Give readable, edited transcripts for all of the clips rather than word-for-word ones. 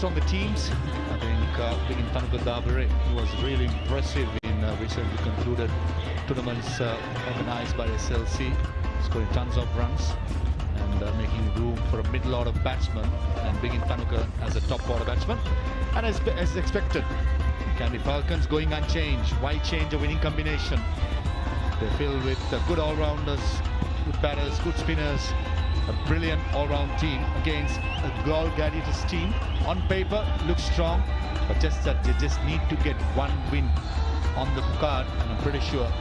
focus on the teams. I think Big Tanukadabere was really impressive in recently concluded tournaments organized by SLC, scoring tons of runs and making room for a middle order batsman, and Big Tanuka as a top order batsman. And as expected, Kandy Falcons going unchanged. Wide change, a winning combination. They're filled with good all-rounders, good batters, good spinners. A brilliant all-round team against a Galle Gladiators team. On paper, looks strong, but just that they just need to get one win on the card, and I'm pretty sure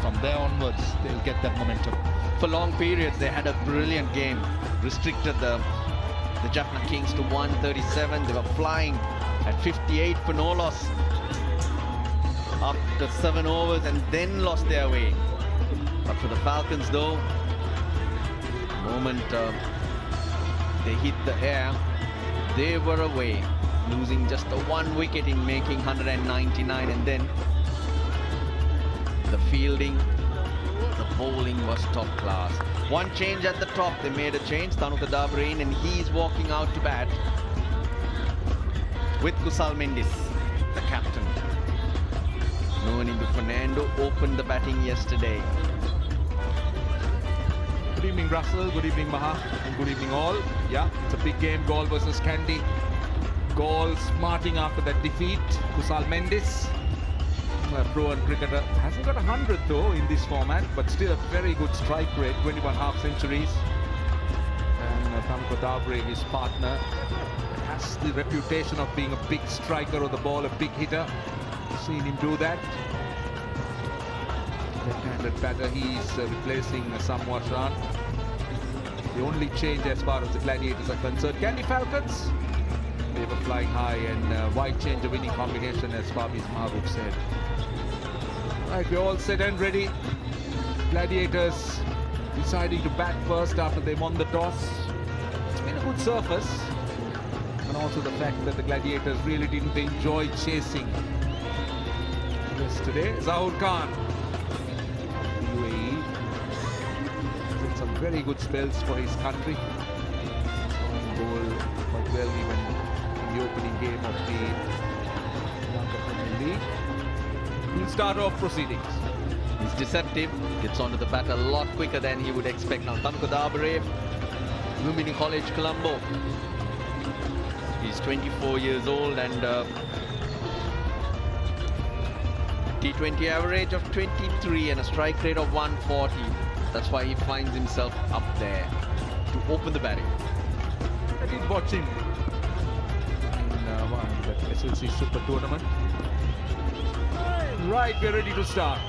from there onwards they'll get that momentum. For long periods, they had a brilliant game. Restricted the Jaffna Kings to 137. They were flying at 58 for no loss after 7 overs, and then lost their way. But for the Falcons, though, the moment they hit the air, they were away, losing just the 1 wicket in making 199, and then the fielding, the bowling was top class. One change at the top, they made a change. Tanukadabere in, and he's walking out to bat with Kusal Mendis, the captain. Noanindu Fernando opened the batting yesterday. Good evening, Russell. Good evening, Maha. And good evening, all. Yeah, it's a big game. Galle versus Kandy. Galle smarting after that defeat. Kusal Mendis, a pro-and cricketer, hasn't got 100 though in this format, but still a very good strike rate, 21 half centuries. And Tanukadabere, his partner, has the reputation of being a big striker of the ball, a big hitter. Seen him do that. Left-handed batter, he's replacing Samwa Shan. The only change as far as the Gladiators are concerned. Kandy Falcons, they were flying high, and wide change, a winning combination, as Fabi's Mahrukh said. Right, we're all set and ready. Gladiators deciding to bat first after they won the toss. It's been a good surface, and also the fact that the Gladiators really didn't enjoy chasing yesterday. Zahoor Khan, UAE, did some very good spells for his country. Scoring goal quite well even in the opening game of the Lanka Premier League. He'll start off proceedings. He's deceptive, gets onto the bat a lot quicker than he would expect. Now Tanukadabere, Lumini College, Colombo. He's 24 years old and T20 average of 23 and a strike rate of 140. That's why he finds himself up there to open the batting. I did watch him in that SLC Super Tournament. Right, we're ready to start.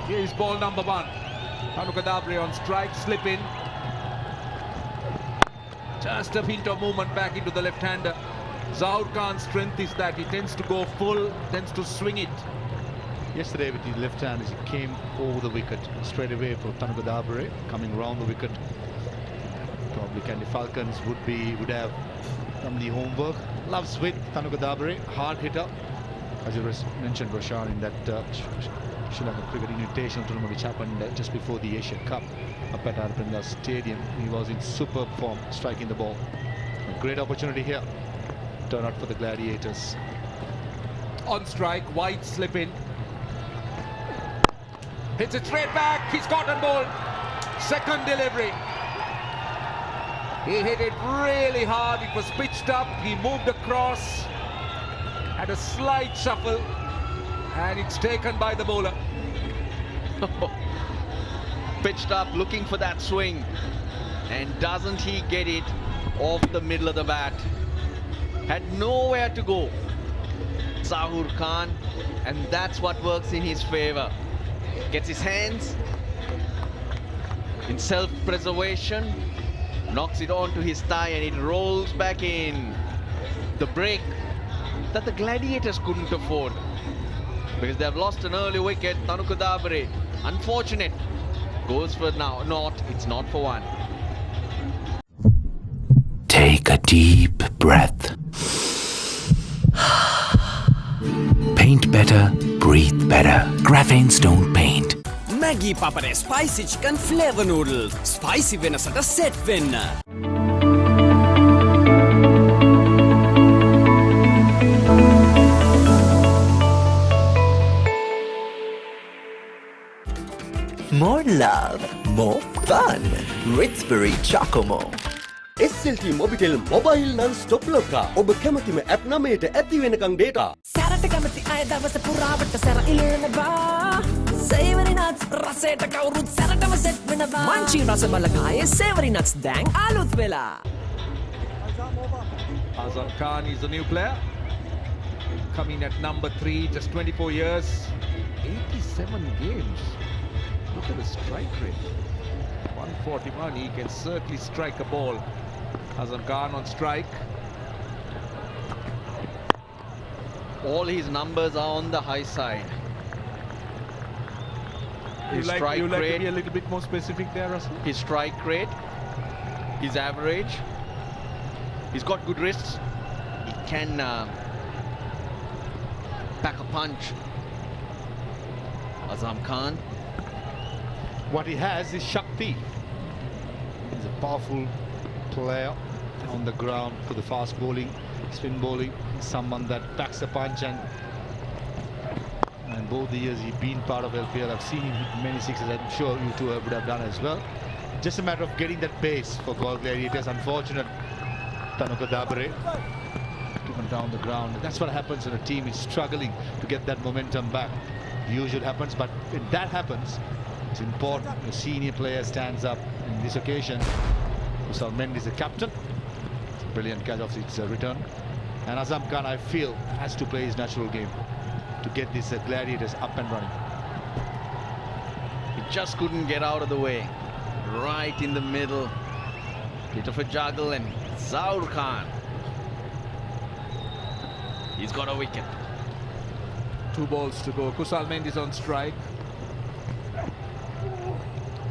Here is ball number 1. Tanukadabere on strike, slip in. Just a hint of movement back into the left-hander. Zahoor Khan's strength is that he tends to go full, tends to swing it. Yesterday with his left hand, he came over the wicket straight away for Tanukadabere, coming round the wicket. Probably Kandy Falcons would have done the homework. Loves with Tanukadabere, hard hitter. As you mentioned, Roshan, in that Sri Lanka cricket invitational tournament which happened just before the Asian Cup up at Arpinda Stadium. He was in superb form, striking the ball. A great opportunity here. Turn out for the Gladiators. On strike, wide slip in. Hits it straight back. He's caught and bowled. Second delivery. He hit it really hard. It was pitched up. He moved across. Had a slight shuffle. And it's taken by the bowler. Pitched up, looking for that swing. And doesn't he get it off the middle of the bat? Had nowhere to go, Zahoor Khan, and that's what works in his favor. Gets his hands in self-preservation, knocks it onto his thigh, and it rolls back in. The break that the Gladiators couldn't afford because they've lost an early wicket. Tanukadabere, unfortunate, goes for now. It's not for one. Take a deep breath. Paint better, breathe better. Graphene Stone Paint. Maggie Papare Spicy Chicken Flavor Noodles. Spicy වෙනසට set වෙන්න. fun. Rithbury Chocomo. SLT Mobitel Mobile Non-Stop Loka ඔබ කැමතිම app නමයට ඇති වෙනකන් data සැරට කැමති අය දවස පුරාවට සැර ඉල්ලනවා සේවරි nuts රසයට කවුරුත් සැරටම සෙට් වෙනවා මංචි රස බලකායේ සේවරි nuts දැන් අලුත් වෙලා Azam Khan is a new player. Coming at number 3, just 24 years. 87 games. Look at the strike rate. 141, he can certainly strike a ball. Azam Khan on strike. All his numbers are on the high side. His strike You like to rate, be a little bit more specific there, Russell? his strike rate, his average. He's got good wrists. He can pack a punch. Azam Khan. What he has is Shakti. He's a powerful player on the ground for the fast bowling, spin bowling. Someone that packs a punch, and both the years he's been part of LPL, I've seen him hit many sixes. I'm sure you two would have done as well. Just a matter of getting that pace for Galle Gladiators. Unfortunate, Tanuka Dabare took him down the ground. That's what happens when a team is struggling to get that momentum back. Usually happens, but when that happens, it's important the senior player stands up. In this occasion, Kusal Mendy is the captain. It's a brilliant catch off its return. And Azam Khan, I feel, has to play his natural game to get these Gladiators up and running. He just couldn't get out of the way. Right in the middle. Bit of a juggle, and Zaur Khan. He's got a wicket. 2 balls to go. Kusal Mendy's on strike.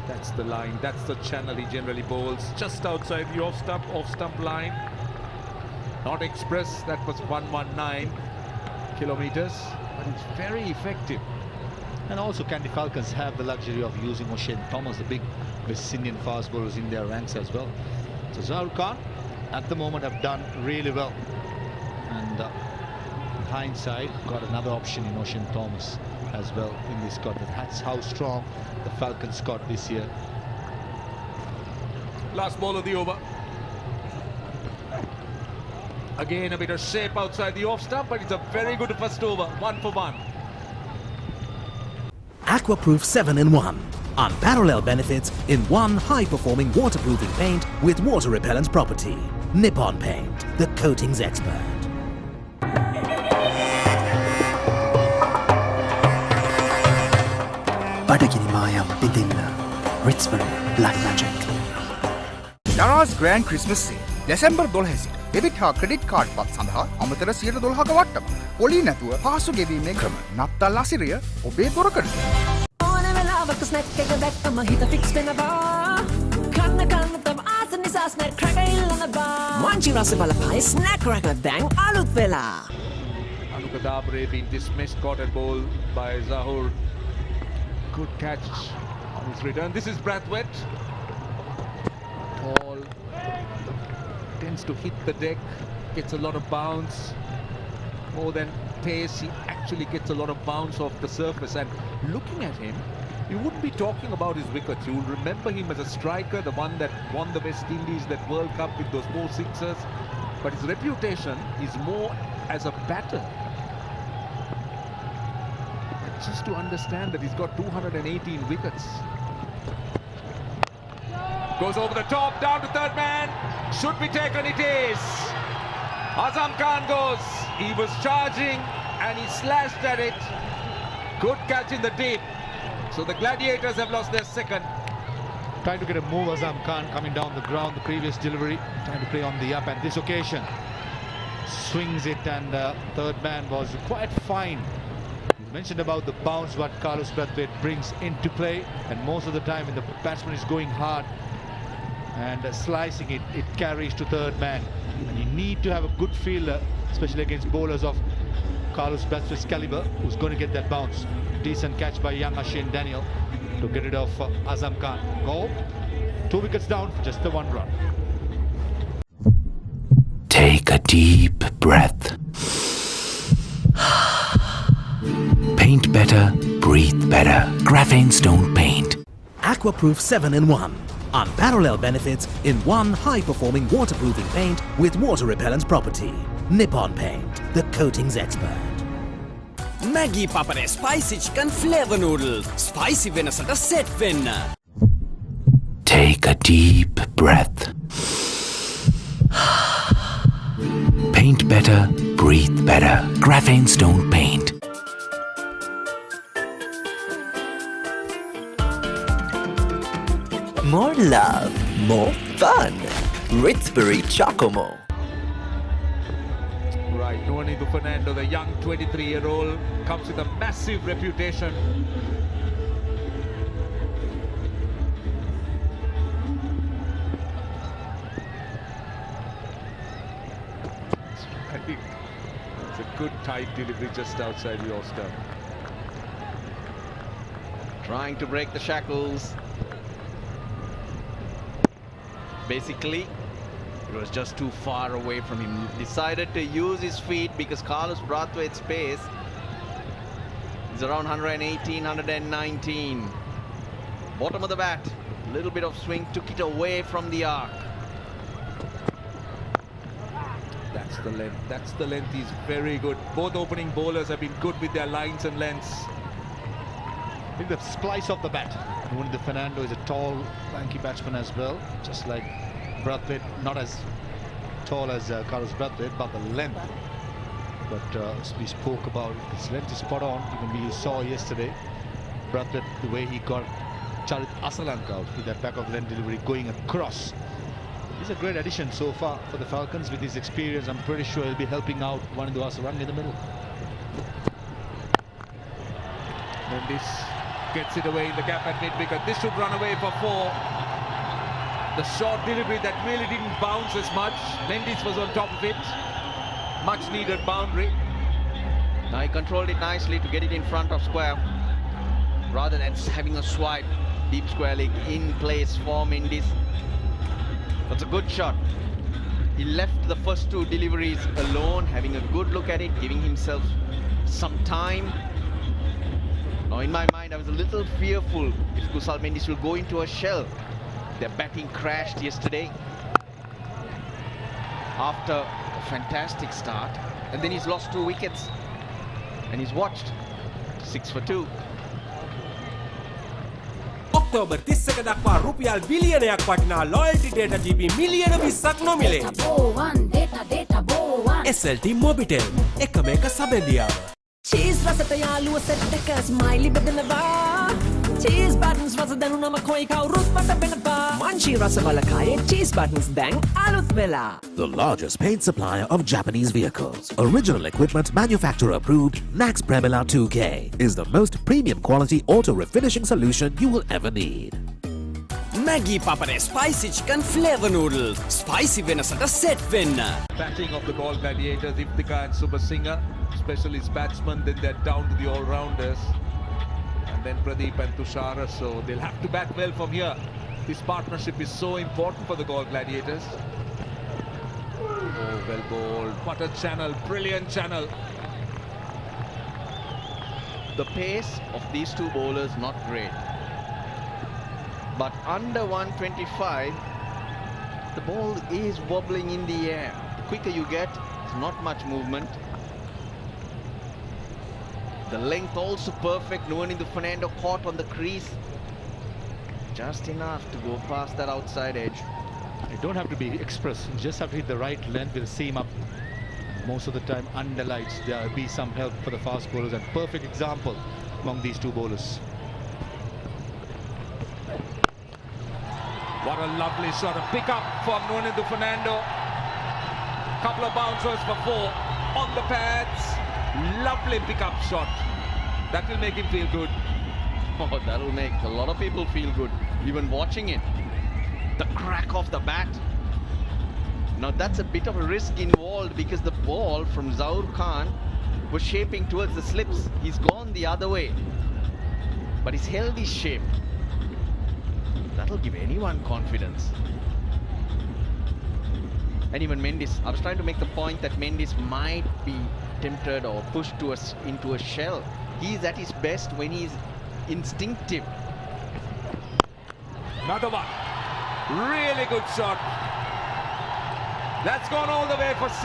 That's the line, that's the channel he generally bowls. Just outside the off stump line. Not express, that was 119 kilometers. But it's very effective. And also Kandy Falcons have the luxury of using O'Shane Thomas, the big West Indian fast bowlers in their ranks as well. So Zaur Khan at the moment have done really well. And hindsight, got another option in O'Shane Thomas as well in this squad. That's how strong the Falcons got this year. Last ball of the over. Again a bit of shape outside the off stump, but it's a very good first over. 1 for 1. Aquaproof 7-in-1. Unparalleled benefits in one high-performing waterproofing paint with water-repellent property. Nippon Paint, the coatings expert. බඩගිනි මායම් පිදින්න Rithbury Black Magic. Darana's Grand Christmas Sale December 12 සිට debit හා credit card පත් සඳහා අමතර 112ක වට්ටම. පොලි නැතුව පහසු ගෙවීමේ ක්‍රම. නත්තල් අසිරිය ඔබේ දොරකඩ. ඕන වෙලාවක ස්නැක් එක දැක්කම හිත ෆික්ස් වෙනවා කන්න තම ආස නිසා ස්නැක් ක්‍රැකර් ඉල්ලනවා මංචි රස බලකායේ ස්නැක් ක්‍රැකර් දැන් අලුත් වෙලා Tanuka Dabare being dismissed, caught at ball by Zahoor. Good catch on his return. This is Brathwaite. Tall, tends to hit the deck, gets a lot of bounce. More than pace, he actually gets a lot of bounce off the surface. And looking at him, you wouldn't be talking about his wickets. You will remember him as a striker, the one that won the West Indies, that World Cup with those 4 sixers. But his reputation is more as a batter. Just to understand that he's got 218 wickets. Goes over the top, down to third man. Should be taken, it is. Azam Khan goes. He was charging and he slashed at it. Good catch in the deep. So the Gladiators have lost their second. Trying to get a move, Azam Khan coming down the ground, the previous delivery, trying to play on the up, and this occasion swings it, and third man was quite fine. Mentioned about the bounce what Carlos Brathwaite brings into play, and most of the time when the batsman is going hard and slicing it, it carries to third man. And you need to have a good fielder, especially against bowlers of Carlos Brathwaite's caliber, who's going to get that bounce. Decent catch by young Ashane Daniel to get rid of Azam Khan. Goal, 2 wickets down for just the 1 run. Take a deep breath. Paint better, breathe better. Graphene Stone Paint. Aquaproof 7-in-1. Unparalleled benefits in one high-performing waterproofing paint with water repellent property. Nippon Paint, the coatings expert. Maggie Papare spicy chicken flavor noodles. Spicy වෙනසට set වෙන්න. Take a deep breath. Paint better, breathe better. Graphene Stone Paint. More love, more fun. Ritzbury Chocomo. Right, Nuanidu Fernando, the young 23-year-old, comes with a massive reputation. I think it's a good tight delivery just outside your stump. Trying to break the shackles. Basically, it was just too far away from him. Decided to use his feet because Carlos Brathwaite's pace is around 118, 119. Bottom of the bat, a little bit of swing, took it away from the arc. That's the length. That's the length. He's very good. Both opening bowlers have been good with their lines and lengths. I think the splice of the bat. Nuanidu Fernando is a tall, lanky batsman as well, just like Brathwaite, not as tall as Carlos Brathwaite, but the length. But as we spoke about, his length is spot on. Even we saw yesterday, Brathwaite, the way he got Charit Asalanka out with that back of length delivery going across. He's a great addition so far for the Falcons. With his experience, I'm pretty sure he'll be helping out Nuanidu Asalanka in the middle. And this gets it away in the gap at mid-wicket. This should run away for 4. The short delivery that really didn't bounce as much. Mendes was on top of it. Much needed boundary. Now he controlled it nicely to get it in front of square, rather than having a swipe deep square leg in place for Mendes. That's a good shot. He left the first 2 deliveries alone, having a good look at it, giving himself some time. Now in my mind, I was a little fearful if Kusal Mendes will go into a shell. Their batting crashed yesterday after a fantastic start, and then he's lost 2 wickets and he's watched 6 for 2. October 30ක දක්වා රුපියල් බිලියනයක් වටිනා loyalty data GB මිලියන 20ක් නොමිලේ. SLT Mobitel එකම එක සබැඳියාව. Cheese රසට යාළුව set එක ස්මයිලි බෙදනවා. Cheese buttons රස දැනුනම කොයි කවුරුත් මට බෙනවා. Munchie රස බලකායේ cheese buttons දැන් අලුත් වෙලා. The largest paint supplier of Japanese vehicles. Original equipment manufacturer approved, Nax Premila 2K is the most premium quality auto refinishing solution you will ever need. Maggie Papare spicy chicken flavor noodles. Spicy වෙනසට set වෙන්න. Batting of the Galle Gladiators, Iftika and Super Singer, specialist batsmen, then they're down to the all-rounders. And then Pradeep and Tushara, so they'll have to bat well from here. This partnership is so important for the Galle Gladiators. Oh, well bowled. What a channel, brilliant channel. The pace of these 2 bowlers not great, but under 125, the ball is wobbling in the air. The quicker you get, it's not much movement. The length also perfect. Nuanidu Fernando caught on the crease just enough to go past that outside edge. You don't have to be express. You just have to hit the right length with the seam up. Most of the time under lights, there will be some help for the fast bowlers, and perfect example among these 2 bowlers. What a lovely shot, a pick up from Nuanidu Fernando. Couple of bouncers for 4 on the pads. Lovely pick-up shot. That will make him feel good. Oh, that'll make a lot of people feel good, even watching it. The crack of the bat. Now that's a bit of a risk involved because the ball from Zaur Khan was shaping towards the slips. He's gone the other way, but he's held his shape. That'll give anyone confidence. And even Mendes, I was trying to make the point that Mendes might be tempted or pushed to us into a shell. He's at his best when he's instinctive. Another one. Really good shot. That's gone all the way for 6.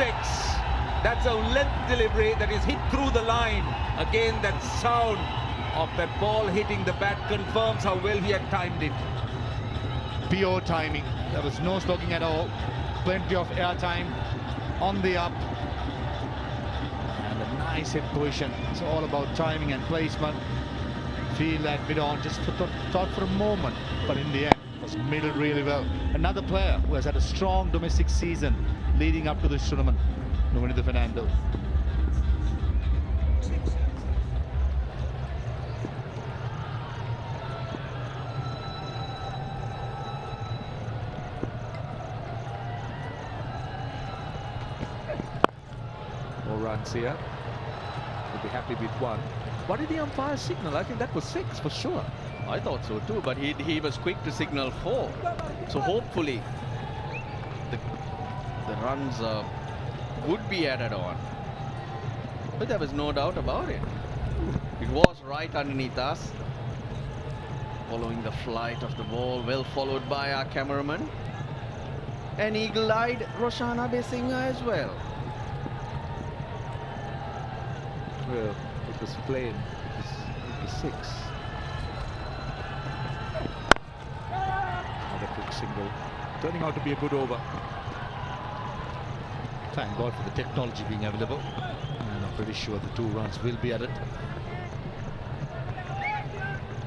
That's a length delivery that is hit through the line. Again, that sound of that ball hitting the bat confirms how well he had timed it. Pure timing. There was no slogging at all. Plenty of air time on the up. And a nice hit position. It's all about timing and placement. Feel that bit on, just thought for a moment, but in the end was middled really well. Another player who has had a strong domestic season leading up to this tournament, Nuno Fernando. More runs here. We'll be happy with 1. What did the umpire signal? I think that was 6 for sure. I thought so too, but he was quick to signal 4. So hopefully the runs would be added on. But there was no doubt about it. It was right underneath us. Following the flight of the ball, well followed by our cameraman. And eagle-eyed Roshan Abesingha as well. Well, it was plain. It was 6. Another quick single. Turning out to be a good over. Thank God for the technology being available. And I'm pretty sure the 2 runs will be added.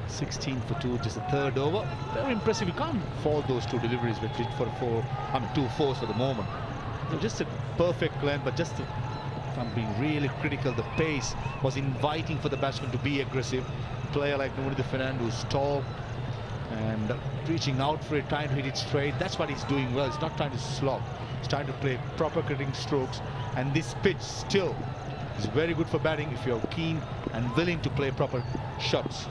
16 for 2, just a third over. Very impressive. You can't fault those 2 deliveries, but for 2 fours for the moment. Just a perfect length, but just if I'm being really critical, the pace was inviting for the batsman to be aggressive. Player like Nuno Fernando who's tall and reaching out for it, trying to hit it straight. That's what he's doing well. He's not trying to slog. He's trying to play proper cricketing strokes. And this pitch still is very good for batting if you're keen and willing to play proper shots.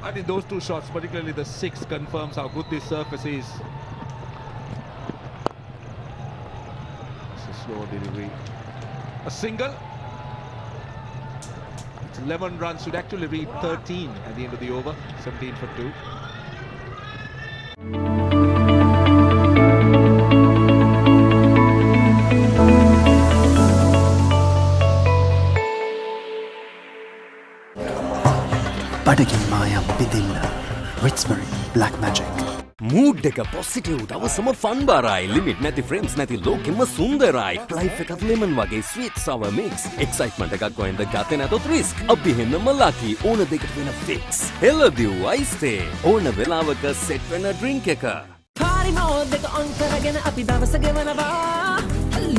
I think those 2 shots, particularly the 6, confirms how good this surface is. It's a slow delivery. A single. It's 11 runs, should actually read 13 at the end of the over. 17 for 2. බඩගින් මායම් පිදිල්ල Ritzbury Black Magic. Mood එක positive දවසම fun බරයි limit නැති friends නැති ලෝකෙම සුන්දරයි life එකත් lemon වගේ sweet sour mix excitement එකක් ගොයින්ද ගතේ නැතොත් risk අපි හෙන්නම ලකි ඕන දෙකට වෙන ෆික්ස් හෙලදිව් අයිස්ටේ ඕන වෙලාවක සෙට් වෙන ඩ්‍රින්ක් එක පාරි මෝඩ් එක ඔන් කරගෙන අපි දවස ගෙවනවා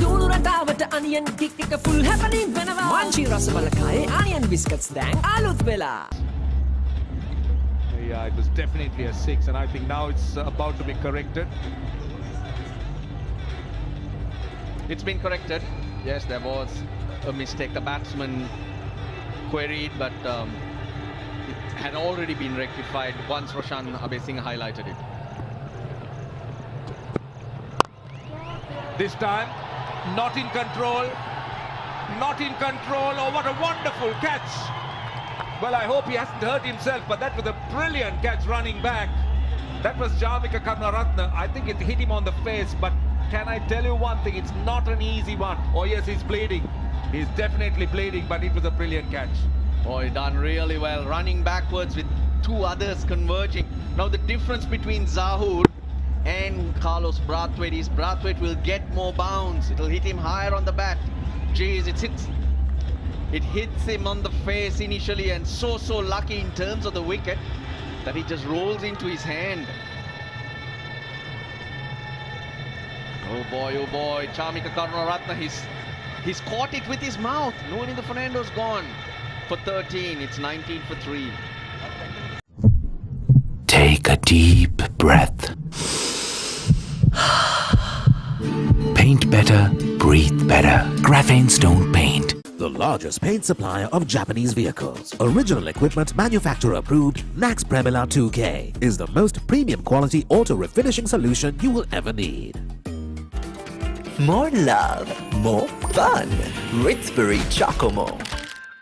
ලුණු රටාවට අනියන් කික් එක ෆුල් හැපනින් වෙනවා මංචි රස බලකායේ අනියන් බිස්කට්ස් දැන් අලුත් වෙලා. Yeah, it was definitely a 6, and I think now it's about to be corrected. It's been corrected. Yes, there was a mistake. The batsman queried, but it had already been rectified once Roshan Abesingha highlighted it. This time, not in control. Not in control. Oh, what a wonderful catch. Well, I hope he hasn't hurt himself, but that was a brilliant catch running back. That was Jamika Karunaratne. I think it hit him on the face, but can I tell you one thing? It's not an easy one. Oh yes, he's bleeding. He's definitely bleeding, but it was a brilliant catch. Oh, he done really well, running backwards with 2 others converging. Now the difference between Zahoor and Carlos Brathwaite is Brathwaite will get more bounce. It'll hit him higher on the bat. Jeez, it hits him on the face initially, and so lucky in terms of the wicket that he just rolls into his hand. Oh boy, Chamika Karunaratne, he's caught it with his mouth. Nuno Fernando's gone for 13. It's 19 for 3. Take a deep breath. Paint better, breathe better. Graphene Stone Paint. The largest paint supplier of Japanese vehicles. Original equipment manufacturer approved. Nax Premila 2K is the most premium quality auto refinishing solution you will ever need. More love, more fun. Ritzbury Chocomo.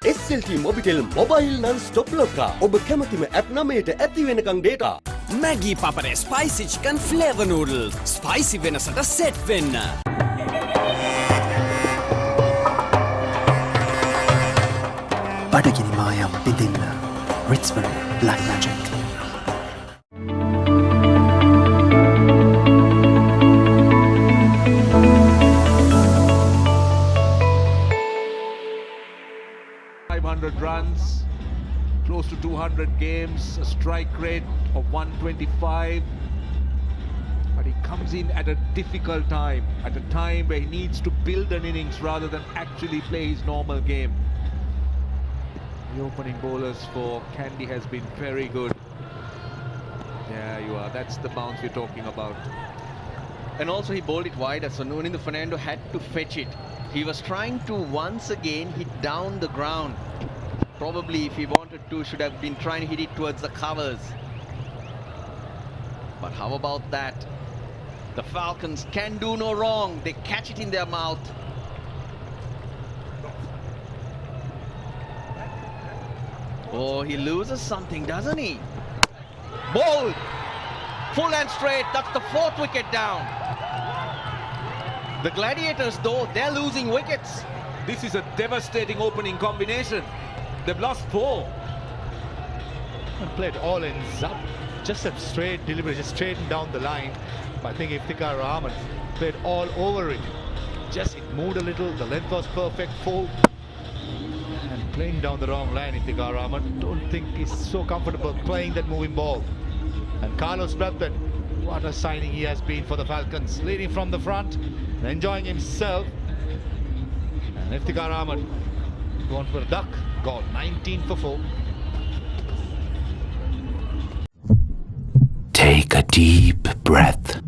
SLT Mobitel Mobile Non-Stop Locker. ඔබ කැමතිම app 9ට ඇති වෙනකන් data. Maggi Papare Spicy Chicken Flavor Noodles. Spicy වෙනසට set වෙන්න. බඩගිනි මායම් බිඳින්න. Ritzbury Black Magic. Runs, close to 200 games, a strike rate of 125. But he comes in at a difficult time, at a time where he needs to build an innings rather than actually play his normal game. The opening bowlers for Kandy has been very good. Yeah, you are. That's the bounce we're talking about. And also he bowled it wider, so Nunindu Fernando had to fetch it. He was trying to once again hit down the ground. Probably if he wanted to, should have been trying to hit it towards the covers. But how about that? The Falcons can do no wrong. They catch it in their mouth. Oh, he loses something, doesn't he? Ball! Full and straight. That's the 4th wicket down. The Gladiators, though, they're losing wickets. This is a devastating opening combination. They've lost 4. And played all ends up. Just a straight delivery, just straight down the line. I think Iftikhar Rahman played all over it. Just it moved a little, the length was perfect, full. And playing down the wrong line, Iftikhar Rahman, don't think he's so comfortable playing that moving ball. And Carlos Brathwaite, what a signing he has been for the Falcons. Leading from the front, enjoying himself. And Iftikhar Rahman going for a duck. Goal, 19 for 4. Take a deep breath.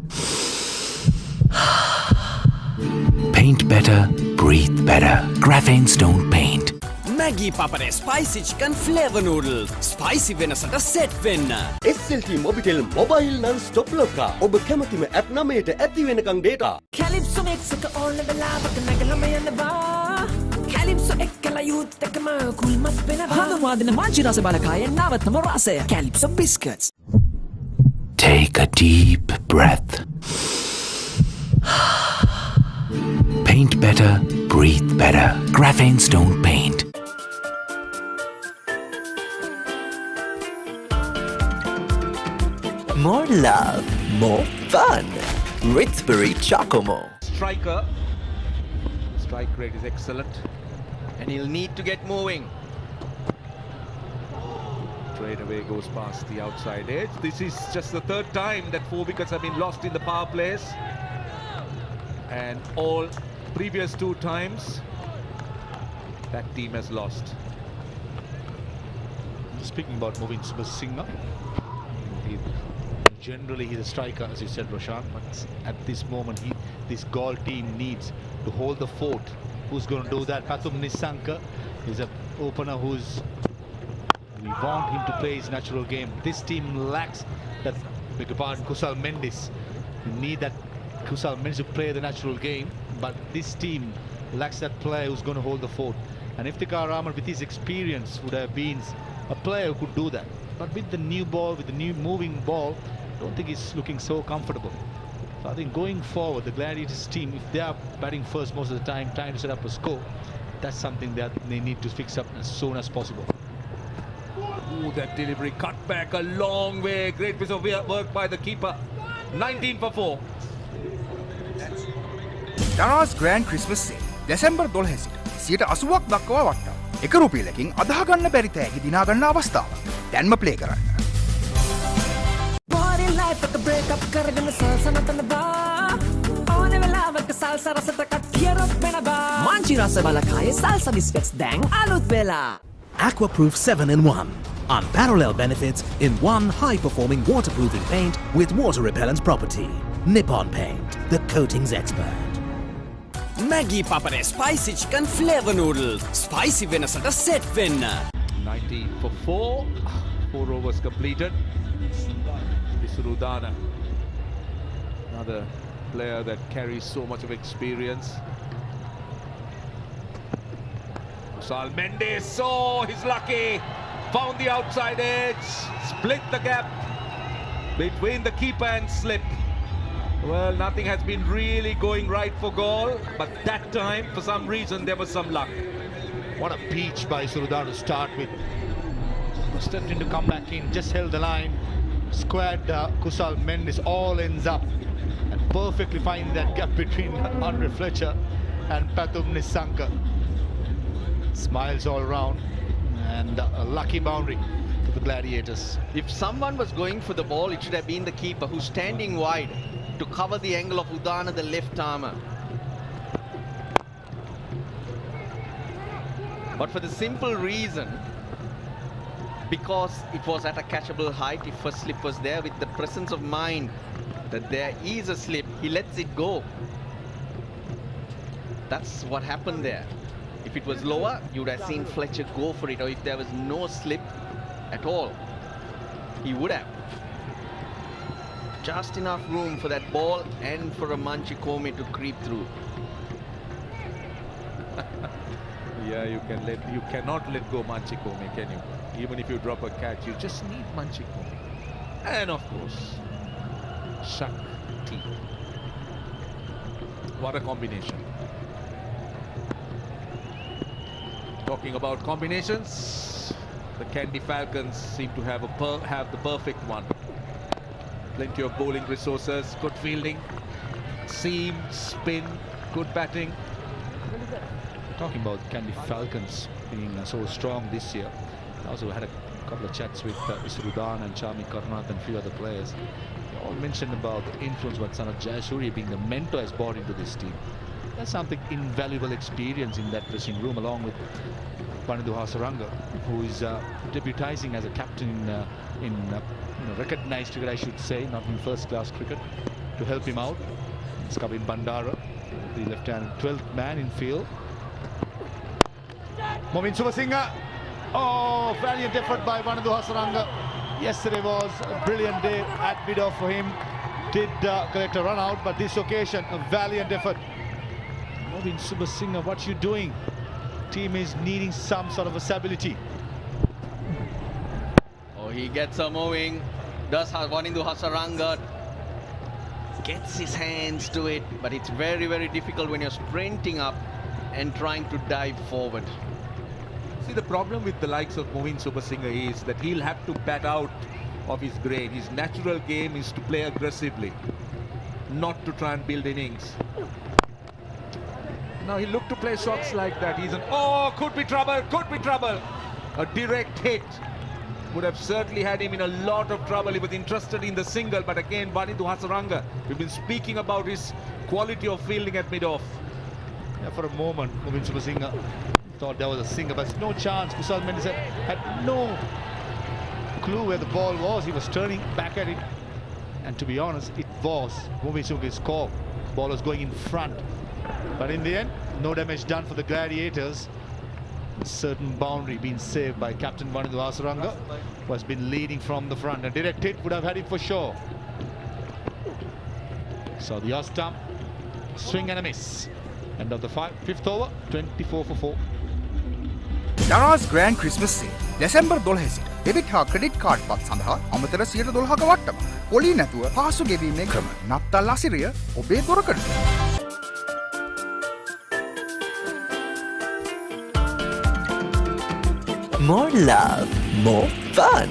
Paint better, breathe better. Graphanes don't paint. Maggi Papare Spicy Chicken Flavor Noodles. Spicy වෙනසට set වෙන්න. SLT Mobitel Mobile Non-Stop Locker. ඔබ කැමතිම app 9ට ඇති වෙනකන් data. Calypso mix එක ඕන වෙලාවක නැගලම යනවා. Calypso එක්කලා youth එකම කුල්මත් වෙනවා. හඳුන්වාදින මාංචි රස බලකායේ නවතම රසය. Calypso biscuits. Take a deep breath. Paint better, breathe better. Graphanes don't paint. More love, more fun. Ritzbury Chocomo. Striker. Strike rate is excellent. And he'll need to get moving. Straight away goes past the outside edge. This is just the 3rd time that 4 wickets have been lost in the power plays. And all previous 2 times, that team has lost. Speaking about moving Subhash Singh up, generally he's a striker, as you said, Roshan, but at this moment this Galle team needs to hold the fort. Who's going to do that? Pathum Nissanka is an opener we want him to play his natural game. This team lacks that, beg your pardon, Kusal Mendis. You need that Kusal Mendis to play the natural game, but this team lacks that player who's going to hold the fort. And Iftikhar Rahman, with his experience, would have been a player who could do that. But with the new ball, with the new moving ball, I don't think he's looking so comfortable. So I think going forward, the Gladiators team, if they are batting first most of the time, trying to set up a score, that's something that they need to fix up as soon as possible. Ooh, that delivery cut back a long way. Great piece of work by the keeper. 19 for 4. Darana's Grand Christmas Sale December 12 සිට 80ක් දක්වා වට්ටා. එක රුපියලකින් අදහ ගන්න බැරි තෑගි දිනා ගන්න අවස්ථාව. දැන්ම play කරන්න. Party life එක break up කරගෙන salsa නටනවා. ඕන වෙලාවක salsa රසට කට්ටියරොත් වෙනවා. මාංචි රස බලකායේ salsa biscuits දැන් අලුත් වෙලා. Aquaproof 7-in-1. Unparalleled benefits in one high-performing waterproofing paint with water-repellent property. Nippon Paint, the coatings expert. Maggi Papare Spicy Chicken Flavor Noodles. Spicy වෙනසට set වෙන්න. 19 for 4. 4 overs completed. Derana, another player that carries so much of experience. Kusal Mendes, oh, he's lucky. Found the outside edge, split the gap. between the keeper and slip. Well, nothing has been really going right for goal, but that time, for some reason, there was some luck. What a peach by Surudar to start with. Stepped in to come back in, just held the line, squared Kusal Mendes, all ends up, and perfectly finding that gap between Andre Fletcher and Pathum Nisanka. Smiles all round, and a lucky boundary for the Gladiators. If someone was going for the ball, it should have been the keeper, who's standing wide to cover the angle of Udana, the left armour. But for the simple reason, because it was at a catchable height, if a slip was there, with the presence of mind that there is a slip, he lets it go. That's what happened there. If it was lower, you would have seen Fletcher go for it, or if there was no slip at all, he would have. Just enough room for that ball and for a Manchikome to creep through. Yeah, you cannot let go Manchikome, can you? Even if you drop a catch, you just need Manchikome. And of course, Shakti. What a combination. Talking about combinations, the Kandy Falcons seem to have the perfect one. Plenty of bowling resources, good fielding, seam, spin, good batting. Talking about Kandy Falcons being so strong this year, I also had a couple of chats with Isrudan and Chami Karnath and a few other players. They all mentioned about the influence what Sanat Jayasuri being the mentor has brought into this team. There's something invaluable experience in that dressing room, along with Vanidhu Hasaranga, who is deputizing as a captain in recognized cricket, I should say, not in first-class cricket, to help him out. It's Kabin Bandara, the left-hand 12th man in field. Momin Subasinghe. Oh, valiant effort by Vanidhu Hasaranga. Yesterday was a brilliant day at mid-off for him. Did collect a run out, but this occasion, a valiant effort. Momin Subasinghe, what you doing? Team is needing some sort of a stability. Oh, he gets a moving. Does Vanidhu Hasaranga gets his hands to it, but it's very, very difficult when you're sprinting up and trying to dive forward. See, the problem with the likes of Mohin Subasinghe is that he'll have to bat out of his grain. His natural game is to play aggressively, not to try and build innings. Now he looked to play shots like that. Could be trouble, could be trouble. A direct hit would have certainly had him in a lot of trouble. He was interested in the single, but again, Vanidhu Hasaranga, we've been speaking about his quality of fielding at mid-off. Yeah, for a moment, Momin Subasinghe thought there was a single, but no chance. Kusal Mendes had no clue where the ball was. He was turning back at it, and to be honest, it was Momin Subasinghe's call. The ball was going in front. But in the end, no damage done for the Gladiators. A certain boundary being saved by Captain Vanidhu Hasaranga, who has been leading from the front. A direct hit would have had it for sure. So the off stump, swing and a miss. End of the fifth over, 24 for 4. Dara's Grand Christmas Sale. December 12 සිට debit හා credit card පත් සඳහා අමතර 112ක වට්ටම. පොලි නැතුව පහසු ගෙවීමේ ක්‍රම. නත්තල් අසිරිය ඔබේ දොරකඩ. More love, more fun.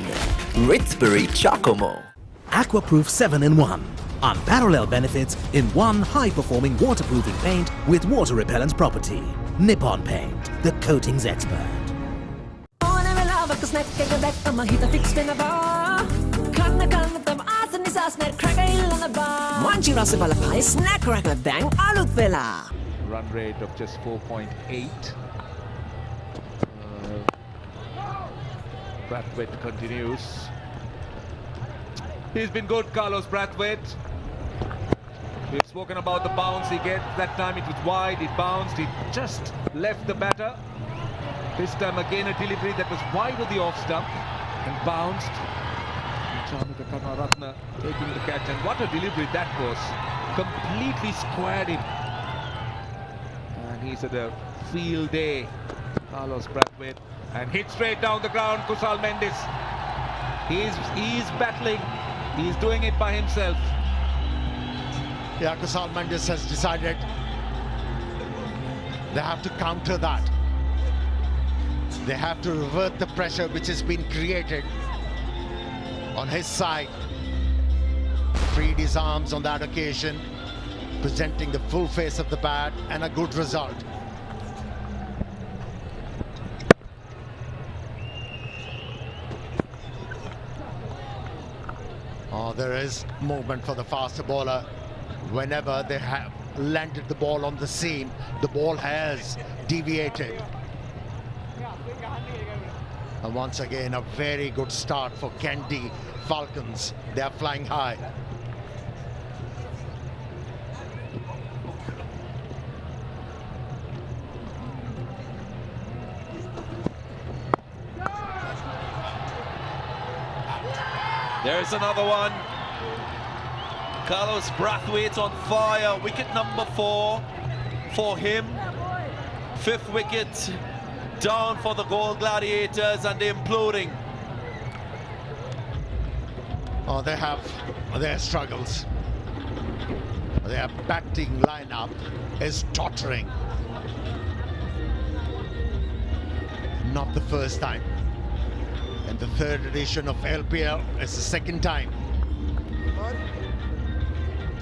Ritzbury Chocomo. Aquaproof 7-in-1. Unparalleled benefits in one high-performing waterproofing paint with water repellent property. Nippon Paint, the coatings expert. Run rate of just 4.8. Brathwaite continues. He's been good, Carlos Brathwaite. We've spoken about the bounce he gets. That time it was wide, it bounced, it just left the batter. This time again a delivery that was wide of the off stump and bounced. Chamika Karnaratne taking the catch, and what a delivery that was. Completely squared him. And he's at a field day, Carlos Brathwaite. And hit straight down the ground, Kusal Mendes. He's battling He's doing it by himself. Yeah, Kusal Mendes has decided they have to counter that. They have to revert the pressure which has been created on his side. Freed his arms on that occasion, presenting the full face of the bat and a good result. Oh, there is movement for the faster bowler. Whenever they have landed the ball on the seam, the ball has deviated. And once again, a very good start for Kandy Falcons. They are flying high. There's another one. Carlos Brathwaite on fire. Wicket number 4 for him. 5th wicket down for the Galle Gladiators, and they're imploding. Oh, they have their struggles. Their batting lineup is tottering. Not the first time. In the 3rd edition of LPL, it's the 2nd time.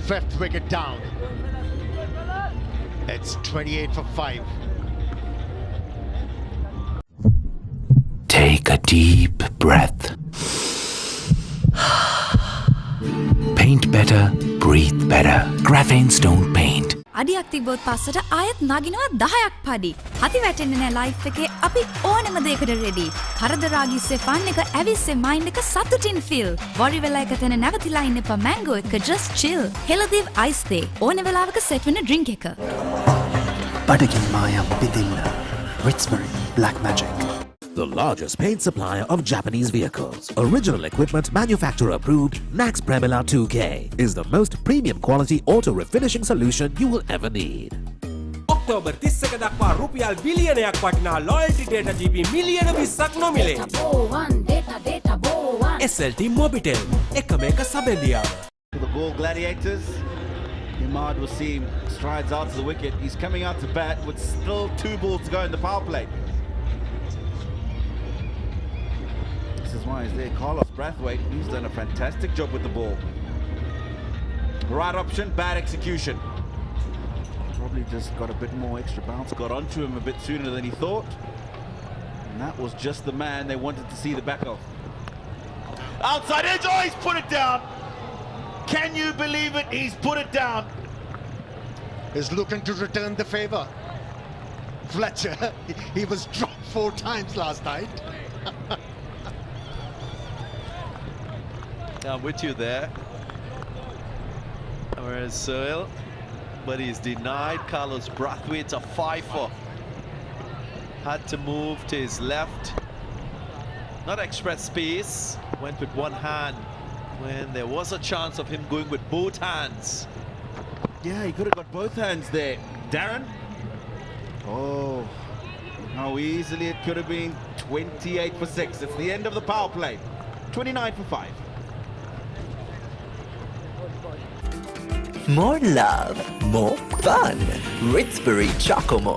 5th wicket down. It's 28 for 5. Take a deep breath. Paint better, breathe better. Graphene Stone Paint. අඩියක් තිබ්බොත් පස්සට ආයෙත් නගිනවා 10ක් පඩි. හති වැටෙන්නේ නැහැ life එකේ. අපි ඕනම දෙයකට රෙඩි. කරදරාගිස්සේ ෆන් එක ඇවිස්සේ මයින්ඩ් එක සතුටින් ෆීල්. වරි වෙලා එක තැන නැවතිලා ඉන්න එපා මැංගෝ එක just chill. හෙලදිව් අයිස් තේ. ඕන වෙලාවක සෙට් වෙන ඩ්‍රින්ක් එක. බඩගින් මායම් පිදින්න. Ritzbury Black Magic. The largest paint supplier of Japanese vehicles. Original equipment manufacturer approved, Nax Premila 2K is the most premium quality auto refinishing solution you will ever need. October 30 දක්වා රුපියල් බිලියනයක් වටිනා loyalty data GB මිලියන 20ක් නොමිලේ. SLT Mobitel එකම එක සබෙලියාව. The Galle Gladiators. Imad Wasim strides out to the wicket. He's coming out to bat with still 2 balls to go in the power play. This is why he's there. Carlos Brathwaite, he's done a fantastic job with the ball. Right option, bad execution. Probably just got a bit more extra bounce, got onto him a bit sooner than he thought. And that was just the man they wanted to see the back of. Outside edge, oh, he's put it down. Can you believe it? He's put it down. Is looking to return the favor. Fletcher, he was dropped 4 times last night. I'm with you there. Whereas Soil, but he's denied. Carlos Brathwaite, a 5-for. Had to move to his left. Not express space. Went with one hand when there was a chance of him going with both hands. Yeah, he could have got both hands there. Darren. Oh, how easily it could have been. 28 for 6. It's the end of the power play. 29 for 5. More love, more fun. Ritzbury Chocomo.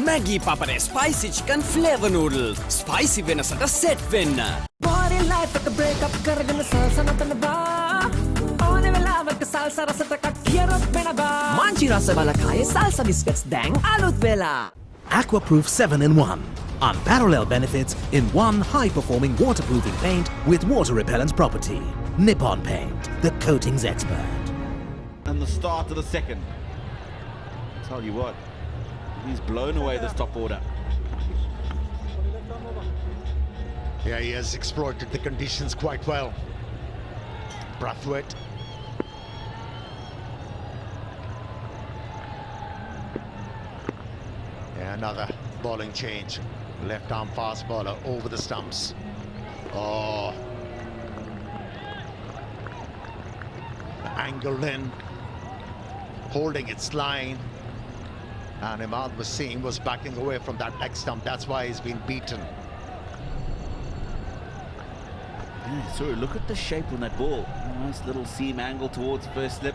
Maggie Papare spicy chicken flavor noodles. Spicy වෙනසට set වෙන්න. Body life එක break up කරගෙන salsa නතනවා. ඕන වෙලාවක salsa රසට කක්කියරොත් වෙනවා. මාංචි රස බලකායේ salsa biscuits දැන් අලුත් වෙලා. Aquaproof 7-in-1. Unparalleled benefits in one high-performing waterproofing paint with water-repellent property. Nippon Paint, the coatings expert. And the start of the second. Tell you what, he's blown away this top order. Yeah, he has exploited the conditions quite well. Brathwaite. Yeah, another bowling change. Left arm fast bowler over the stumps. Oh. Angled in. holding its line. And Imad Wasim was backing away from that leg stump. That's why he's been beaten. Yeah, so look at the shape on that ball. Nice little seam angle towards first slip.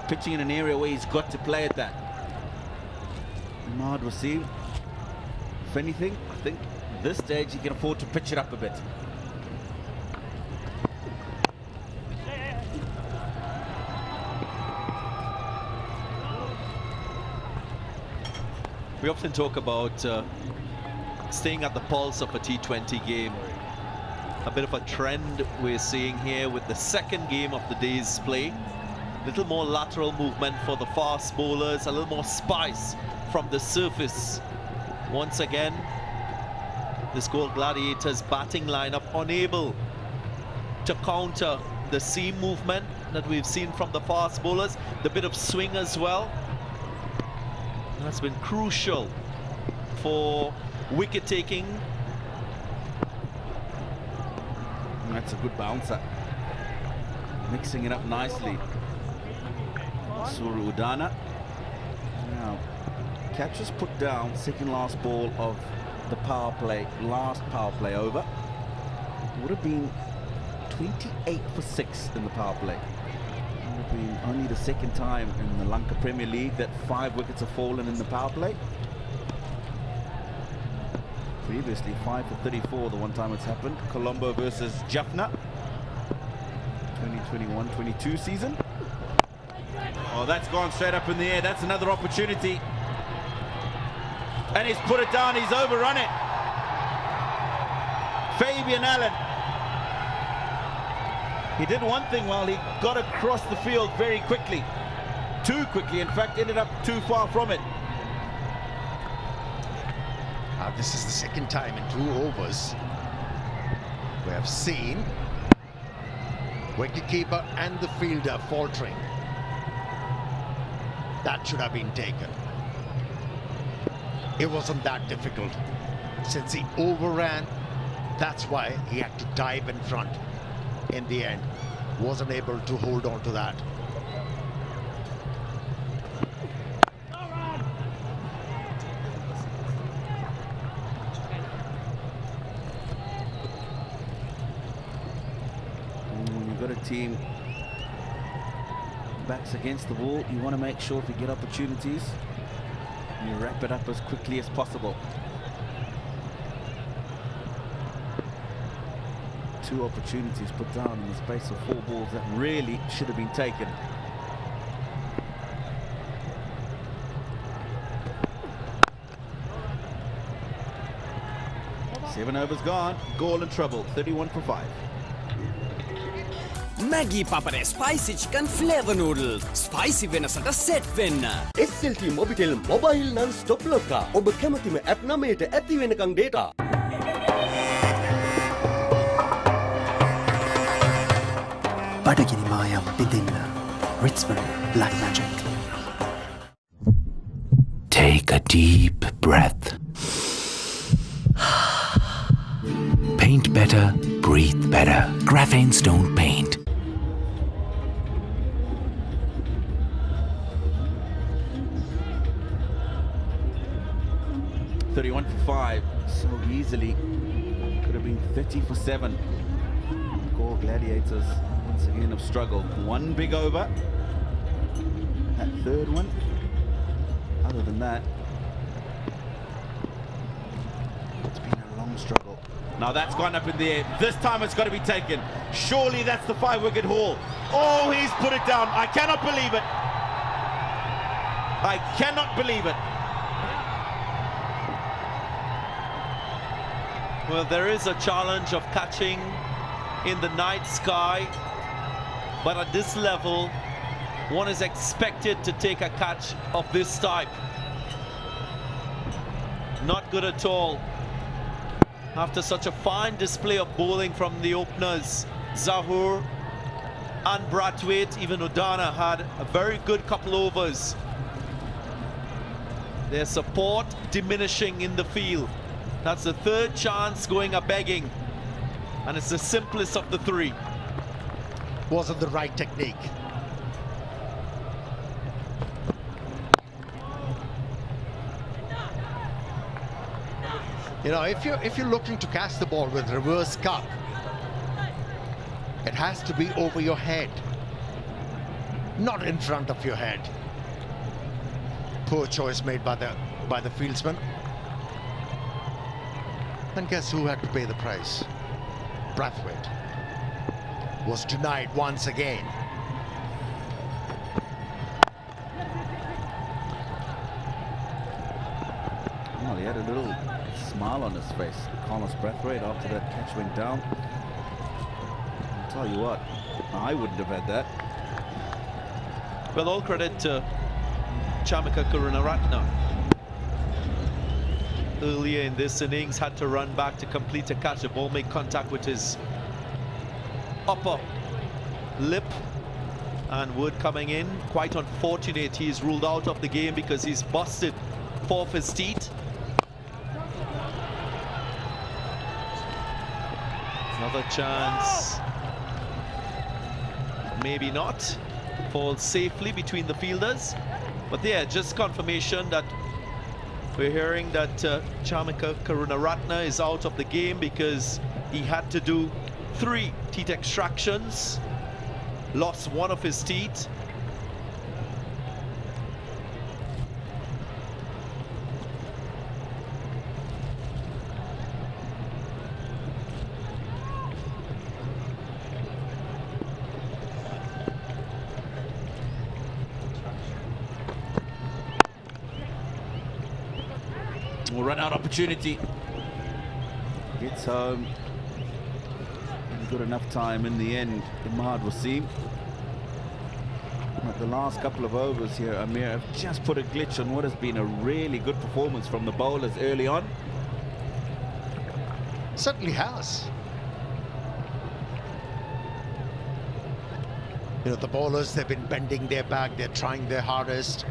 Pitching in an area where he's got to play at that. Imad Wasim, if anything, I think at this stage he can afford to pitch it up a bit. We often talk about staying at the pulse of a T20 game. A bit of a trend we're seeing here with the second game of the day's play. Little more lateral movement for the fast bowlers, a little more spice from the surface. Once again, this Galle Gladiators batting lineup unable to counter the seam movement that we've seen from the fast bowlers, the bit of swing as well. That's been crucial for wicket taking. That's a good bouncer. Mixing it up nicely. Suru Udana. Now, catches put down, second last ball of the power play, last power play over. Would have been 28 for 6 in the power play. Would have been only the second time in the Lanka Premier League that 5 wickets have fallen in the power play. Previously 5 for 34 the one time it's happened. Colombo versus Jaffna, 2021-22 season. Oh, that's gone straight up in the air. That's another opportunity. And he's put it down, he's overrun it. Fabian Allen. He did one thing well, he got across the field very quickly. Too quickly, in fact, ended up too far from it. This is the second time in 2 overs we have seen wicketkeeper and the fielder faltering. That should have been taken. It wasn't that difficult. Since he overran, that's why he had to dive in front. In the end, wasn't able to hold on to that. Team backs against the wall, you want to make sure if you get opportunities you wrap it up as quickly as possible. 2 opportunities put down in the space of 4 balls that really should have been taken. Seven overs gone, Galle in trouble, 31 for 5. Maggie Papare spicy chicken flavor noodles. Spicy වෙනසට set වෙන්න. SLT Mobitel mobile non-stop ලොක්කා. ඔබ කැමතිම app නමයට ඇති වෙනකන් data. බඩගිනි මායම් පිඳින්න. Ritzbury Black Magic. Take a deep breath. Paint better, breathe better. Graphene Stone Paint. $31 for 5, so easily. Could have been 30 for 7. Galle Gladiators once again have struggled. 1 big over. That third one. Other than that, it's been a long struggle. Now that's gone up in the air. This time it's got to be taken. Surely that's the 5-wicket haul. Oh, he's put it down. I cannot believe it. I cannot believe it. Well, there is a challenge of catching in the night sky, but at this level, one is expected to take a catch of this type. Not good at all. After such a fine display of bowling from the openers, Zahoor and Brathwaite, even Udana had a very good couple overs. Their support diminishing in the field. That's the 3rd chance going a-begging, and it's the simplest of the 3. Wasn't the right technique. You know, if you're looking to catch the ball with reverse cup, it has to be over your head, not in front of your head. Poor choice made by the fieldsman. And guess who had to pay the price? Brathwaite was denied once again. Well, he had a little smile on his face, Carlos Brathwaite, after that catch went down. I'll tell you what, I wouldn't have had that. Well, all credit to Chamika Karunaratne. Earlier in this innings, had to run back to complete a catch. The ball made contact with his upper lip, and Wood coming in. Quite unfortunate, he's ruled out of the game because he's busted 4 of his teeth. Another chance. Maybe not. Falls safely between the fielders. But yeah, just confirmation that we're hearing that Chamika Karunaratne is out of the game because he had to do 3 teeth extractions, lost 1 of his teeth. We'll run out opportunity. Gets home. Good enough time in the end. Imad Wasim. But the last couple of overs here, Amir have just put a glitch on what has been a really good performance from the bowlers early on. Certainly has. You know, the bowlers, they've been bending their back, they're trying their hardest.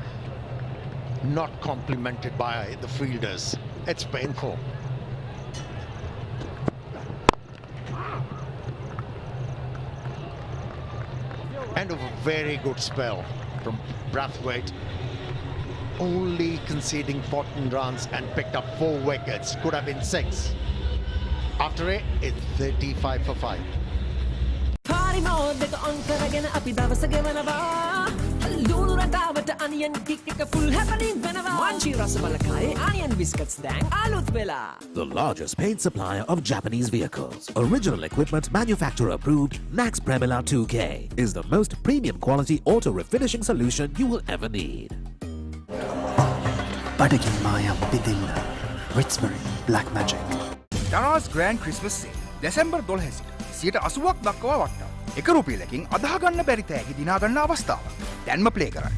Not complimented by the fielders. It's painful. End of a very good spell from Brathwaite. Only conceding 14 runs and picked up 4 wickets. Could have been 6. After it, it's 35 for 5. Party mode, they go on again. Api dawasa gemanava. Lulu ratawata onion kick a full happening whenever. Manchi rasa balakai onion biscuits dang alut vela. The largest paint supplier of Japanese vehicles. Original equipment manufacturer approved. Nax Premila 2K is the most premium quality auto refinishing solution you will ever need. Badakin Maya Bidilla. Ritzbury Black Magic. Darana's Grand Christmas Sale. December 12 සියට 80ක් දක්වා වට්ටා. එක රුපියලකින් අදහ ගන්න බැරි තෑගි දිනා ගන්න අවස්ථාව. දැන්ම play කරන්න.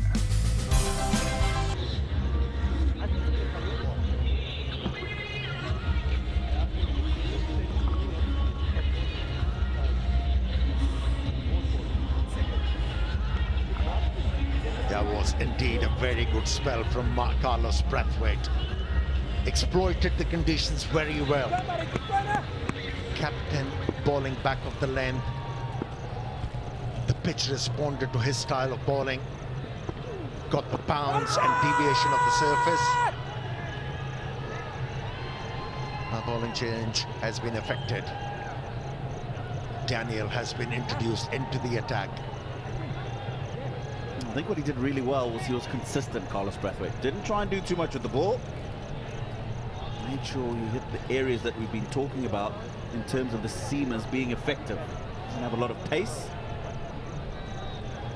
That was indeed a very good spell from Carlos Brathwaite. Exploited the conditions very well. Captain bowling back of the length. The pitch responded to his style of bowling. Got the bounce and deviation of the surface. A bowling change has been effected. Daniel has been introduced into the attack. I think what he did really well was he was consistent, Carlos Brathwaite. Didn't try and do too much with the ball. Made sure you hit the areas that we've been talking about in terms of the seamers being effective. Doesn't have a lot of pace.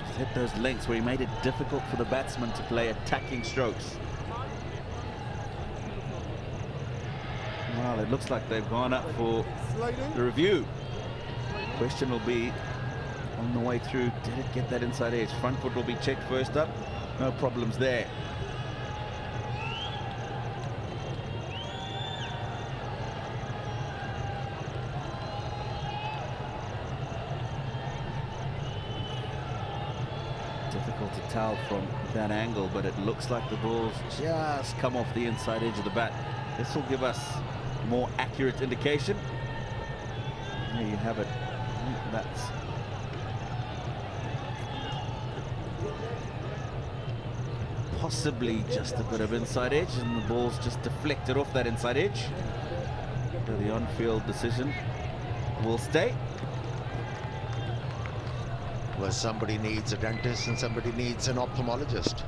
Just hit those lengths where he made it difficult for the batsman to play attacking strokes. Well, it looks like they've gone up for the review. Question will be, on the way through, did it get that inside edge? Front foot will be checked first up. No problems there. Difficult to tell from that angle, but it looks like the ball's just come off the inside edge of the bat. This will give us more accurate indication. There you have it. That's possibly just a bit of inside edge, and the ball's just deflected off that inside edge. So the on-field decision will stay. Where somebody needs a dentist and somebody needs an ophthalmologist.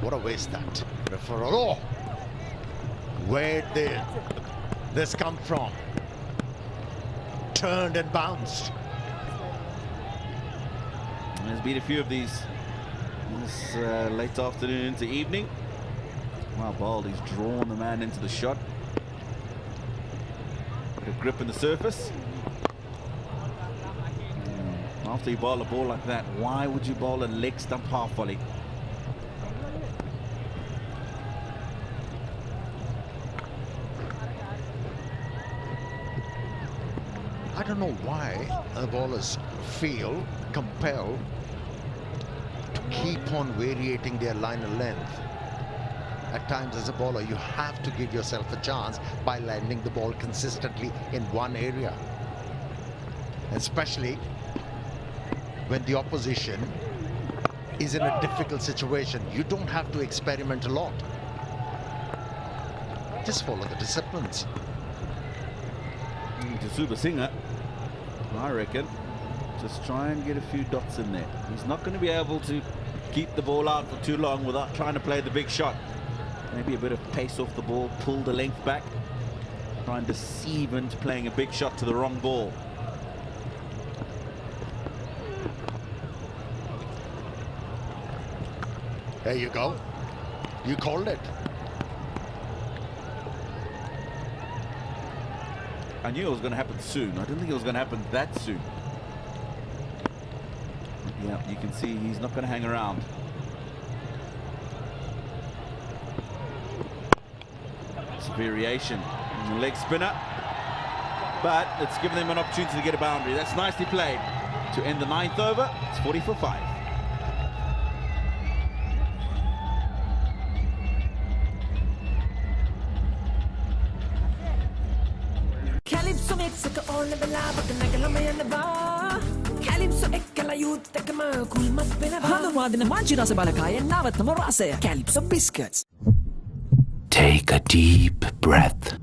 What a waste that. Oh! Where did this come from? Turned and bounced. There's been a few of these this late afternoon into evening. Wow, bowled, he's drawn the man into the shot. Bit of grip in the surface. After you bowl a ball like that, why would you bowl a leg stump half volley? I don't know why the bowlers feel compelled to keep on variating their line of length. At times as a bowler, you have to give yourself a chance by landing the ball consistently in one area. Especially when the opposition is in a difficult situation. You don't have to experiment a lot. Just follow the disciplines. To Super Singer, I reckon, just try and get a few dots in there. He's not going to be able to keep the ball out for too long without trying to play the big shot. Maybe a bit of pace off the ball, pull the length back, try and deceive into playing a big shot to the wrong ball. There you go. You called it. I knew it was going to happen soon. I didn't think it was going to happen that soon. Yeah, you can see he's not going to hang around. It's a variation in the leg spinner, but it's given them an opportunity to get a boundary. That's nicely played to end the 9th over. It's 40 for 5. Take a deep breath.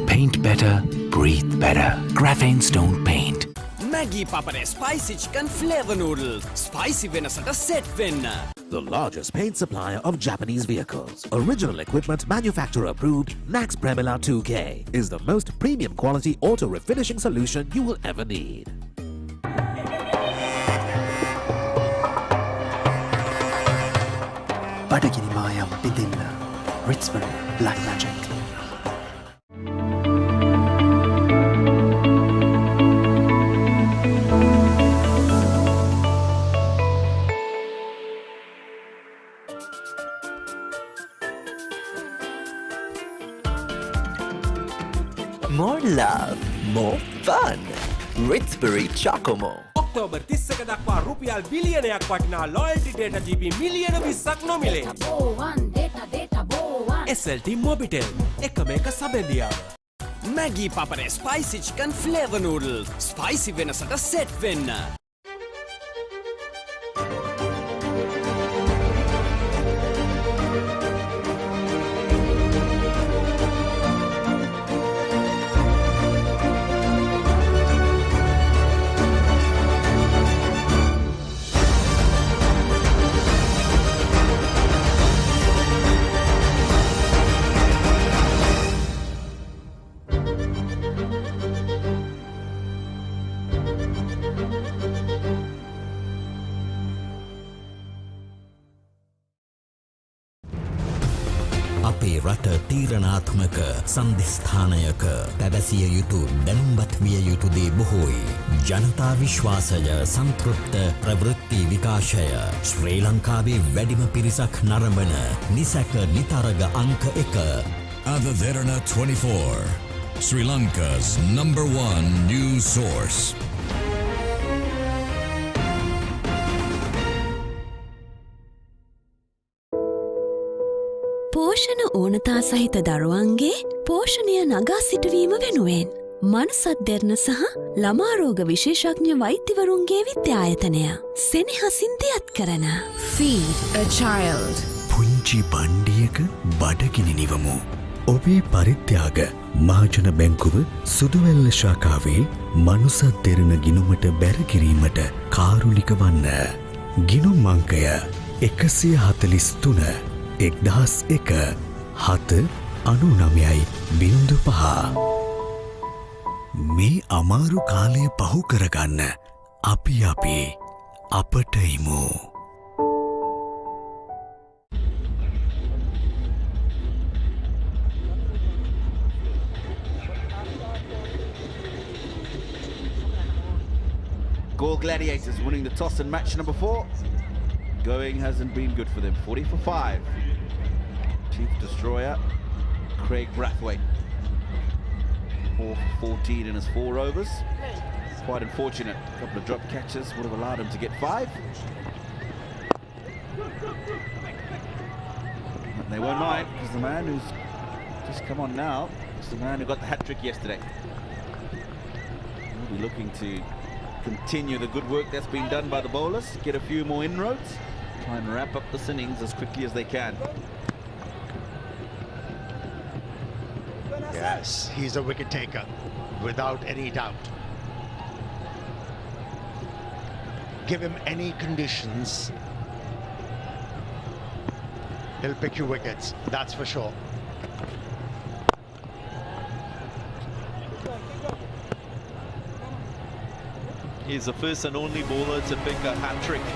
Paint better, breathe better. Graphene Stone Paint. Maggie Papare Spicy Chicken Flavor Noodle. Spicy venasata set venna. The largest paint supplier of Japanese vehicles. Original equipment manufacturer approved Nax Premila 2K is the most premium quality auto refinishing solution you will ever need. බඩගිනි මායම් පිදින්න Ritzbury Black Magic. More love, more fun. Ritzbury Chocomo. October 30ක දක්වා රුපියල් බිලියනයක් වටිනා loyalty data GB මිලියන 20ක් නොමිලේ. SLT Mobitel එකම එක සබැඳියාව. Maggie Papare Spicy Chicken Flavor Noodle. Spicy venasata set venna. අපේ රට තීරණාත්මක සන්ධිස්ථානයක පැවසිය යුතු දැනුම්වත් විය යුතු දේ බොහෝයි. ජනතා විශ්වාසය සන්තෘප්ත ප්‍රවෘත්ති විකාශය ශ්‍රී ලංකාවේ වැඩිම පිරිසක් නරඹන නිසැක නිතරග අංක 1 AdaDerana 24, Sri Lanka's #1 news source. පෝෂණ ඕනතා සහිත දරුවන්ගේ පෝෂණය නගා සිටුවීම වෙනුවෙන් මනසත් දෙරණ සහ ළමාරෝග විශේෂඥ වෛද්‍යවරුන්ගේ විද්‍යායතනය සෙනෙහසින් දියත් කරන Feed a child. පුංචි බණ්ඩියක බඩගිනි නිවමු. ඔබේ පරිත්‍යාග මහජන බැංකුව සුදුවැල්ල ශාඛාවේ මනුසත් දෙරණ ගිණුමට බැරකිරීමට කාරුණික වන්න. ගිණුම් අංකය 143 1001 799.05. මේ අමාරු කාලය පහු කරගන්න අපි අපට ඉමු. Galle Gladiators winning the toss in match number 4. Going hasn't been good for them. 40 for 5. Chief Destroyer, Craig Brathwaite. 4 for 14 in his 4 overs. Quite unfortunate. A couple of drop catches would have allowed him to get 5. But they won't mind, because the man who's just come on now is the man who got the hat-trick yesterday. We'll be looking to continue the good work that's been done by the bowlers, get a few more inroads, try and wrap up this innings as quickly as they can. Yes, he's a wicket taker, without any doubt. Give him any conditions, he'll pick you wickets, that's for sure. He's the first and only bowler to pick a hat-trick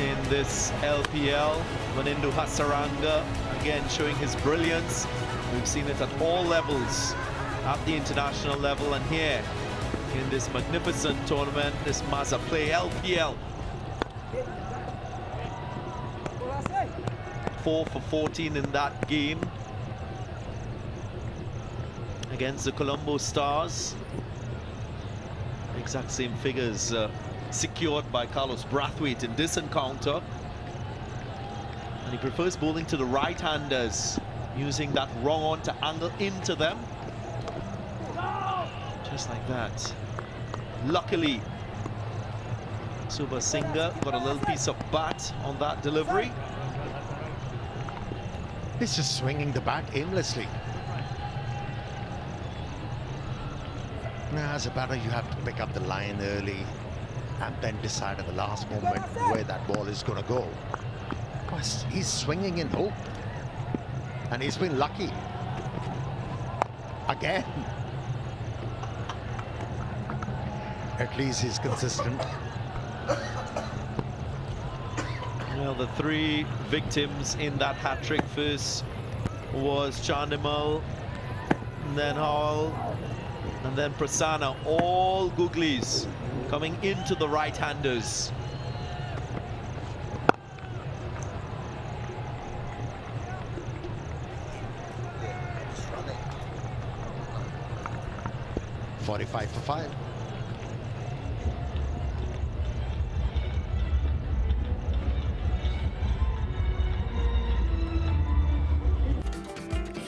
in this LPL. Manindu Hasaranga, again showing his brilliance. We've seen it at all levels, at the international level and here in this magnificent tournament, this Maza Play LPL. 4 for 14 in that game against the Colombo Stars. Exact same figures secured by Carlos Brathwaite in this encounter. And he prefers bowling to the right-handers, using that wrong on to angle into them. Just like that. Luckily, Subha Singha got a little piece of bat on that delivery. He's just swinging the bat aimlessly. Now, as a batter, you have to pick up the line early and then decide at the last moment where that ball is going to go. Because he's swinging in hope. And he's been lucky. Again. At least he's consistent. Well, the 3 victims in that hat-trick first was Chandimal, and then Hall, and then Prasanna, all googlies coming into the right-handers. .45 for 5.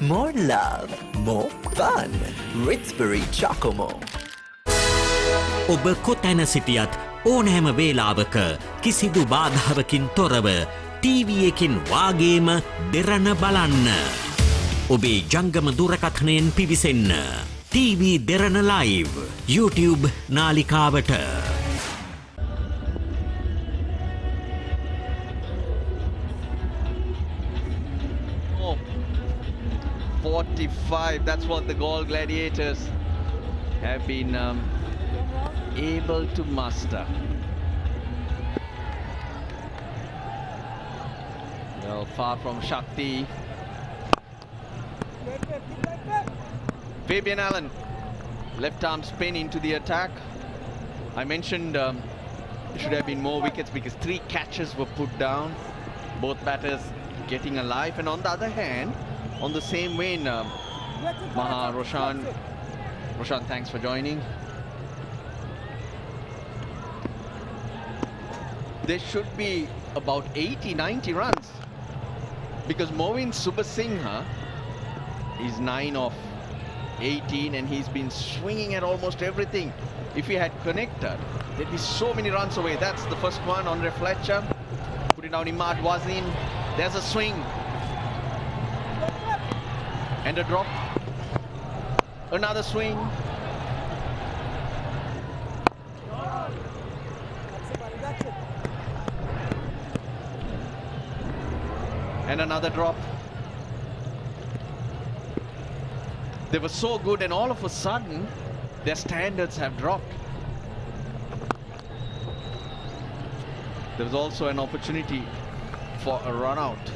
More love, more fun. Ritsbury Chocomo. ඔබ කොතැන සිටියත් ඕනෑම වේලාවක කිසිදු බාධාවකින් තොරව TV එකකින් වාගේම දෙරණ බලන්න. ඔබේ ජංගම දුරකථනයෙන් පිවිසෙන්න. TV Derana live YouTube නාලිකාවට. 45, that's what the Galle Gladiators have been able to muster. Well, far from Shakti. Fabian Allen, left arm spin into the attack. I mentioned there should have been more wickets because 3 catches were put down. Both batters getting alive, and on the other hand, on the same vein, Maha, Roshan, thanks for joining. There should be about 80-90 runs because Movin Subasinghe is 9 of 18 and he's been swinging at almost everything. If he had connected, there'd be so many runs away. That's the first one. Andre Fletcher put it down. Imad Wasim. There's a swing. And a drop. Another swing. And another drop. They were so good, and all of a sudden their standards have dropped. There was also an opportunity for a run out.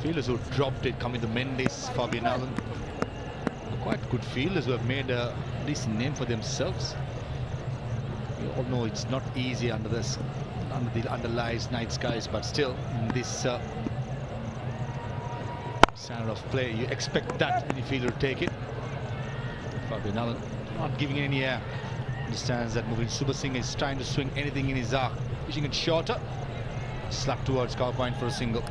Fielders who dropped it coming to Mendes, Fabian Allen. Quite good fielders who have made a decent name for themselves. We all know it's not easy under the underlies night skies, but still in this standard of play, you expect that any fielder to take it. Fabian Allen not giving any air. Understands that moving Super Singh is trying to swing anything in his arc, pushing it shorter. Slap towards cover point for a single.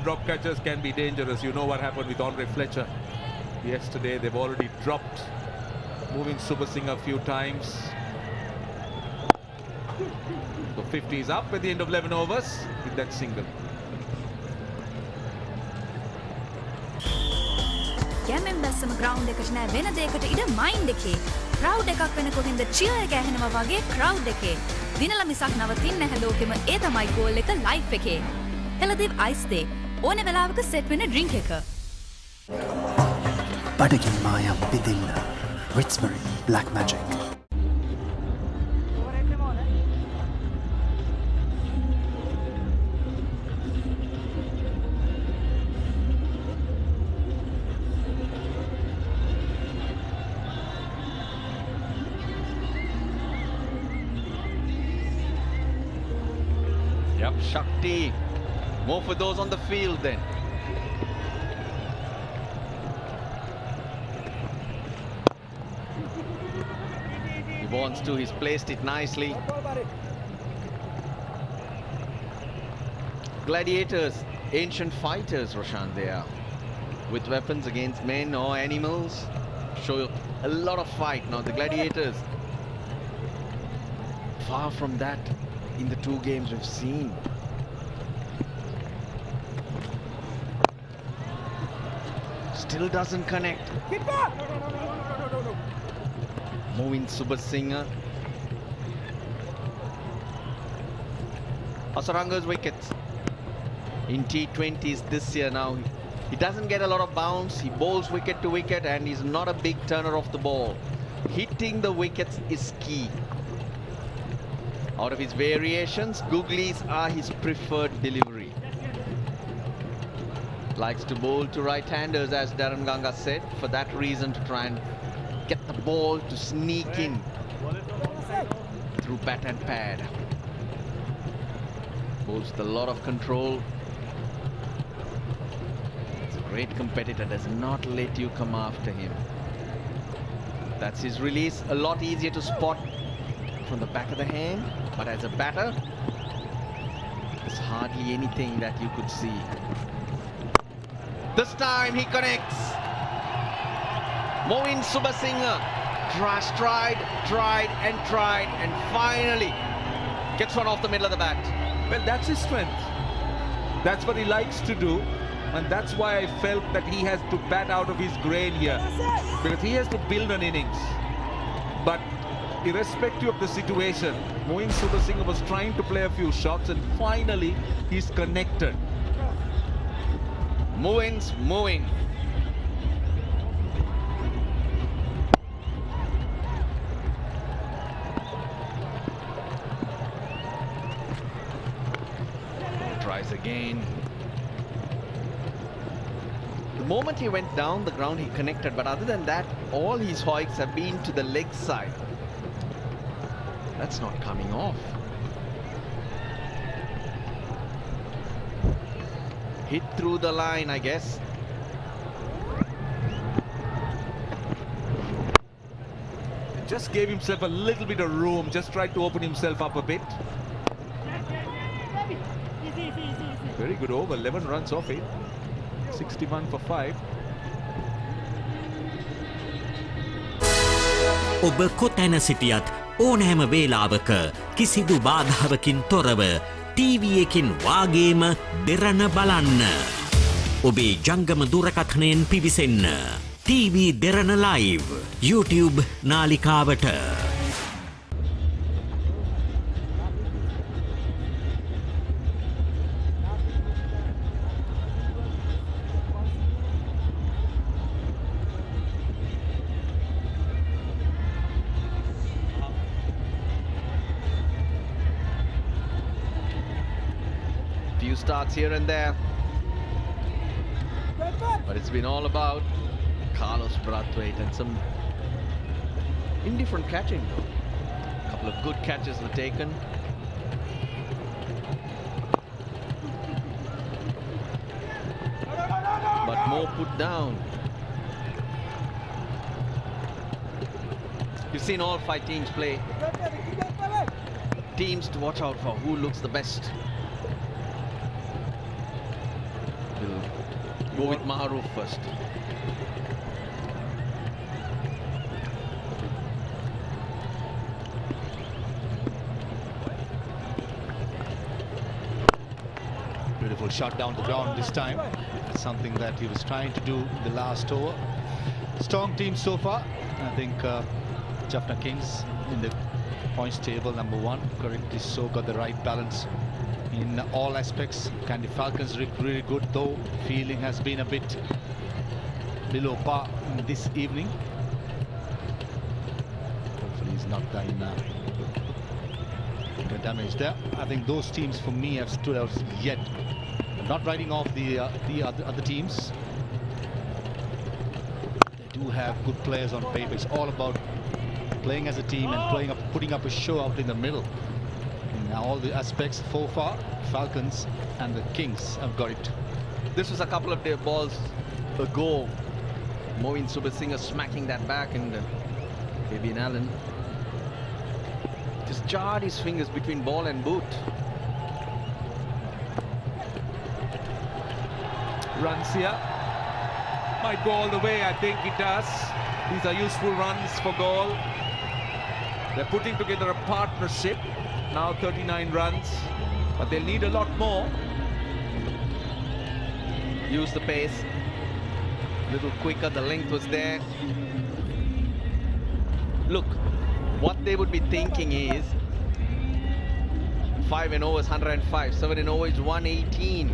Drop catchers can be dangerous. You know what happened with Andre Fletcher yesterday. They've already dropped moving Super Singh a few times. So 50 is up at the end of 11 overs with that single. ගැමෙන් බැස්සම ground එකට නෑ වෙන දෙයකට ඉඩ mind එකේ. Crowd එකක් වෙන කොහෙන්ද චියර් එක ඇහෙනවා වගේ ක්‍රවුඩ් එකේ. දිනලා මිසක් නවතින්නේ නැහැ ලෝකෙම ඒ තමයි ගෝල් එක ලයිෆ් එකේ. හෙළදිව අයිස් දේ. ඕනේ වෙලාවක සෙට් වෙන ඩ්‍රින්ක් එක. බඩගිනි මායම් පිදින්න. Ritzbury Black Magic. Yep, Shakti. More for those on the field then. He wants to, he's placed it nicely. Gladiators, ancient fighters, Roshan, they are. With weapons against men or animals. Show a lot of fight. Now the Gladiators, far from that in the two games we've seen. Still doesn't connect. Moving Super Singer. Asaranga's wickets in T20s this year now. He doesn't get a lot of bounce. He bowls wicket to wicket and he's not a big turner of the ball. Hitting the wickets is key. Out of his variations, googlies are his preferred delivery. Likes to bowl to right-handers, as Darren Ganga said, for that reason, to try and get the ball to sneak in through bat and pad. Bowls with a lot of control. He's a great competitor, does not let you come after him. That's his release, a lot easier to spot from the back of the hand, but as a batter, there's hardly anything that you could see. This time he connects. Moin Subasinghe tried and finally gets one off the middle of the bat. Well, that's his strength. That's what he likes to do. And that's why I felt that he has to bat out of his grain here. Because he has to build an innings. But irrespective of the situation, Moin Subasinghe was trying to play a few shots and finally he's connected. Moin's moving. Tries again. The moment he went down the ground, he connected, but other than that, all his hoiks have been to the leg side. That's not coming off. Hit through the line, I guess. Just gave himself a little bit of room, just tried to open himself up a bit. Very good over, 11 runs off it. 61 for 5. ඔබ කොතැන සිටියත් ඕනෑම වේලාවක කිසිදු බාධාවකින් තොරව TV එකකින් වාගේම දෙරණ බලන්න. ඔබේ ජංගම දුරකථනයෙන් පිවිසෙන්න. TV Derana Live YouTube නාලිකාවට. Few starts here and there, but it's been all about Brathwaite and some indifferent catching. A couple of good catches were taken. But more put down. You've seen all 5 teams play. Teams to watch out for, who looks the best. We'll go with Maharoof first. Beautiful shot down the ground this time. Something that he was trying to do in the last over. Strong team so far. I think Jaffna Kings in the points table #1. Correctly so, got the right balance in all aspects. Kandy Falcons really good, though fielding has been a bit below par this evening. Hopefully he's not done damage there. I think those teams for me have stood out yet. I'm not writing off the other teams. They do have good players on paper. It's all about playing as a team and putting up a show out in the middle. In all the aspects so far, Falcons and the Kings have got it. This was a couple of balls ago. Moin Subasinger smacking that back, and Fabian Allen just jarred his fingers between ball and boot. Runs here. Might go all the way, I think it does. These are useful runs for goal. They're putting together a partnership. Now 39 runs, but they'll need a lot more. Use the pace. A little quicker, the length was there. Look, what they would be thinking is 5 and over is 105, 7 and over is 118.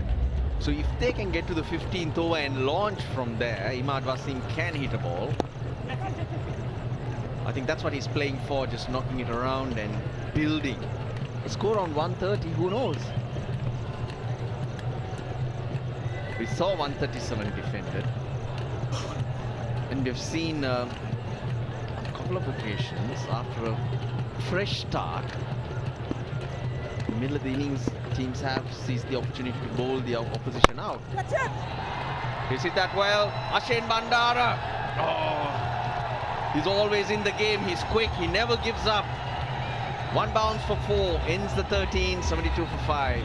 So if they can get to the 15th over and launch from there, Imad Wasim can hit a ball. I think that's what he's playing for, just knocking it around and building. A score on 130, who knows? We saw 137 defended, and we've seen a couple of occasions after a fresh start, in the middle of the innings, teams have seized the opportunity to bowl the opposition out. He's hit that well. Ashen Bandara. Oh, he's always in the game. He's quick. He never gives up. 1 bounce for 4. Ends the 13. 72 for 5.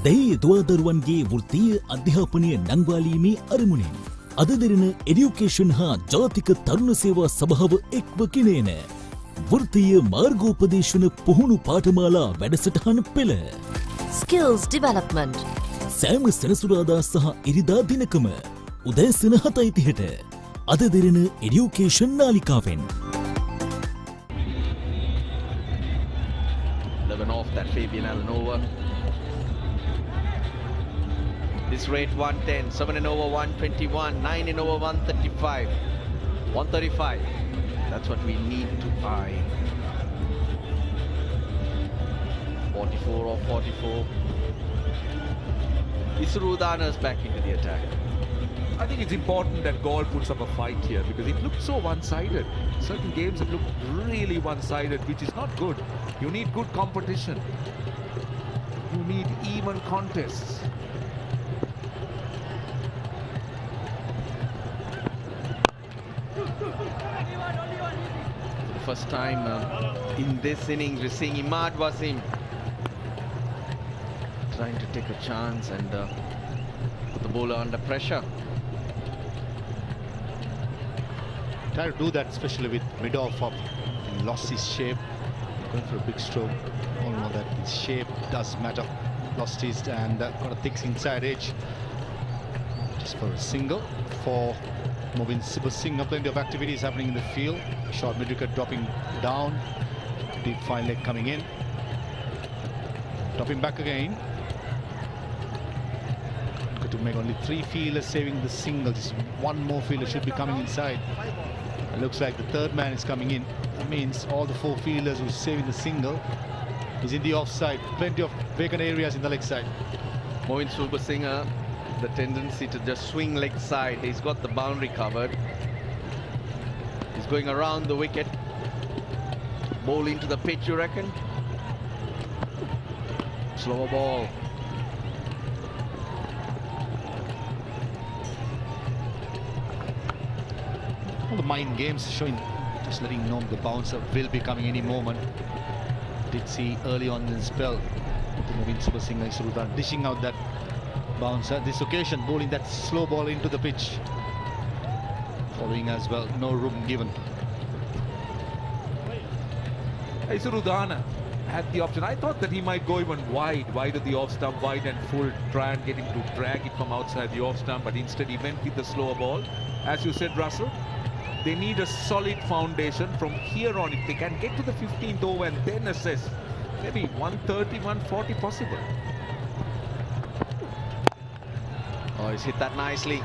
දැයි දුවදරුවන්ගේ වෘත්තීය අධ්‍යාපනය නංවාලීමේ අරමුණින් අදදෙරෙන education හා ජාතික තරුණ සේවා සභාව එක්ව ගෙනේන වෘත්තීය මාර්ගෝපදේශන පුහුණු පාඨමාලා වැඩසටහන පෙළ Skills Development සෑම සෙනසුරාදා සහ ඉරිදා දිනකම උදෑසන 7:30ට අදදෙරෙන education නාලිකාවෙන් 11 off that Fabian Allen over. This rate 110, 7 and over 121, 9 and over 135, 135. That's what we need to eye. 44 or 44. Isrudana's back into the attack. I think it's important that Galle puts up a fight here because it looked so one-sided. Certain games it looked really one-sided, which is not good. You need good competition. You need even contests. For the first time in this innings, we're seeing Imad Wasim trying to take a chance and put the bowler under pressure. tried to do that, especially with mid-off up. He lost his shape. Going for a big stroke. All know that his shape does matter. Lost his and got a thick inside edge. Just for a single for Movin Subasinghe. Plenty of activities happening in the field. Short mid-wicket dropping down. Deep fine leg coming in. Dropping back again. Got to make only 3 fielders saving the single. Just one more fielder should be coming inside. It looks like the third man is coming in. That means all the 4 fielders who's saving the single is in the offside. Plenty of vacant areas in the leg side. Movin Subasinghe, the tendency to just swing leg side. He's got the boundary covered. He's going around the wicket. Ball into the pitch, you reckon? Slower ball. All the mind games showing, just letting know the bouncer will be coming any moment. Did see early on in the spell, Movin Subasinghe Surudan dishing out that bouncer. This occasion, bowling that slow ball into the pitch. Following as well, no room given. Surudana had the option. I thought that he might go even wide of the off stump, wide and full, try and get him to drag it from outside the off stump, but instead he went with the slower ball. As you said, Russell, they need a solid foundation from here on. If they can get to the 15th over and then assess, maybe 130, 140 possible. Oh, he's hit that nicely.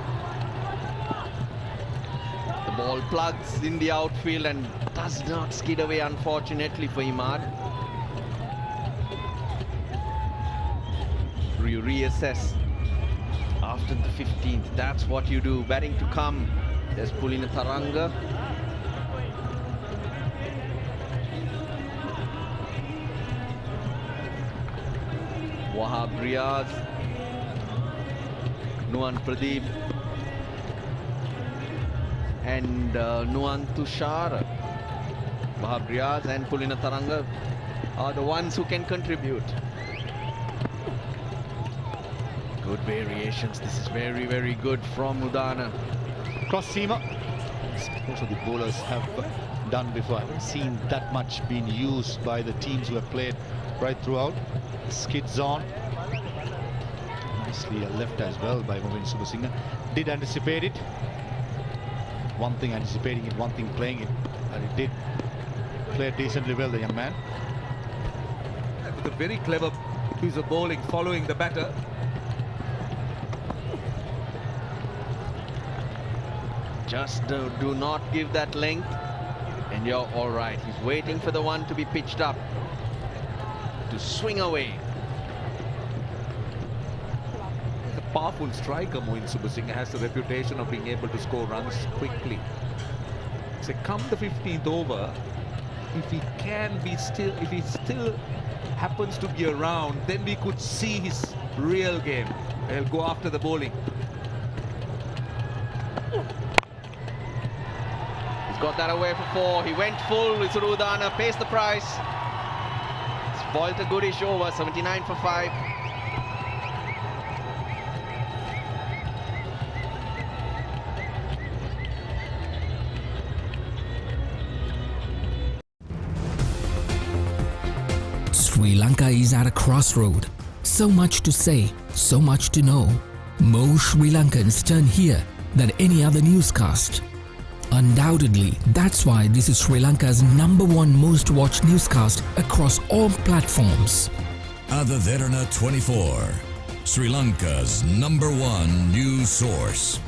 The ball plugs in the outfield and does not skid away, unfortunately for Imad. You reassess after the 15th. That's what you do. Batting to come. There's Pulina Tharanga. Wahab Riaz. Nuan Pradeep. And Nuan Tushar. Wahab Riaz and Pulina Tharanga are the ones who can contribute. Good variations. This is very, very good from Udana. Cross seamer. Most of the bowlers have done before. I haven't seen that much being used by the teams who have played right throughout. Skids on. Nicely left as well by Movin Subasinghe. Did anticipate it. One thing anticipating it, one thing playing it. And it did play decently well, the young man. With a very clever piece of bowling following the batter. Just do not give that length and you're all right. He's waiting for the one to be pitched up to swing away. The powerful striker Movin Subasinghe has the reputation of being able to score runs quickly. So come the 15th over, if he still happens to be around, then we could see his real game. He'll go after the bowling. Got that away for 4. He went full with Surudana, pays the price. Spoilt a goodish over, 79 for 5. Sri Lanka is at a crossroad. So much to say, so much to know. More Sri Lankans turn here than any other newscast. Undoubtedly, that's why this is Sri Lanka's #1 most watched newscast across all platforms. AdaDerana 24, Sri Lanka's #1 news source.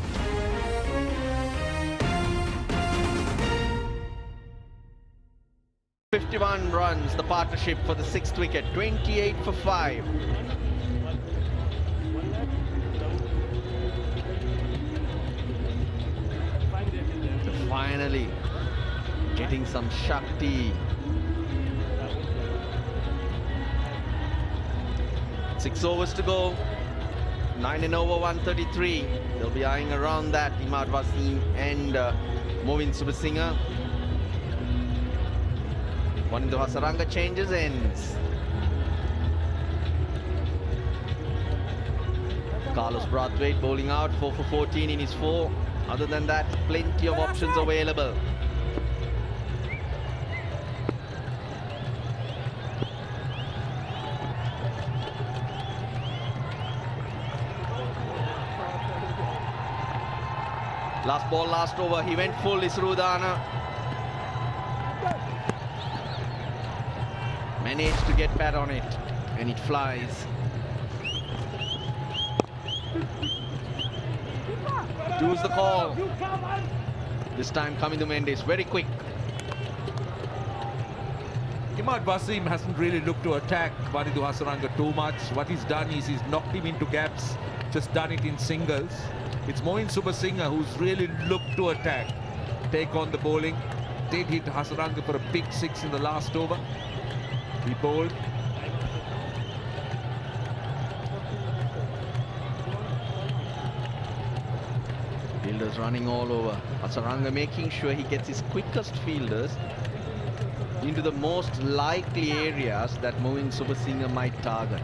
#51 runs, the partnership for the 6th wicket, 28 for 5. Finally getting some Shakti. 6 overs to go. 9 over 133. They'll be eyeing around that, Imad Wasim and Movin Subasinghe. Wanindu Hasaranga changes ends. Carlos Brathwaite bowling out, 4 for 14 in his 4. Other than that, plenty of options available. Last ball, last over. He went full, Isrudana. Managed to get pat on it, and it flies. Choose the call. This time coming to Mendes, very quick. Imad Wasim hasn't really looked to attack Warindu Hasaranga too much. What he's done is he's knocked him into gaps, just done it in singles. It's Moin Subasinghe who's really looked to attack, take on the bowling. Did hit Hasaranga for a big 6 in the last over. He bowled. Fielders running all over. Hasaranga making sure he gets his quickest fielders into the most likely areas that Moin Subasinghe might target.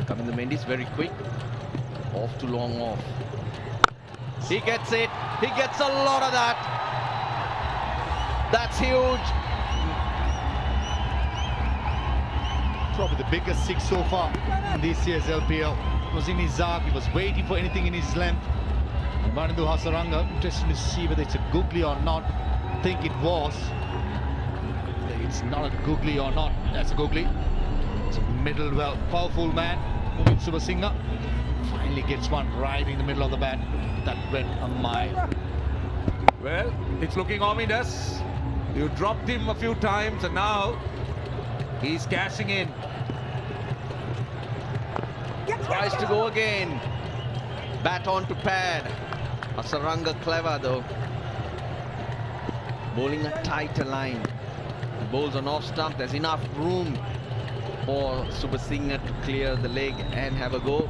Kamindu Mendes very quick. Off to long off. He gets it. He gets a lot of that. That's huge. Probably the biggest 6 so far in this year's LPL. It was in his arc. He was waiting for anything in his length. And Warindu Hasaranga, interesting to see whether it's a googly or not. I think it was. It's not a googly or not. That's a googly. It's a middle, well, powerful man. Moin Subasinghe finally gets one right in the middle of the bat. That went a mile. Well, it's looking ominous. You dropped him a few times and now he's cashing in. Tries to go again. Bat on to pad. Hasaranga clever though. Bowling a tighter line. Bowls on off stump. There's enough room for Subasinghe to clear the leg and have a go.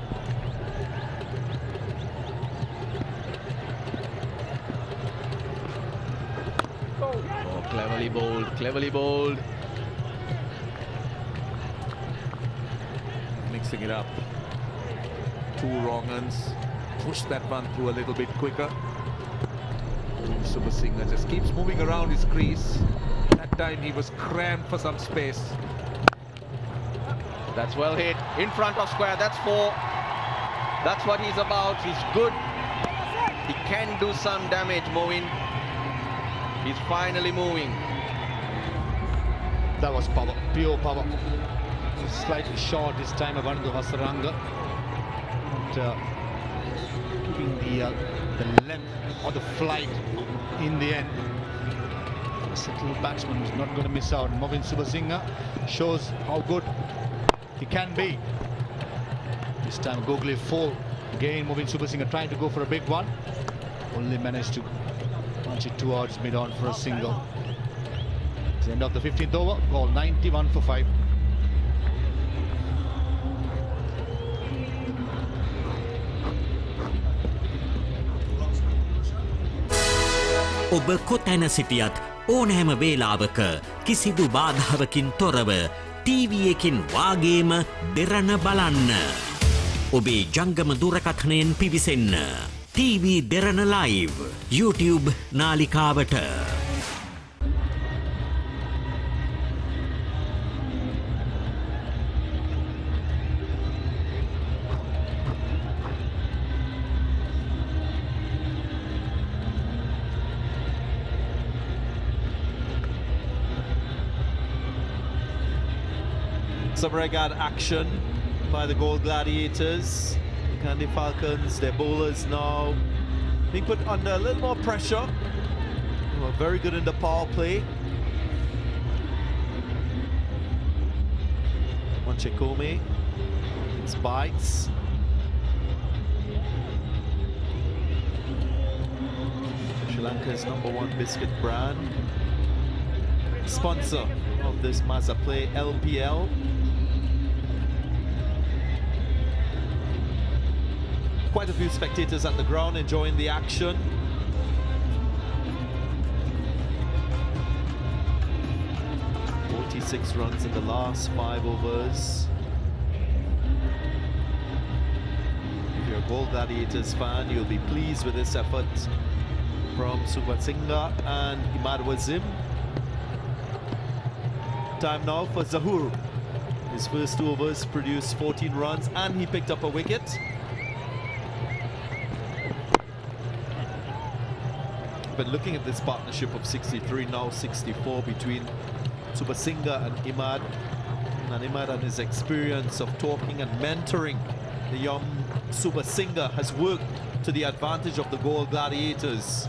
Oh, cleverly bowled, cleverly bowled. Mixing it up. 2 wrong uns. Push that one through a little bit quicker. Subasinghe just keeps moving around his crease. That time he was cramped for some space. That's well hit. In front of square. That's 4. That's what he's about. He's good. He can do some damage, Moin. He's finally moving. That was power, pure power. Slightly short this time of Warindu Hasaranga. Keeping the length or the flight in the end. This little batsman is not going to miss out. Moin Subasinghe shows how good he can be. This time googly full. Again Moin Subasinghe trying to go for a big one. Only managed to punch it towards mid-on for a single. It's the end of the 15th over. Goal 91 for 5. ඔබ කොතැන සිටියත් ඕනෑම වේලාවක කිසිදු බාධාවකින් තොරව TV එකෙන් වාගේම දෙරණ බලන්න. ඔබේ ජංගම දුරකථනයෙන් පිවිසෙන්න. TV Derana live YouTube නාලිකාවට. Some regard action by the Galle Gladiators. Kandy Falcons, their bowlers now being put under a little more pressure. They were very good in the power play. Monchekome, it's bites. Sri Lanka's #1 biscuit brand. Sponsor of this Mazza Play LPL. Quite a few spectators at the ground enjoying the action. "46 runs in the last 5 overs. If you're a Galle Gladiators fan, you'll be pleased with this effort from Subasinghe and Imad Wasim. Time now for Zahoor. His first 2 overs produced 14 runs and he picked up a wicket. and looking at this partnership of 63, now 64 between Subasinghe and Imad. And Imad and his experience of talking and mentoring the young Subasinghe has worked to the advantage of the Galle Gladiators.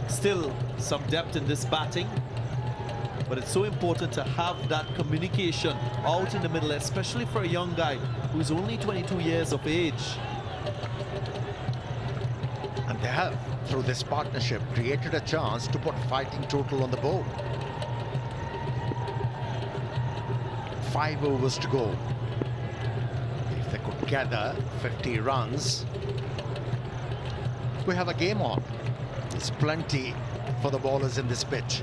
Still some depth in this batting, but it's so important to have that communication out in the middle, especially for a young guy who's only 22 years of age. And they have, through this partnership, created a chance to put fighting total on the board. 5 overs to go. If they could gather 50 runs, we have a game on. There's plenty for the bowlers in this pitch.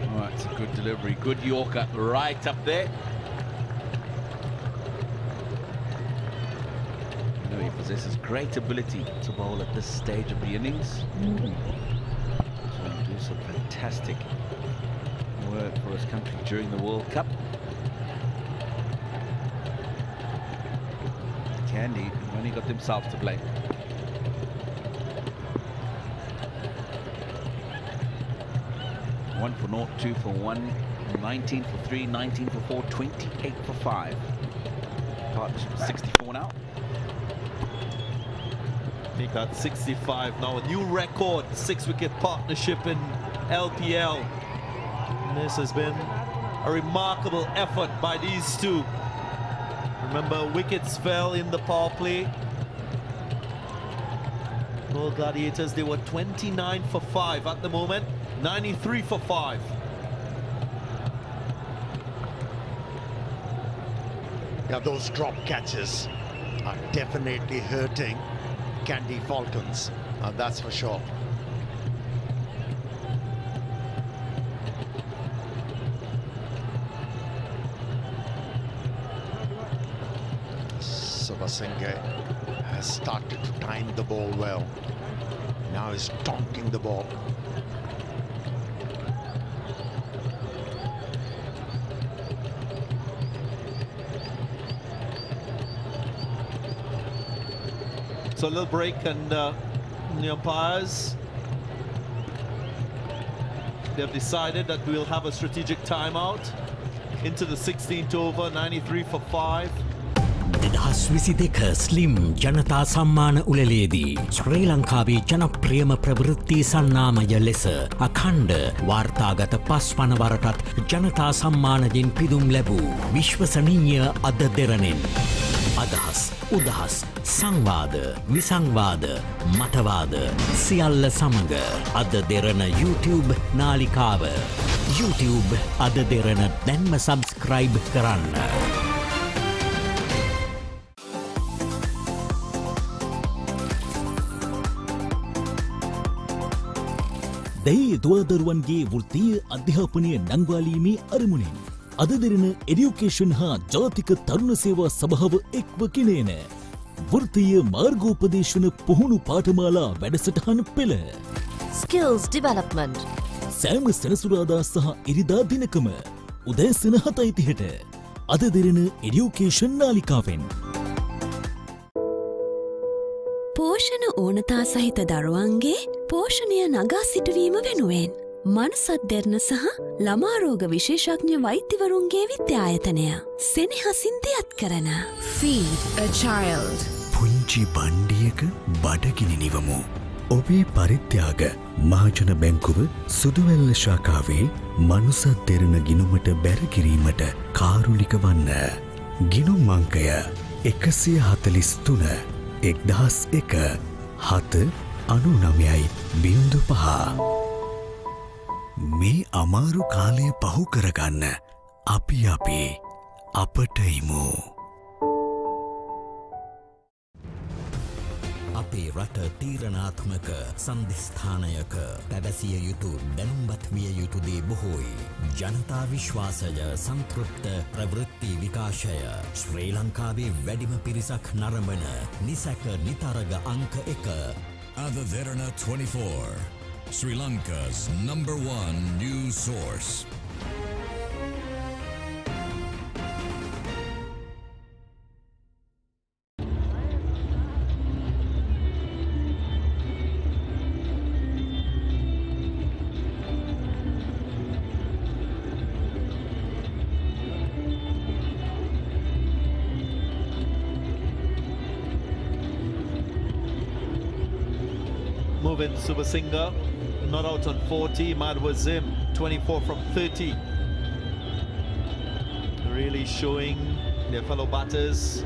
Oh, it's a good delivery, good Yorker right up there. You know, he possesses great ability to bowl at this stage of the innings. So he'll do some fantastic work for his country during the World Cup. Kandy only got themselves to blame. One for 0, 2 for 1, 19 for 3, 19 for 4, 28 for 5. Partnership 64 now. I think at 65 now, a new record, 6-wicket partnership in LPL. And this has been a remarkable effort by these two. Remember, wickets fell in the power play. Galle Gladiators, they were 29 for 5 at the moment, 93 for 5. Yeah, those drop catches are definitely hurting Kandy Falcons, that's for sure. Subasinghe has started to time the ball well. Now he's taunting the ball. So a little break, and the umpires, they have decided that we'll have a strategic timeout into the 16th over, 93 for 5. 2022 slim ජනතා සම්මාන උළෙලේදී ශ්‍රී ලංකාවේ ජනප්‍රියම ප්‍රවෘත්ති සන්නාමය ලෙස අඛණ්ඩ වාර්තාගත 5 වන වරටත් ජනතා සම්මානයෙන් පිදුම් ලැබූ විශ්වසනීය අද දෙරණෙන් අදහස් උදහස් සංවාද විසංවාද මතවාද සියල්ල සමග අද දෙරණ YouTube නාලිකාව YouTube අද දෙරණ දැන්ම සබ්ස්ක්‍රයිබ් කරන්න. දැයි දුවදරුවන්ගේ වෘත්තීය අධ්‍යාපනය නංවාලීමේ අරමුණින් අද දෙරණ එඩියුකේෂන් හා ජාතික තරුණ සේවා සභාව එක්ව ගෙනේන වෘත්තීය මාර්ගෝපදේශන පුහුණු පාඨමාලා වැඩසටහන පෙළ Skills Development සෑම සෙනසුරාදා සහ ඉරිදා දිනකම උදෑසන 7:30ට අද දෙරණ එඩියුකේෂන් නාලිකාවෙන්. පෝෂණ ඕනතා සහිත දරුවන්ගේ පෝෂණය නගා සිටුවීම වෙනුවෙන් මනසත් දෙරණ සහ ළමාරෝග විශේෂඥ වෛද්‍යවරුන්ගේ විද්‍යායතනය සෙනෙහසින් දියත් කරන Feed a Child. පුංචි බණ්ඩියක බඩගිනි නිවමු. ඔබේ පරිත්‍යාග මහජන බැංකුව සුදුවැල්ල ශාඛාවේ මනුසත් දෙරණ ගිණුමට බැරකිරීමට කාරුණික වන්න. ගිණුම් අංකය 143 1001 799.5. මේ අමාරු කාලය පහු කරගන්න අපි අපට ඉමු. අපේ රට තීරණාත්මක සන්ධස්ථානයක පැවැසිය යුතු දැනුම්බත් විය යුතු දේ බොහෝයි. ජනතා විශ්වාසය සන්තෘප්ත ප්‍රවෘත්ති විකාශය ශ්‍රී ලංකාවේ වැඩිම පිරිසක් නරඹන නිසැක නිතරග අංක 1 AdaDerana 24, Sri Lanka's #1 news source. Moving Subasinghe, not out on 40. Mad Wazim, 24 from 30. Really showing their fellow batters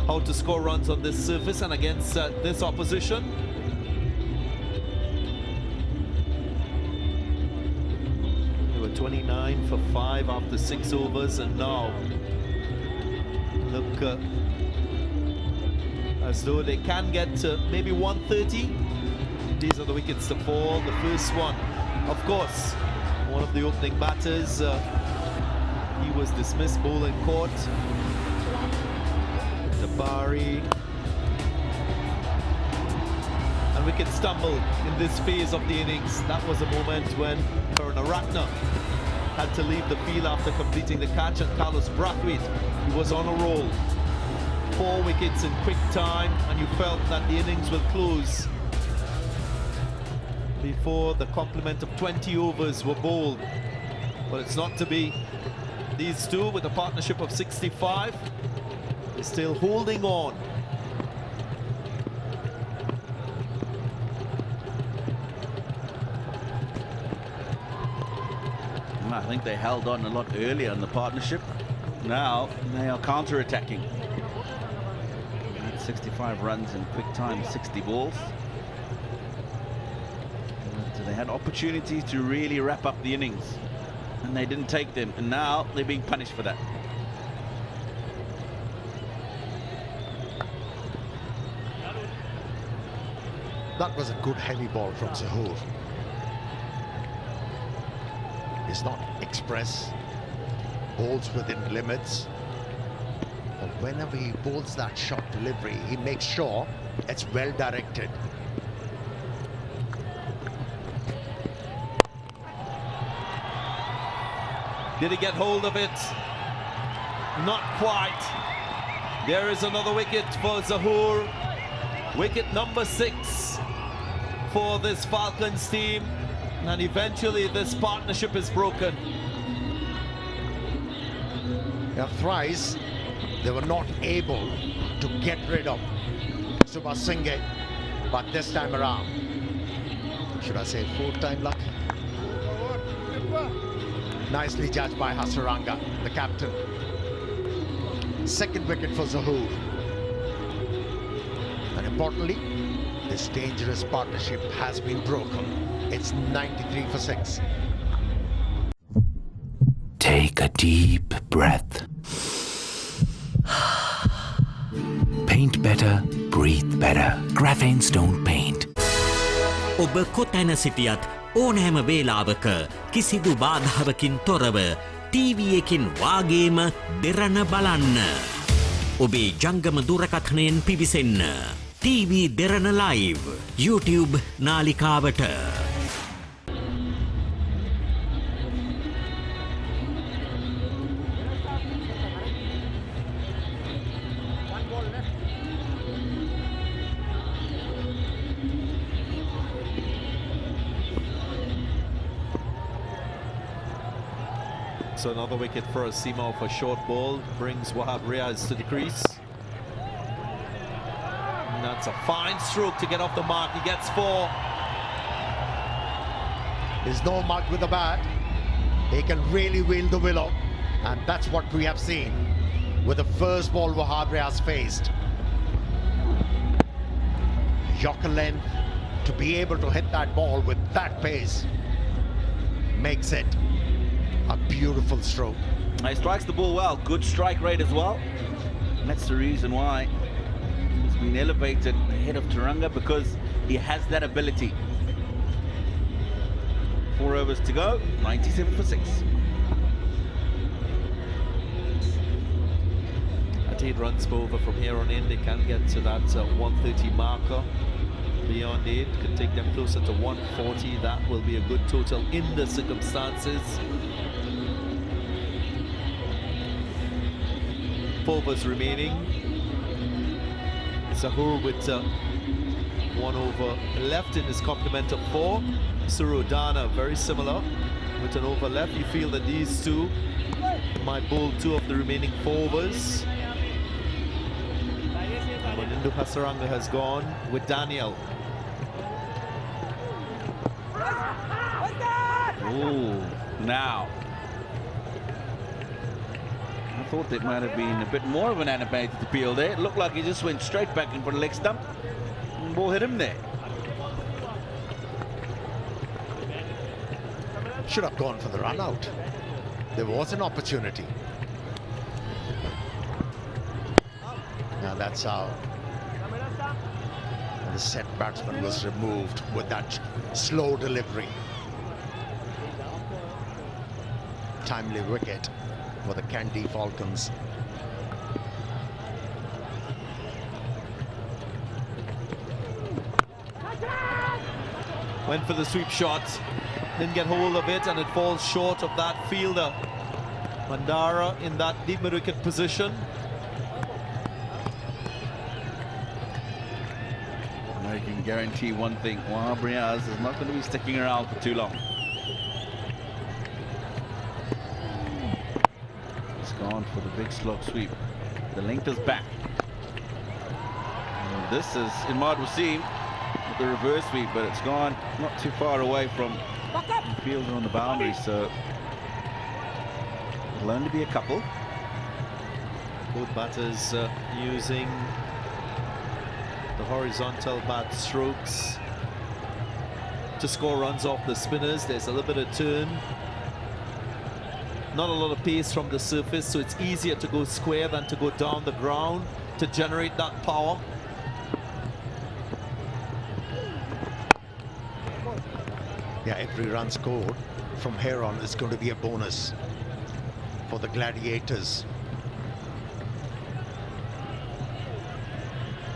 how to score runs on this surface and against this opposition. They were 29 for 5 after 6 overs, and now look as though they can get to maybe 130. These are the wickets to fall. The first one, of course, one of the opening batters. He was dismissed, bowling caught. Dabari. And wicket stumbled in this phase of the innings. That was a moment when Karunaratne had to leave the field after completing the catch, and Carlos Brathwaite, he was on a roll. 4 wickets in quick time, and you felt that the innings will close before the complement of 20 overs were bowled. But it's not to be. These two, with a partnership of 65, is still holding on. I think they held on a lot earlier in the partnership. Now they are counter-attacking. 65 runs in quick time, 60 balls. So they had opportunities to really wrap up the innings, and they didn't take them, and now they're being punished for that. That was a good heavy ball from Zahoor. He's not express, bowls within limits. But whenever he bowls that shot delivery, he makes sure it's well directed. Did he get hold of it? Not quite. There is another wicket for Zahoor. Wicket number 6 for this Falcons team. And eventually this partnership is broken. Yeah, thrice they were not able to get rid of Subasinghe, but this time around, should I say 4th time luck? Nicely judged by Hasaranga, the captain. 2nd wicket for Zahoor. And importantly, this dangerous partnership has been broken. It's 93 for 6. Take a deep breath. Paint better, breathe better. Graphene Stone Paint. ඔබ කොතැන සිටියත් ඕනෑම වේලාවක කිසිදු බාධාවකින් තොරව TV එකකින් වාගේම දෙරණ බලන්න. ඔබේ ජංගම දුරකථනයෙන් පිවිසෙන්න. TV Derana live YouTube නාලිකාවට. So another wicket for Asima off a short ball brings Wahab Riaz to the crease. And that's a fine stroke to get off the mark. He gets 4. There's no mug with the bat. He can really wield the willow, and that's what we have seen with the first ball Wahab Riaz faced. Yorker length, to be able to hit that ball with that pace makes it a beautiful stroke. He strikes the ball well, good strike rate as well. And that's the reason why he's been elevated ahead of Taranga, because he has that ability. 4 overs to go, 97 for 6. At 8 runs per over from here on in, they can get to that 130 marker. Beyond 8 could take them closer to 140. That will be a good total in the circumstances. 4 overs remaining. Zahoor with 1 over left in his complement of 4. Surodana very similar with an over left. You feel that these two might bowl 2 of the remaining 4 overs. Manindu Hasaranga has gone with Daniel. Now, I thought there might have been a bit more of an animated appeal there. It looked like he just went straight back in for the leg stump. And the ball hit him there. Should have gone for the run out. There was an opportunity. Now that's how the set batsman was removed with that slow delivery. Timely wicket for the Kandy Falcons. Went for the sweep shot, didn't get hold of it, and it falls short of that fielder. Mandara in that deep mid-wicket position. I can guarantee one thing, Wahab Riaz is not going to be sticking around for too long. It's gone for the big slog sweep. The length is back. And this is Imad Wasim with the reverse sweep, but it's gone not too far away from the fielder on the boundary, so it'll only be a couple. Both batters using the horizontal bat strokes to score runs off the spinners. There's a little bit of turn, not a lot of pace from the surface, so it's easier to go square than to go down the ground to generate that power. Yeah, every run scored from here on is going to be a bonus for the Gladiators.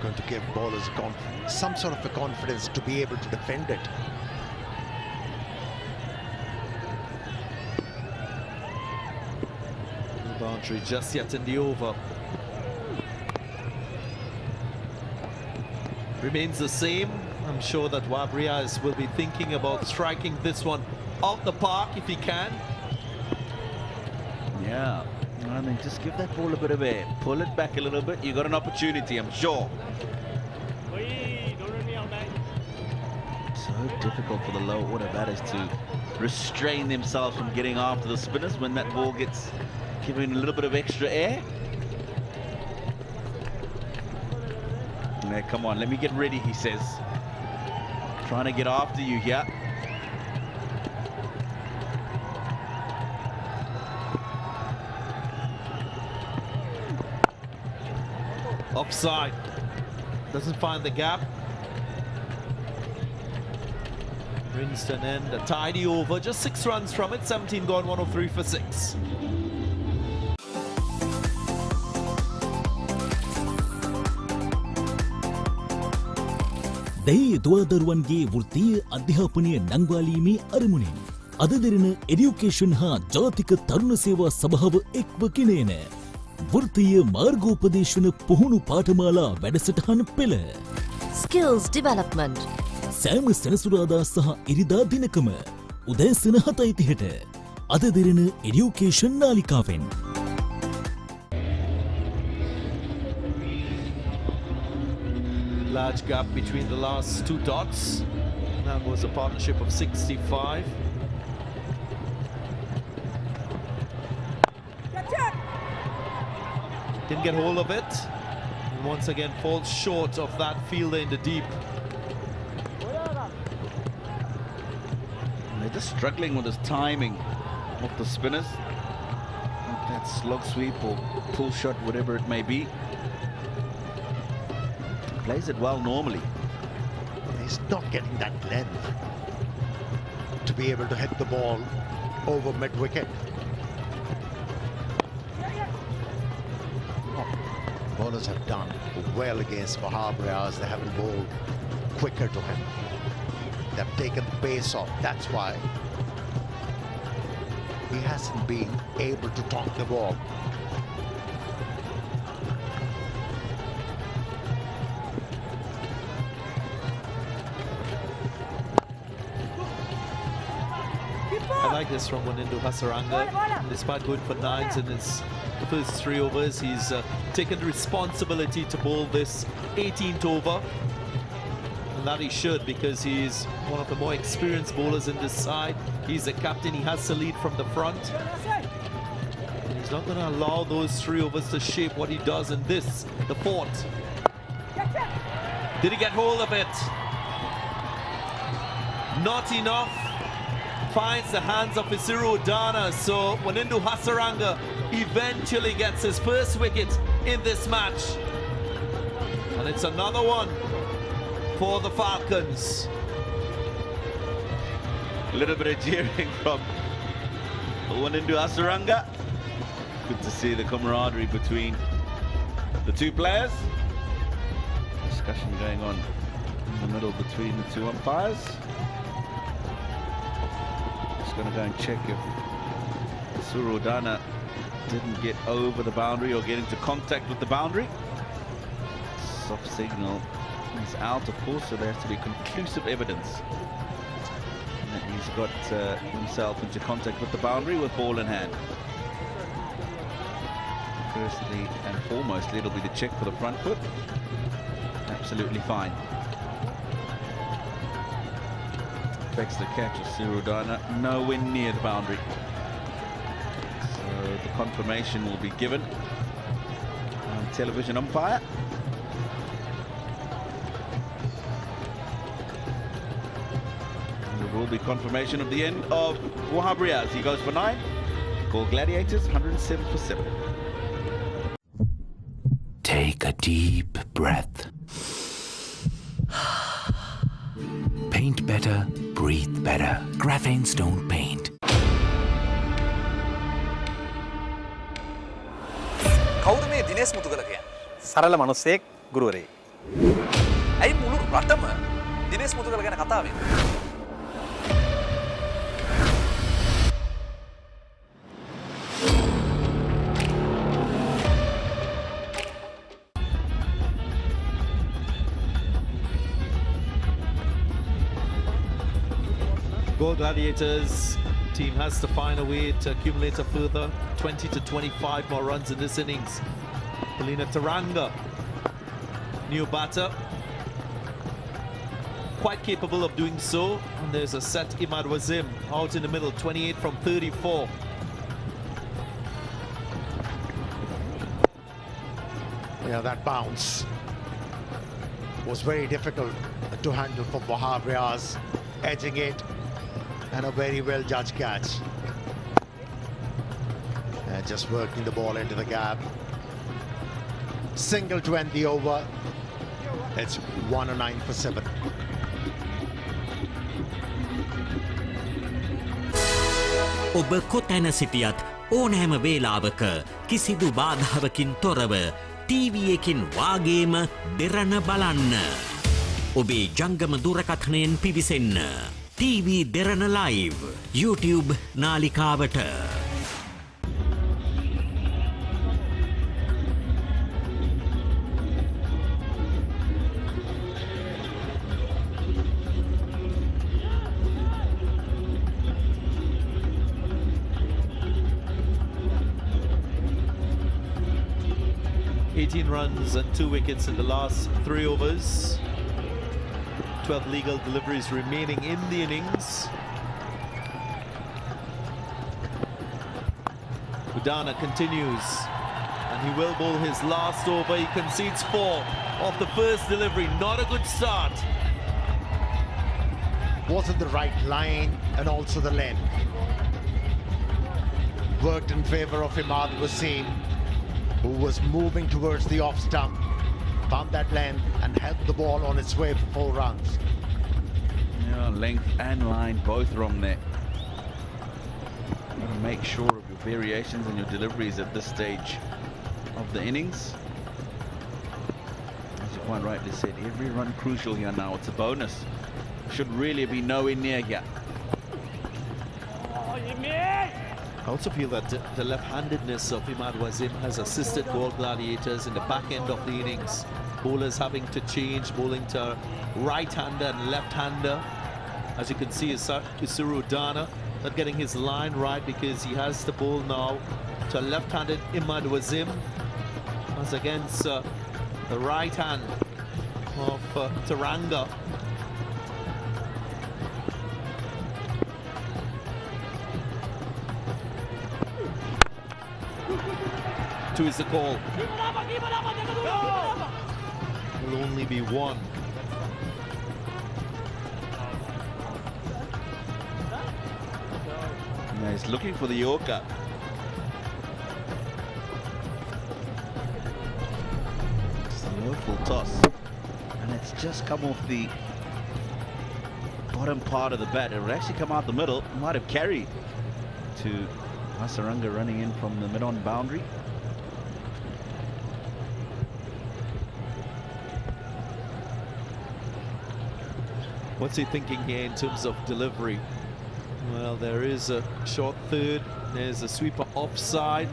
Going to give bowlers some sort of a confidence to be able to defend it. The boundary just yet in the over. Remains the same. I'm sure that Wahab Riaz will be thinking about striking this one out the park if he can. Yeah, I mean, just give that ball a bit of air, pull it back a little bit. You got an opportunity, I'm sure. So difficult for the low order batters to restrain themselves from getting after the spinners when that ball gets given a little bit of extra air. Now, come on, let me get ready, he says. Trying to get after you here. Offside. Doesn't find the gap. Brings to an end, a tidy over, just 6 runs from it, 17 gone, 103 for 6. දැයි දුවදරුවන්ගේ වෘත්තීය අධ්‍යාපනය නංවාලීමේ අරමුණින් අදදෙරෙන education හා ජාතික තරුණ සේවා සභාව එක්ව ගෙනේන වෘත්තීය මාර්ගෝපදේශන පුහුණු පාඨමාලා වැඩසටහන පෙළ Skills Development සෑම සෙනසුරාදා සහ ඉරිදා දිනකම උදෑසන 7:30ට අදදෙරෙන education නාලිකාවෙන් Large gap between the last 2 dots. That was a partnership of 65. Didn't get hold of it. And once again falls short of that fielder in the deep. And they're just struggling with this timing of the spinners. That slog sweep or pull shot, whatever it may be. Plays it well normally. He's not getting that length to be able to hit the ball over mid-wicket. Bowlers have done well against Wahab Riaz. They haven't bowled quicker to him. They've taken the pace off. That's why he hasn't been able to talk the ball. I like this from Wanindu Hasaranga. Despite going for 9s in his first 3 overs, he's taken responsibility to bowl this 18th over. And that he should, because he's one of the more experienced bowlers in this side. He's the captain, he has to lead from the front. And he's not going to allow those 3 overs to shape what he does in this, the 4th. Did he get hold of it? Not enough. Finds the hands of Derana. So Wanindu Hasaranga eventually gets his first wicket in this match. And it's another one for the Falcons. A little bit of jeering from Wanindu Hasaranga. Good to see the camaraderie between the 2 players. Discussion going on in the middle between the 2 umpires. Just going to go and check if Derana didn't get over the boundary or get into contact with the boundary. Soft signal is out, of course, so there has to be conclusive evidence that he's got himself into contact with the boundary with ball in hand. Firstly and foremostly, it'll be the check for the front foot. Absolutely fine. Affects the catch of Derana nowhere near the boundary. So the confirmation will be given on television umpire. And there will be confirmation of the end of Wahab Riaz. He goes for 9. Galle Gladiators 107 for 7. Take a deep breath. Paint better, breathe better. Graphene Stone Paint. කවුද මේ දිනේෂ් මුතුගල කියන්නේ? සරල මිනිස්සෙක් ගුරුවරයෙක්. ඇයි මුළු රටම දිනේෂ් මුතුගල ගැන කතා වෙන්නේ? Galle Gladiators team has to find a way to accumulate a further 20 to 25 more runs in this innings. Helena Taranga, new batter, quite capable of doing so. And there's a set Imad Wazim out in the middle, 28 from 34. Yeah, that bounce was very difficult to handle for Wahab Riaz, edging it, and a very well judged catch. And just working the ball into the gap. Single to end the over. It's 109 for 7. ඔබ කොතැන සිටියත් ඕනෑම වේලාවක කිසිදු බාධාවකින් තොරව TV එකකින් වාගේම දෙරණ බලන්න. ඔබේ ජංගම දුරකථනයෙන් පිවිසෙන්න. TV Derana Live YouTube නාලිකාවට. Runs and 2 wickets in the last 3 overs. 12 legal deliveries remaining in the innings. Udana continues, and he will bowl his last over. He concedes 4 off the first delivery. Not a good start. Wasn't the right line and also the length. Worked in favour of Imad Wasim, who was moving towards the off stump, found that length and helped the ball on its way for 4 runs. Yeah, length and line both wrong there. You got to make sure of your variations and your deliveries at this stage of the innings. As you quite rightly said, every run crucial here now. It's a bonus. Should really be nowhere near here. I also feel that the left-handedness of Imad Wazim has assisted Galle Gladiators in the back end of the innings. Bowlers having to change, bowling to right-hander and left-hander. As you can see, Derana not getting his line right because he has the bowl now to a left-handed Imad Wazim as against the right hand of Taranga. 2 is the call. Will only be 1. Yeah, he's looking for the Yorker. It's a low toss, and it's just come off the bottom part of the bat. It would actually come out the middle. Might have carried to Hasaranga running in from the mid-on boundary. What's he thinking here in terms of delivery? Well, there is a short third. There's a sweeper offside.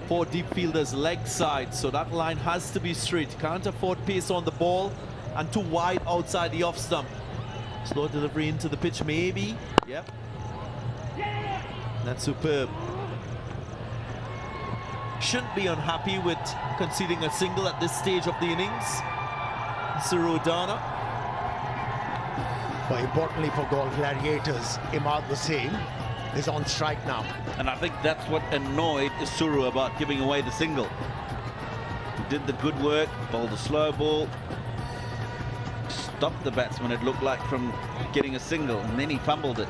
4 deep fielders leg side, so that line has to be straight. Can't afford pace on the ball and too wide outside the off stump. Slow delivery into the pitch, maybe. Yep. That's superb. Shouldn't be unhappy with conceding a single at this stage of the innings. Derana. But importantly for Galle Gladiators, Imad Wasim is on strike now. And I think that's what annoyed Suru about giving away the single. He did the good work, bowled a slow ball, stopped the batsman, it looked like, from getting a single, and then he fumbled it.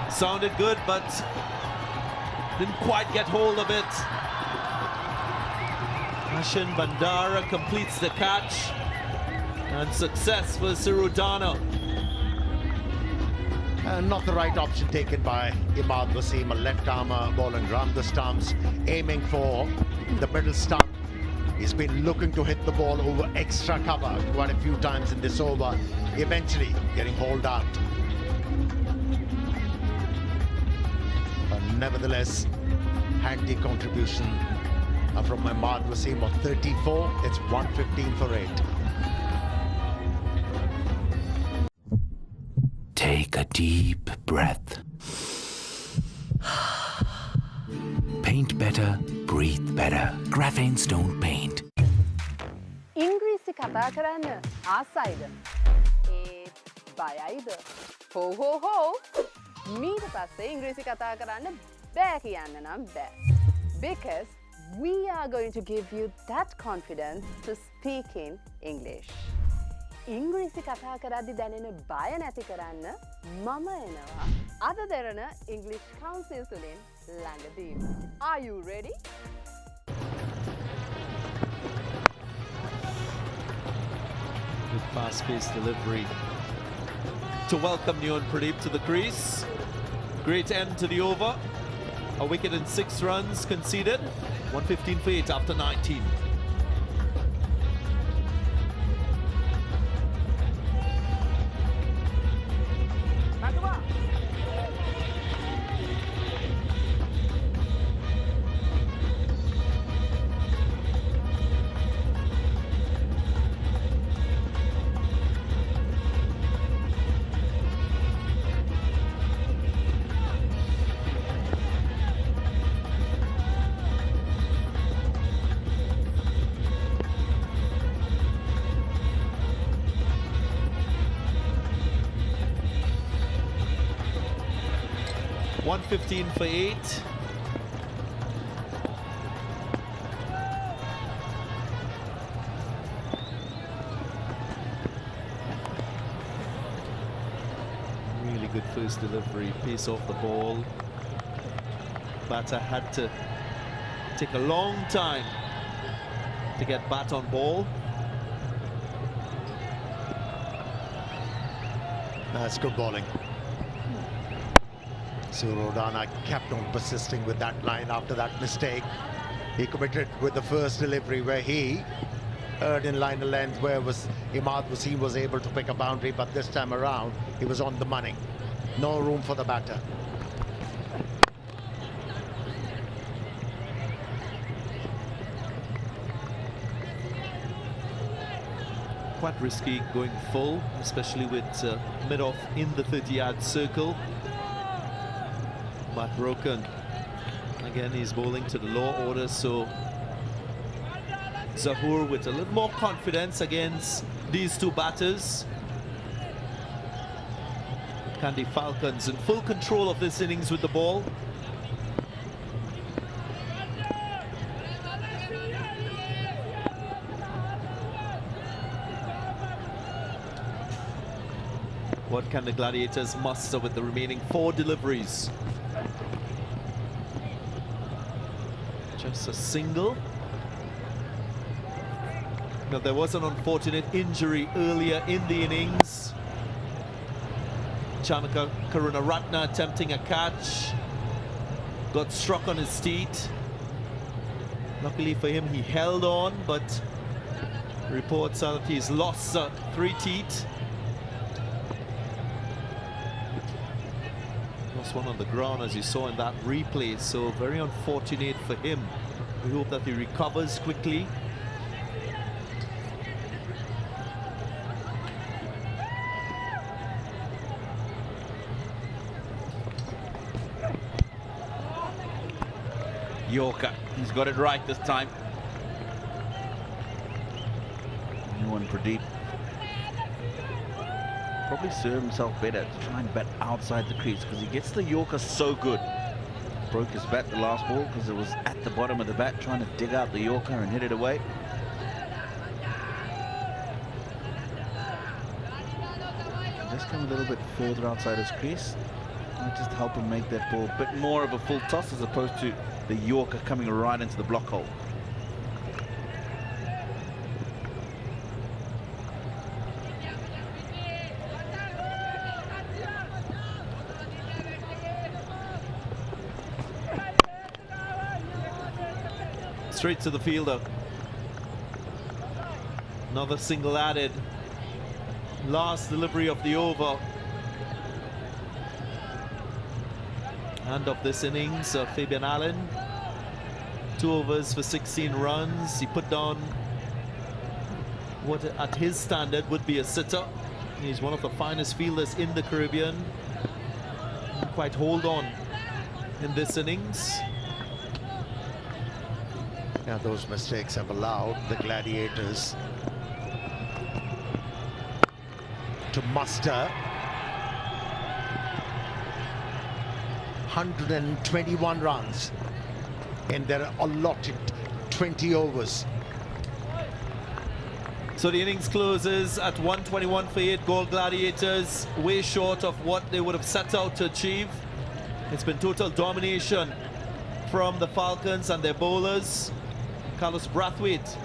Sounded good, but didn't quite get hold of it. Hashan Bandara completes the catch, and success for Derana. Not the right option taken by Imad Wasim, a left armer bowling round the stumps, aiming for the middle stump. He's been looking to hit the ball over extra cover quite a few times in this over, eventually getting hauled out. But nevertheless, handy contribution from Imad Wasim of 34. It's 115 for 8. Take a deep breath. Paint better, breathe better. Graphene Stone Paint. ඉංග්‍රීසි කතා කරන්න ආසයිද? ඒත් බයයිද? හෝ මීට පස්සේ ඉංග්‍රීසි කතා කරන්න බෑ කියන්න නම් බෑ. Because we are going to give you that confidence to speak in English. ඉංග්‍රීසි කතා කරද්දි දැනෙන බය නැති කරන්න මම එනවා AdaDerana English Council තුලින් ළඟදීම. Are you ready? Good fast-paced delivery to welcome Nyon Pradeep to the crease. Great end to the over. A wicket and 6 runs conceded. 115 for 8 after 19. .115 for 8. Really good first delivery, pace off the ball. Batter had to take a long time to get bat on ball. That's good bowling. Derana kept on persisting with that line after that mistake. He committed with the first delivery where he erred in line of length, where Imad Wasim was able to pick a boundary, but this time around he was on the money. No room for the batter. Quite risky going full, especially with mid-off in the 30-yard circle. But broken. Again, he's bowling to the lower order, so Zahoor with a little more confidence against these two batters. Kandy Falcons in full control of this innings with the ball. What can the Gladiators muster with the remaining 4 deliveries? Just a single. Now, there was an unfortunate injury earlier in the innings. Chamika Karunaratne attempting a catch. Got struck on his teeth. Luckily for him, he held on, but reports are that he's lost 3 teeth. Lost one on the ground, as you saw in that replay, so very unfortunate for him. We hope that he recovers quickly. Yorker, he's got it right this time. New one, Pradeep. Probably serve himself better to try and bat outside the crease, because he gets the Yorker so good. Broke his bat the last ball because it was at the bottom of the bat, trying to dig out the Yorker and hit it away. Just come a little bit further outside his crease. Might just help him make that ball a bit more of a full toss, as opposed to the Yorker coming right into the block hole. Straight to the fielder. Another single added. Last delivery of the over. And of this innings, Fabian Allen. 2 overs for 16 runs. He put down what at his standard would be a sitter. He's one of the finest fielders in the Caribbean. Didn't quite hold on in this innings. Now those mistakes have allowed the Gladiators to muster 121 runs in their allotted 20 overs. So the innings closes at 121 for 8 Galle Gladiators, way short of what they would have set out to achieve. It's been total domination from the Falcons and their bowlers. Carlos Brathwaite,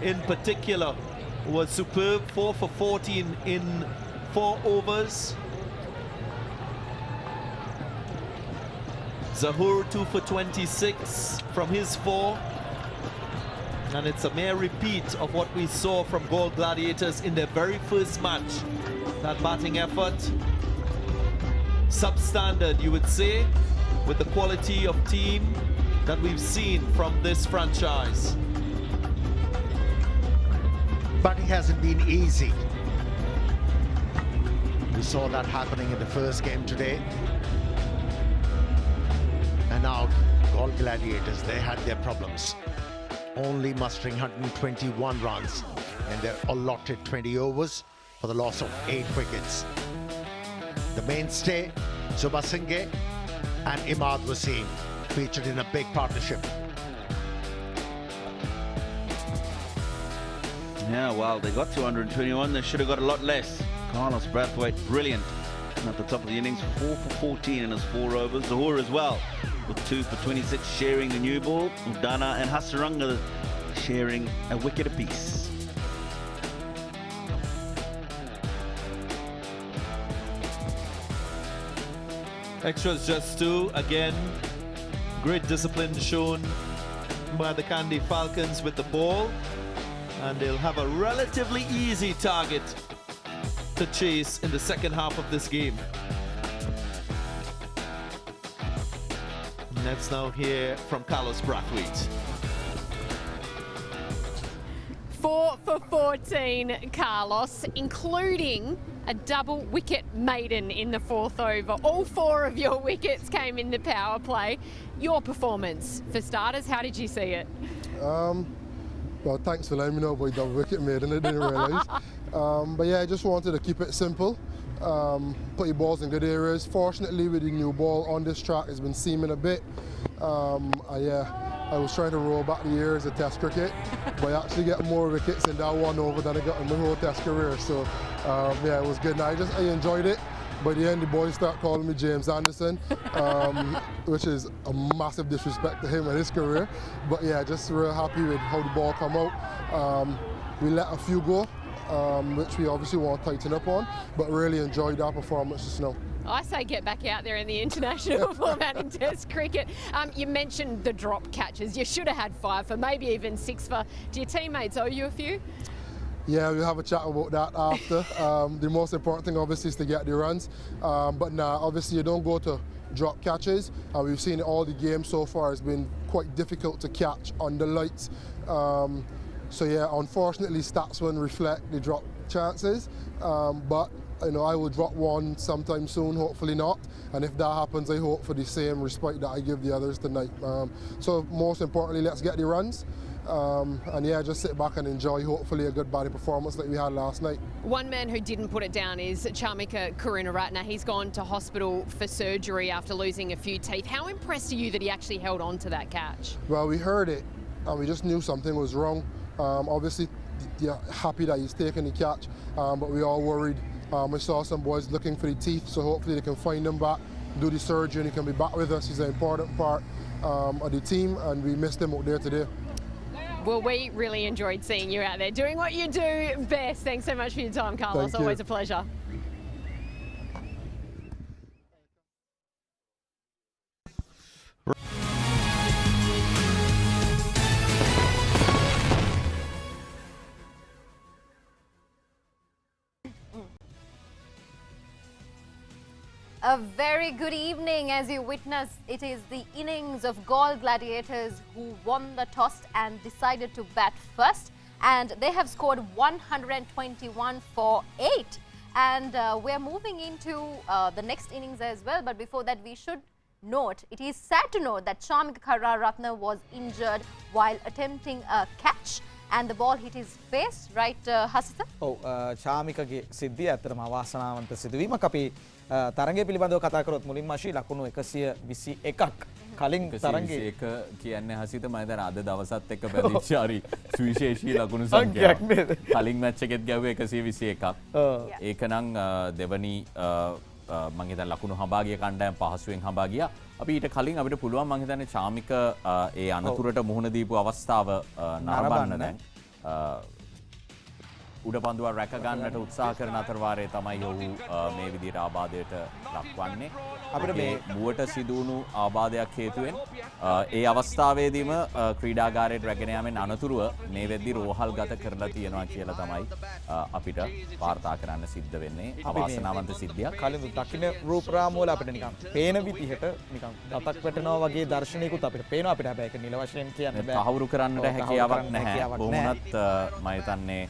in particular, was superb. 4 for 14 in 4 overs. Zahoor 2 for 26 from his 4. And it's a mere repeat of what we saw from Galle Gladiators in their very first match. That batting effort, substandard, you would say, with the quality of team that we've seen from this franchise. But it hasn't been easy. We saw that happening in the first game today. And now Galle Gladiators, they had their problems. Only mustering 121 runs in their allotted 20 overs for the loss of 8 wickets. The mainstay, Subhasinghe and Imad Wasim, featured in a big partnership. Yeah, well, they got 221. They should have got a lot less. Carlos Brathwaite, brilliant. And at the top of the innings, 4 for 14 in his 4 overs. Zahoor as well, with 2 for 26, sharing the new ball. Udana and Hasaranga sharing a wicket apiece. Extras just 2. Again, great discipline shown by the Kandy Falcons with the ball. And they'll have a relatively easy target to chase in the second half of this game. Let's now hear from Carlos Brathwaite. 4 for 14, Carlos, including a double wicket maiden in the 4th over. All 4 of your wickets came in the power play. Your performance, for starters, how did you see it? Well, thanks for letting me know about double wicket made, and I didn't realise. But yeah, I just wanted to keep it simple. Put your balls in good areas. Fortunately, with the new ball on this track, it's been seaming a bit. I was trying to roll back the years of Test cricket, but I actually get more wickets in that one over than I got in my whole Test career. So yeah, it was good. And I enjoyed it. By the end, the boys start calling me James Anderson, which is a massive disrespect to him and his career. But yeah, just real happy with how the ball come out. We let a few go, which we obviously want to tighten up on, but really enjoyed our performance just now. I say get back out there in the international format in Test cricket. You mentioned the drop catches. You should have had 5 for, maybe even 6 for. Do your teammates owe you a few? Yeah, we'll have a chat about that after. The most important thing obviously is to get the runs. But nah, obviously you don't go to drop catches. We've seen it all the games so far. It's been quite difficult to catch on the lights. So yeah, unfortunately stats won't reflect the drop chances. But you know, I will drop one sometime soon, hopefully not. And if that happens, I hope for the same respect that I give the others tonight. So most importantly, let's get the runs. And yeah, just sit back and enjoy hopefully a good batting performance like we had last night. One man who didn't put it down is Charmika Karunaratne. He's gone to hospital for surgery after losing a few teeth. How impressed are you that he actually held on to that catch? Well, we heard it and we just knew something was wrong. Obviously, yeah, happy that he's taking the catch, but we all worried. We saw some boys looking for the teeth, so hopefully they can find him back, do the surgery, and he can be back with us. He's an important part of the team, and we missed him out there today. Well, we really enjoyed seeing you out there doing what you do best. Thanks so much for your time, Carlos. Thank you. Always a pleasure. A very good evening. As you witness, it is the innings of Galle Gladiators who won the toss and decided to bat first, and they have scored 121 for 8. And we're moving into the next innings as well, but before that we should note, it is sad to note that Charmika Karunaratne was injured while attempting a catch and the ball hit his face, right, Hasita? Oh, Charmikage සිද්ධිය ඇත්තටම අවාසනාවන්ත සිදුවීමක්. අපි තරගය පිළිබඳව කතා කරොත් මුලින්ම අශී ලකුණු 121ක් කලින් තරගයේ ඒක කියන්නේ හසිත මම දැන් අද දවසත් එක්ක බැඳිච්ච හරි සුවිශේෂී ලකුණු සංඛ්‍යාවක් නේද? කලින් මැච් එකෙත් ගැව්වේ 121ක්. ඒක නම් දෙවනි මම හිතන ලකුණු හඹා ගිය කණ්ඩායම පහසුවෙන් හඹා ගියා. අපි ඊට කලින් අපිට පුළුවන් මම හිතන්නේ චාමික ඒ අනතුරට මුහුණ දීපු අවස්ථාව නරඹන්න දැන් උඩපන්දුව රැක ගන්නට උත්සාහ කරන අතර වාරයේ තමයි ඔහු මේ විදිහට ආබාධයට ලක්වන්නේ. අපිට මේ මුවට සිදුණු ආබාධයක් හේතුවෙන් ඒ අවස්ථාවේදීම ක්‍රීඩාගාරයට රැගෙන යාමෙන් අනතුරුව මේ වෙද්දි රෝහල්ගත කරලා තියෙනවා කියලා තමයි අපිට වාර්තා කරන්න සිද්ධ වෙන්නේ. අවාසනාවන්ත සිද්ධියක්. කලින් දකින්න රූපරාම වල අපිට නිකන් පේන විදිහට නිකන් දතක් වැටෙනවා වගේ දර්ශනයකුත් අපිට පේනවා. අපිට හැබැයි ඒක නිල වශයෙන් කියන්න බෑ. තහවුරු කරන්නට හැකියාවක් නැහැ. කොහොමත් මම හිතන්නේ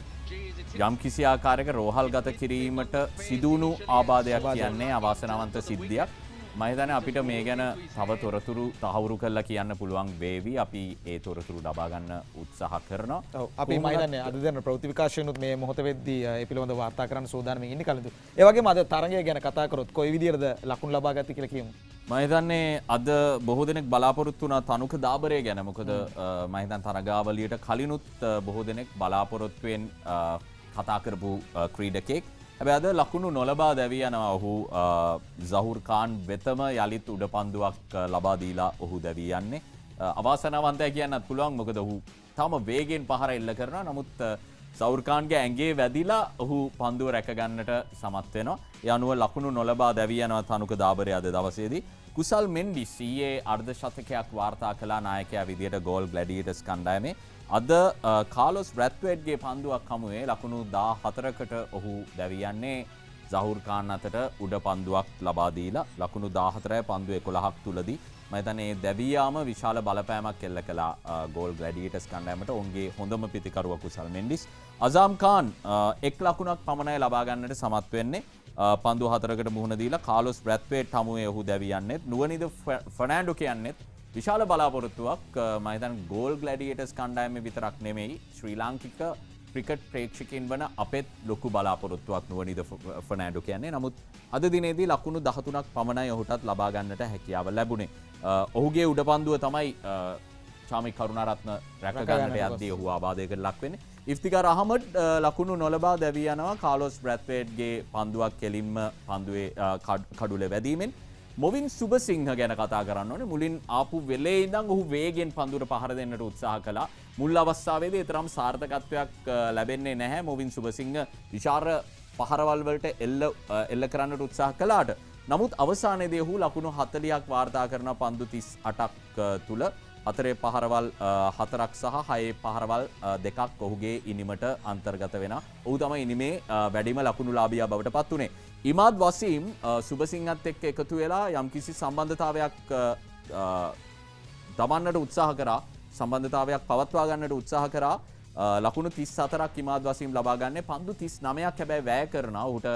යම් කිසි ආකාරයක රෝහල්ගත කිරීමට සිදුණු ආබාධයක් කියන්නේ අවාසනාවන්ත සිද්ධියක්. මම හිතන්නේ අපිට මේ ගැන තව තොරතුරු තහවුරු කරලා කියන්න පුළුවන් වේවි. අපි ඒ තොරතුරු ලබා ගන්න උත්සාහ කරනවා. ඔව් අපි මම හිතන්නේ අද දෙන ප්‍රවෘත්ති විකාශයනුත් මේ මොහොත වෙද්දී ඒ පිළිබඳව වාර්තා කරන්න සූදානම්ින් ඉන්නේ කලින්ද. ඒ වගේම අද තරගය ගැන කතා කරොත් කොයි විදියටද ලකුණු ලබා ගත්තේ කියලා කියමු. මම හිතන්නේ අද බොහෝ දෙනෙක් බලාපොරොත්තු වුණා තනුක දාබරය ගැන. මොකද මම හිතන්නේ තරගාවලියට කලිනුත් බොහෝ දෙනෙක් බලාපොරොත්තුෙන් කතා කරපු ක්‍රීඩකෙක්. හැබැයි අද ලකුණු නොලබා දැවී යනවා. ඔහු සහූර් ඛාන් වෙතම යලිත් උඩපන්දුවක් ලබා දීලා ඔහු දැවී යන්නේ. අවාසනාවන්තයි කියන්නත් පුළුවන්. මොකද ඔහු තාම වේගෙන් පහර එල්ල කරනවා. නමුත් සහූර් ඛාන්ගේ ඇඟේ වැදිලා ඔහු පන්දුව රැක ගන්නට සමත් වෙනවා. ඒ අනුව ලකුණු නොලබා දැවී යනවා තනුක දාබරය අද දවසේදී. කුසල් මෙන්ඩිස් ඊයේ අර්ධ ශතකයක් වාර්තා කළා නායකයා විදියට ගෝල් ග්ලැඩියටර්ස් කණ්ඩායමේ. අද කාලොස් බ්‍රැත්වේට්ගේ පන්දුවක් හමුවේ ලකුණු 14කට ඔහු දැවී යන්නේ සහූර් ඛාන් අතට උඩ පන්දුවක් ලබා දීලා ලකුණු 14යි පන්දු 11ක් තුලදී මම හිතන්නේ මේ දැවී යාම විශාල බලපෑමක් එල්ල කළා ගෝල් ග්ලැඩියටර්ස් කණ්ඩායමට. ඔවුන්ගේ හොඳම පිතිකරුවා කුසල් මෙන්ඩිස්. අසාම් ඛාන් එක් ලකුණක් පමණයි ලබා ගන්නට සමත් වෙන්නේ. පන්දු 4කට මුහුණ දීලා කාලොස් බ්‍රැත්වේට් හමුවේ ඔහු දැවී යන්නේ. නුවනිද ෆර්නෑන්ඩෝ කියන්නේ විශාල බලාපොරොත්තුවක් මම හිතන්නේ ගෝල් ග්ලැඩියේටර්ස් කණ්ඩායමේ විතරක් නෙමෙයි ශ්‍රී ලාංකික ක්‍රිකට් ප්‍රේක්ෂකයන් වන අපෙත් ලොකු බලාපොරොත්තුවක් නුවනිද ෆර්නෑන්ඩෝ කියන්නේ. නමුත් අද දිනේදී ලකුණු 13ක් පමණයි ඔහුටත් ලබා ගන්නට හැකියාව ලැබුණේ. ඔහුගේ උඩපන්දුව තමයි චාමික් කරුණාරත්න රැක ගන්නට යද්දී ඔහු ආබාධයකට ලක් වෙන්නේ. ඉෆ්තිකාර් අහමඩ් ලකුණු නොලබා දැවී යනවා කාලොස් බ්‍රැත්වේට්ගේ පන්දුවක් කෙලින්ම පන්දුවේ කඩුලේ වැදීමෙන්. මොවින් සුබසිංහ ගැන කතා කරන්න ඕනේ. මුලින් ආපු වෙලේ ඉඳන් ඔහු වේගෙන් පන්දුවට පහර දෙන්නට උත්සාහ කළා. මුල් අවස්ථාවේදී තරම් සාර්ථකත්වයක් ලැබෙන්නේ නැහැ. මොවින් සුබසිංහ විශාල පහරවල් වලට එල්ල කරන්නට උත්සාහ කළාට. නමුත් අවසානයේදී ඔහු ලකුණු 40ක් වාර්තා කරන පන්දු 38ක් තුල හතරේ පහරවල් 4ක් සහ 6 පහරවල් 2ක් ඔහුගේ ඉනිමට අන්තර්ගත වෙනවා. ඔහු තමයි ඉනිමේ වැඩිම ලකුණුලාභියා බවට පත් වුණේ. ඉමාද් වසීම් සුබසිංහත් එක්ක එකතු වෙලා යම්කිසි සම්බන්ධතාවයක් දමන්නට උත්සාහ කරා. සම්බන්ධතාවයක් පවත්වා ගන්නට උත්සාහ කරා. ලකුණු 34ක් ඉමාද් වසීම් ලබා ගන්නේ. පන්දු 39ක් හැබැයි වැය කරනවා. ඔහුට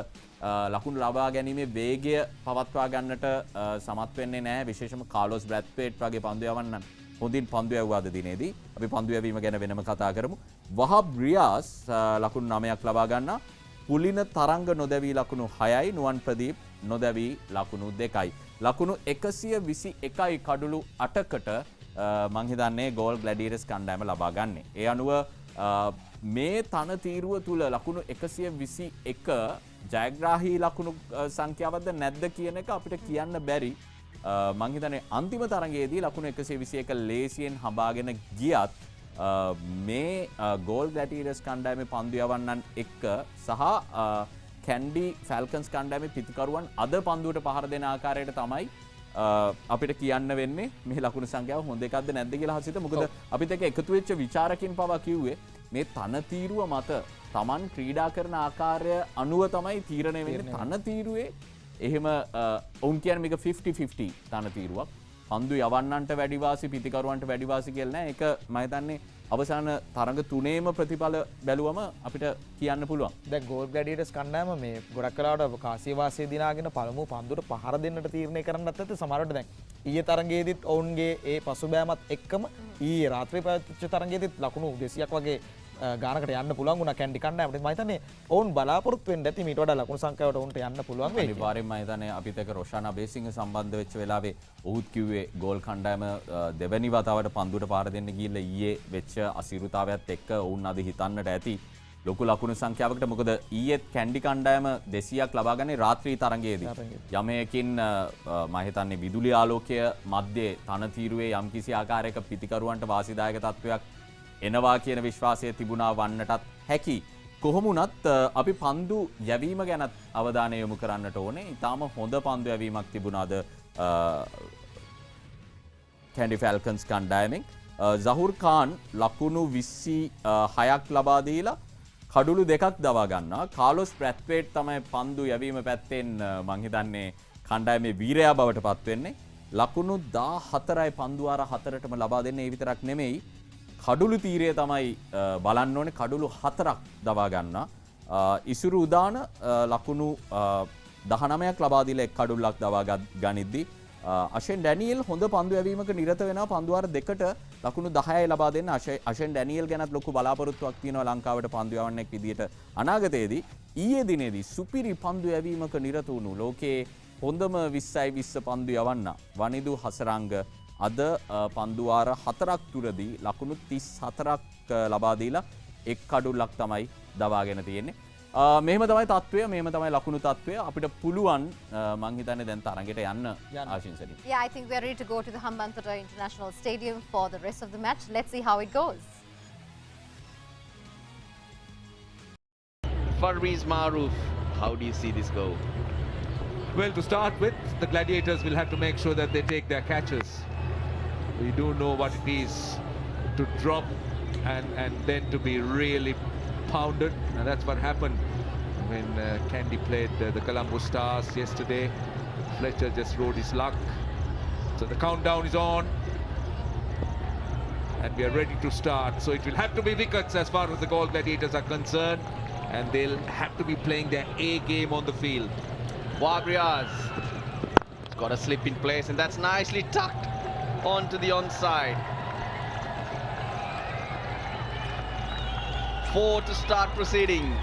ලකුණු ලබා ගැනීමේ වේගය පවත්වා ගන්නට සමත් වෙන්නේ නැහැ. විශේෂම කාලොස් බ්‍රැත්වේට් වගේ පන්දු යවන්නන් හොඳින් පන්දු යවුවා අද දිනේදී. අපි පන්දු යැවීම ගැන වෙනම කතා කරමු. වහබ් රියාස් ලකුණු 9ක් ලබා ගන්නා. පුලින තරංග නොදැවී ලකුණු 6යි. නුවන් ප්‍රදීප් නොදැවී ලකුණු 2යි. ලකුණු 121යි කඩුළු 8කට මං හිතන්නේ ගෝල් ග්ලැඩියටර්ස් කණ්ඩායම ලබා ගන්නේ. ඒ අනුව මේ තන තීරුව තුල ලකුණු 121 ජයග්‍රාහී ලකුණු සංඛ්‍යාවක්ද නැද්ද කියන එක අපිට කියන්න බැරි. මං හිතන්නේ අන්තිම තරඟයේදී ලකුණු 121 ලේසියෙන් හඹාගෙන ගියත් මේ ගෝල් ග්ලැඩියටර්ස් කණ්ඩායමේ පන්දු යවන්නන් එක්ක සහ කැන්ඩි ෆැල්කන්ස් කණ්ඩායමේ පිතිකරුවන් අද පන්දුවට පහර දෙන ආකාරයට තමයි අපිට කියන්න වෙන්නේ මේ ලකුණු සංඛ්‍යාව හොඳ එකක්ද නැද්ද කියලා හසිත. මොකද අපිත් එක්ක එකතු වෙච්ච විචාරකින් පවා කිව්වේ මේ තන තීරුව මත Taman ක්‍රීඩා කරන ආකාරය අනුව තමයි තීරණය වෙන්නේ. තන තීරුවේ එහෙම ඔවුන් කියන්නේ මේක 50-50 තන තීරුවක්. පන්දු යවන්නන්ට වැඩි වාසි පිතිකරුවන්ට වැඩි වාසි කියලා නෑ. ඒක මම හිතන්නේ අවසාන තරඟ තුනේම ප්‍රතිඵල බැලුවම අපිට කියන්න පුළුවන්. දැන් ගෝල් ග්ලැඩියටර්ස් කණ්ඩායම මේ ගොඩක් කලාවට කාසිය වාසිය දිනාගෙන පළමු පන්දුවට පහර දෙන්නට තීරණය කරන්නත් ඇත්ත. සමහරවිට දැන් ඊයේ තරඟයේදීත් ඔවුන්ගේ ඒ පසුබෑමත් එක්කම ඊයේ රාත්‍රියේ පැවතිච්ච තරඟයේදීත් ලකුණු 200ක් වගේ ගානකට යන්න පුළුවන් වුණා කැන්ඩි කණ්ඩායමට. මම හිතන්නේ ඔවුන් බලාපොරොත්තු වෙන්න ඇති මීට වඩා ලකුණු සංඛ්‍යාවට ඔවුන්ට යන්න පුළුවන් වෙයි. අනිවාර්යෙන්ම මම හිතන්නේ අපිත් එක්ක රොෂානා බේසිංහ සම්බන්ධ වෙච්ච වෙලාවේ ඔහුත් කිව්වේ ගෝල් කණ්ඩායම දෙවැනි වතාවට පන්දුවට පාර දෙන්න ගිහිල්ලා ඊයේ වෙච්ච අසිරුතාවයත් එක්ක ඔවුන් අද හිතන්නට ඇති ලොකු ලකුණු සංඛ්‍යාවකට. මොකද ඊයේත් කැන්ඩි කණ්ඩායම 200ක් ලබා ගන්නේ රාත්‍රී තරඟයේදී. යමයකින් මම හිතන්නේ විදුලි ආලෝකය මැද්දේ තන තීරුවේ යම්කිසි ආකාරයක පිතිකරුවන්ට වාසිදායක තත්වයක් එනවා කියන විශ්වාසය තිබුණා වන්නටත් හැකි. කොහොම වුණත් අපි පන්දු යැවීම ගැනත් අවධානය යොමු කරන්නට ඕනේ. ඊටාම හොඳ පන්දු යැවීමක් තිබුණාද කැන්ඩි ෆැල්කන්ස් කණ්ඩායමෙන්. සහුර් ખાન ලකුණු 26ක් ලබා දීලා කඩුළු 2ක් දවා ගන්නවා. කාලොස් බ්‍රැත්වේට් තමයි පන්දු යැවීම පැත්තෙන් මං හිතන්නේ කණ්ඩායමේ වීරයා බවට පත් වෙන්නේ. ලකුණු 14යි පන්දු ආර 4ටම ලබා දෙන්නේ. ඒ විතරක් නෙමෙයි කඩුළු තීරය තමයි බලන්න ඕනේ. කඩුළු 4ක් දවා ගන්නා. ඉසුරු උදාන ලකුණු 19ක් ලබා දීලා එක් කඩුල්ලක් දවා ගනිද්දී අෂෙන් ඩැනියල් හොඳ පන්දු යැවීමක නිරත වෙනවා. පන්දු වාර දෙකට ලකුණු 10යි ලබා දෙන්න. අෂෙන් ඩැනියල් ගැනත් ලොකු බලාපොරොත්තුවක් තියෙනවා ලංකාවට පන්දු යවන්නෙක් විදියට අනාගතයේදී. ඊයේ දිනේදී සුපිරි පන්දු යැවීමක නිරත වුණු ලෝකයේ හොඳම 20යි 20 පන්දු යවන්න වනිදු හසරංග අද පන්දු වාර 4ක් තුරදී ලකුණු 34ක් ලබා දීලා එක් කඩුල්ලක් තමයි දවාගෙන තියෙන්නේ. මෙහෙම තමයි තත්ත්වය. මෙහෙම තමයි ලකුණු තත්ත්වය. අපිට පුළුවන් මං හිතන්නේ දැන් තරඟයට යන්න ආශිංසනි. Yeah, I think we are ready to go to the Hambantota International Stadium for the rest of the match. Let's see how it goes. Farweez Maroof, how do you see this go? Well, to start with, the Gladiators will have to make sure that they take their catches. We do know what it is to drop and then to be really pounded, and that's what happened when Kandy played the Colombo Stars yesterday. Fletcher just rode his luck. So the countdown is on and we are ready to start. So it will have to be wickets as far as the Galle Gladiators are concerned, and they'll have to be playing their A game on the field. Wabriaz, it's got a slip in place, and that's nicely tucked. onto the onside. 4 to start proceeding.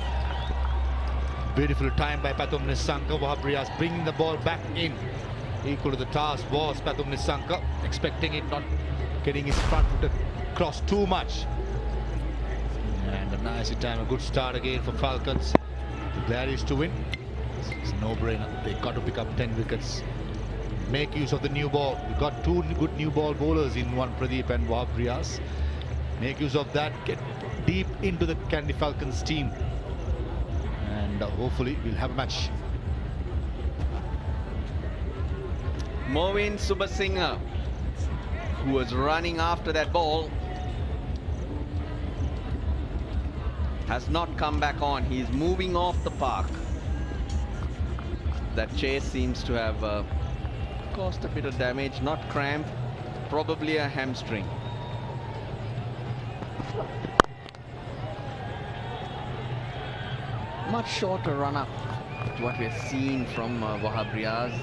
Beautiful time by Pathum Nissanka. Wahab Riaz bringing the ball back in. Equal to the task was Pathum Nissanka, expecting it, not getting his front foot across too much. And a nice time, a good start again for Falcons. The Gladiators to win. It's a no-brainer. They got to pick up 10 wickets. Make use of the new ball. We've got 2 good new ball bowlers in one, Pradeep and Wahab Riaz. Make use of that. Get deep into the Kandy Falcons team. And hopefully we'll have a match. Moin Subasinghe, who was running after that ball, has not come back on. He's moving off the park. That chase seems to have caused a bit of damage, not cramp, probably a hamstring. Much shorter run-up to what we've seen from Wahab Riaz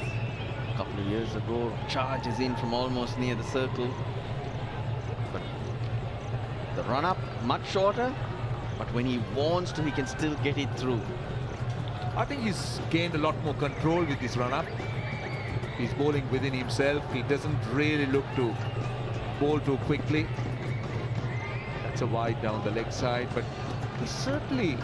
a couple of years ago. Charges in from almost near the circle. But the run-up, much shorter, but when he wants to, he can still get it through. I think he's gained a lot more control with this run-up. He's bowling within himself. He doesn't really look to bowl too quickly. That's a wide down the leg side, but he's certainly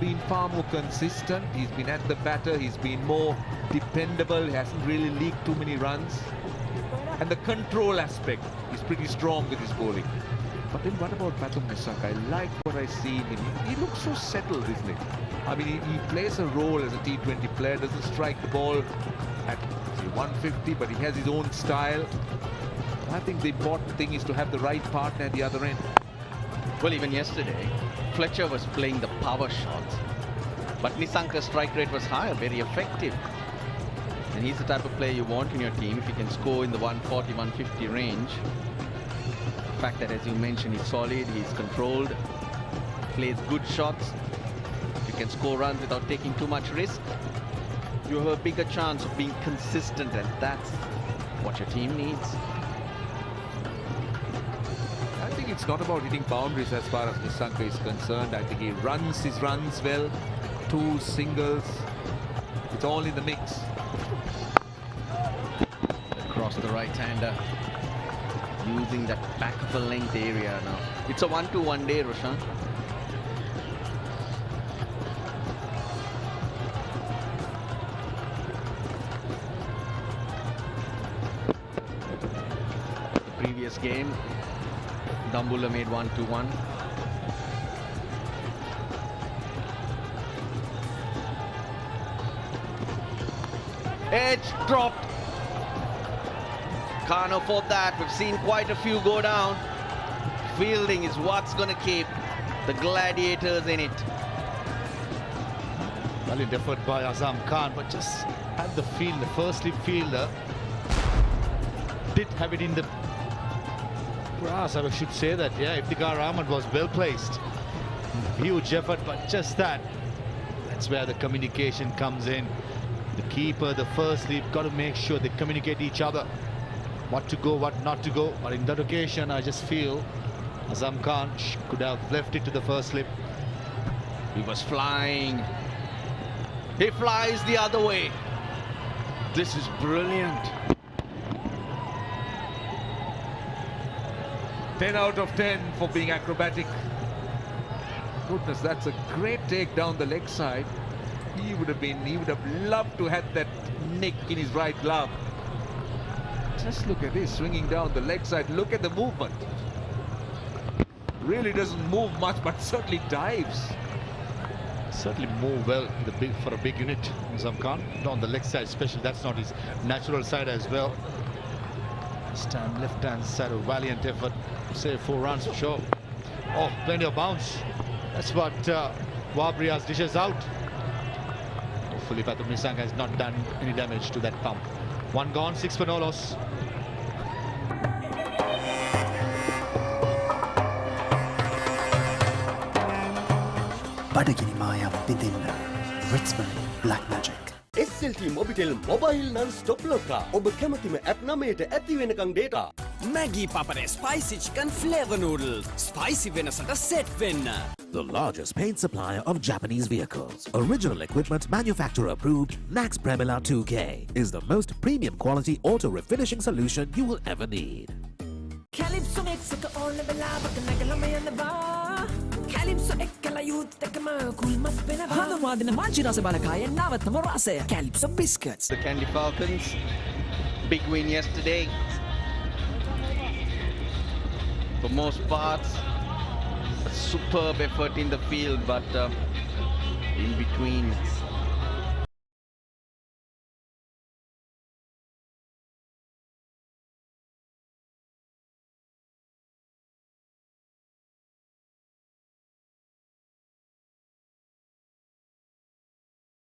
been far more consistent. He's been at the batter. He's been more dependable. He hasn't really leaked too many runs. And the control aspect is pretty strong with his bowling. But then what about Pathum Nissanka? I like what I see in him. He looks so settled, isn't he? I mean, he plays a role as a T20 player, doesn't strike the ball at 150, but he has his own style. I think the important thing is to have the right partner at the other end. Well, even yesterday, Fletcher was playing the power shots, but Nissanka's strike rate was higher, very effective. And he's the type of player you want in your team if he can score in the 140, 150 range. The fact that, as you mentioned, he's solid, he's controlled, plays good shots. If you can score runs without taking too much risk, you have a bigger chance of being consistent, and that's what your team needs. I think it's not about hitting boundaries as far as Nissanka is concerned. I think he runs his runs well, 2 singles, it's all in the mix. Across the right-hander, using that back of a length area now. It's a 1-2-1 day, Roshan. The previous game, Dambulla made 1-2-1. Edge dropped. Can't afford that. We've seen quite a few go down. Fielding is what's going to keep the Gladiators in it. Valiant effort by Azam Khan, but just had the field, the first slip fielder did have it in the grass. I should say that, yeah, Iftikhar Ahmed was well placed. Huge effort, but just that's where the communication comes in. The keeper, the first slip, got to make sure they communicate each other. What to go, what not to go. But in that occasion, I just feel Azam Khan could have left it to the first slip. He was flying. He flies the other way. This is brilliant. 10 out of 10 for being acrobatic. Goodness, that's a great take down the leg side. He would have loved to have that nick in his right glove. Just look at this, swinging down the leg side. Look at the movement. Really doesn't move much, but certainly dives. Certainly move well for a big unit, Azam Khan. On the leg side especially, that's not his natural side as well. This time left-hand side, a valiant effort. Say 4 runs for sure. Oh, plenty of bounce. That's what Wahab Riaz dishes out. Hopefully Pathum Nissanka has not done any damage to that pump. 1 gone, 6 for no loss. බඩගිනි මායාව විඳින්න Ritzmany Black Magic. SLT Mobitel Mobile Non-Stop Locker. ඔබ කැමතිම app 9ට ඇති වෙනකන් data. Maggi Papare Spicy Chicken Flavor Noodles. Spicy වෙනසට set වෙන්න. The largest paint supplier of Japanese vehicles. Original equipment manufacturer approved Max Premila 2K is the most premium quality auto refinishing solution you will ever need. Calypso එක්ක ඕන වෙලාවක නැගලම යනවා. Calypso එක්කලා youth එකම කුල්මත් වෙනවා. හදවාදින මාජි රස බලකාය නවතම රසය. Calypso biscuits. The Kandy Falcons, big win yesterday. For most parts, a superb effort in the field, but in between.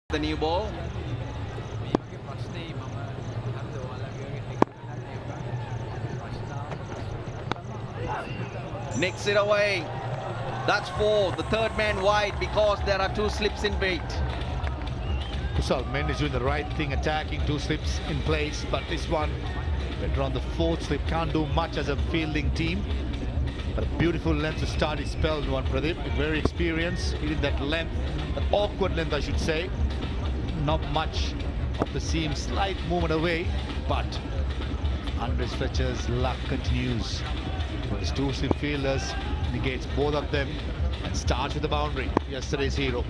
The new ball. Nicks it away. That's 4. The third man wide because there are 2 slips in bait. Kusal Mendes doing the right thing, attacking 2 slips in place, but this one went around the 4th slip. Can't do much as a fielding team. But a beautiful length to start his spell, Nuwan Pradeep. Very experienced, hitting that length, an awkward length, I should say. Not much of the seam, slight movement away, but Andres Fletcher's luck continues. His 2 slip fielders negates both of them and starts with the boundary. Yesterday's hero.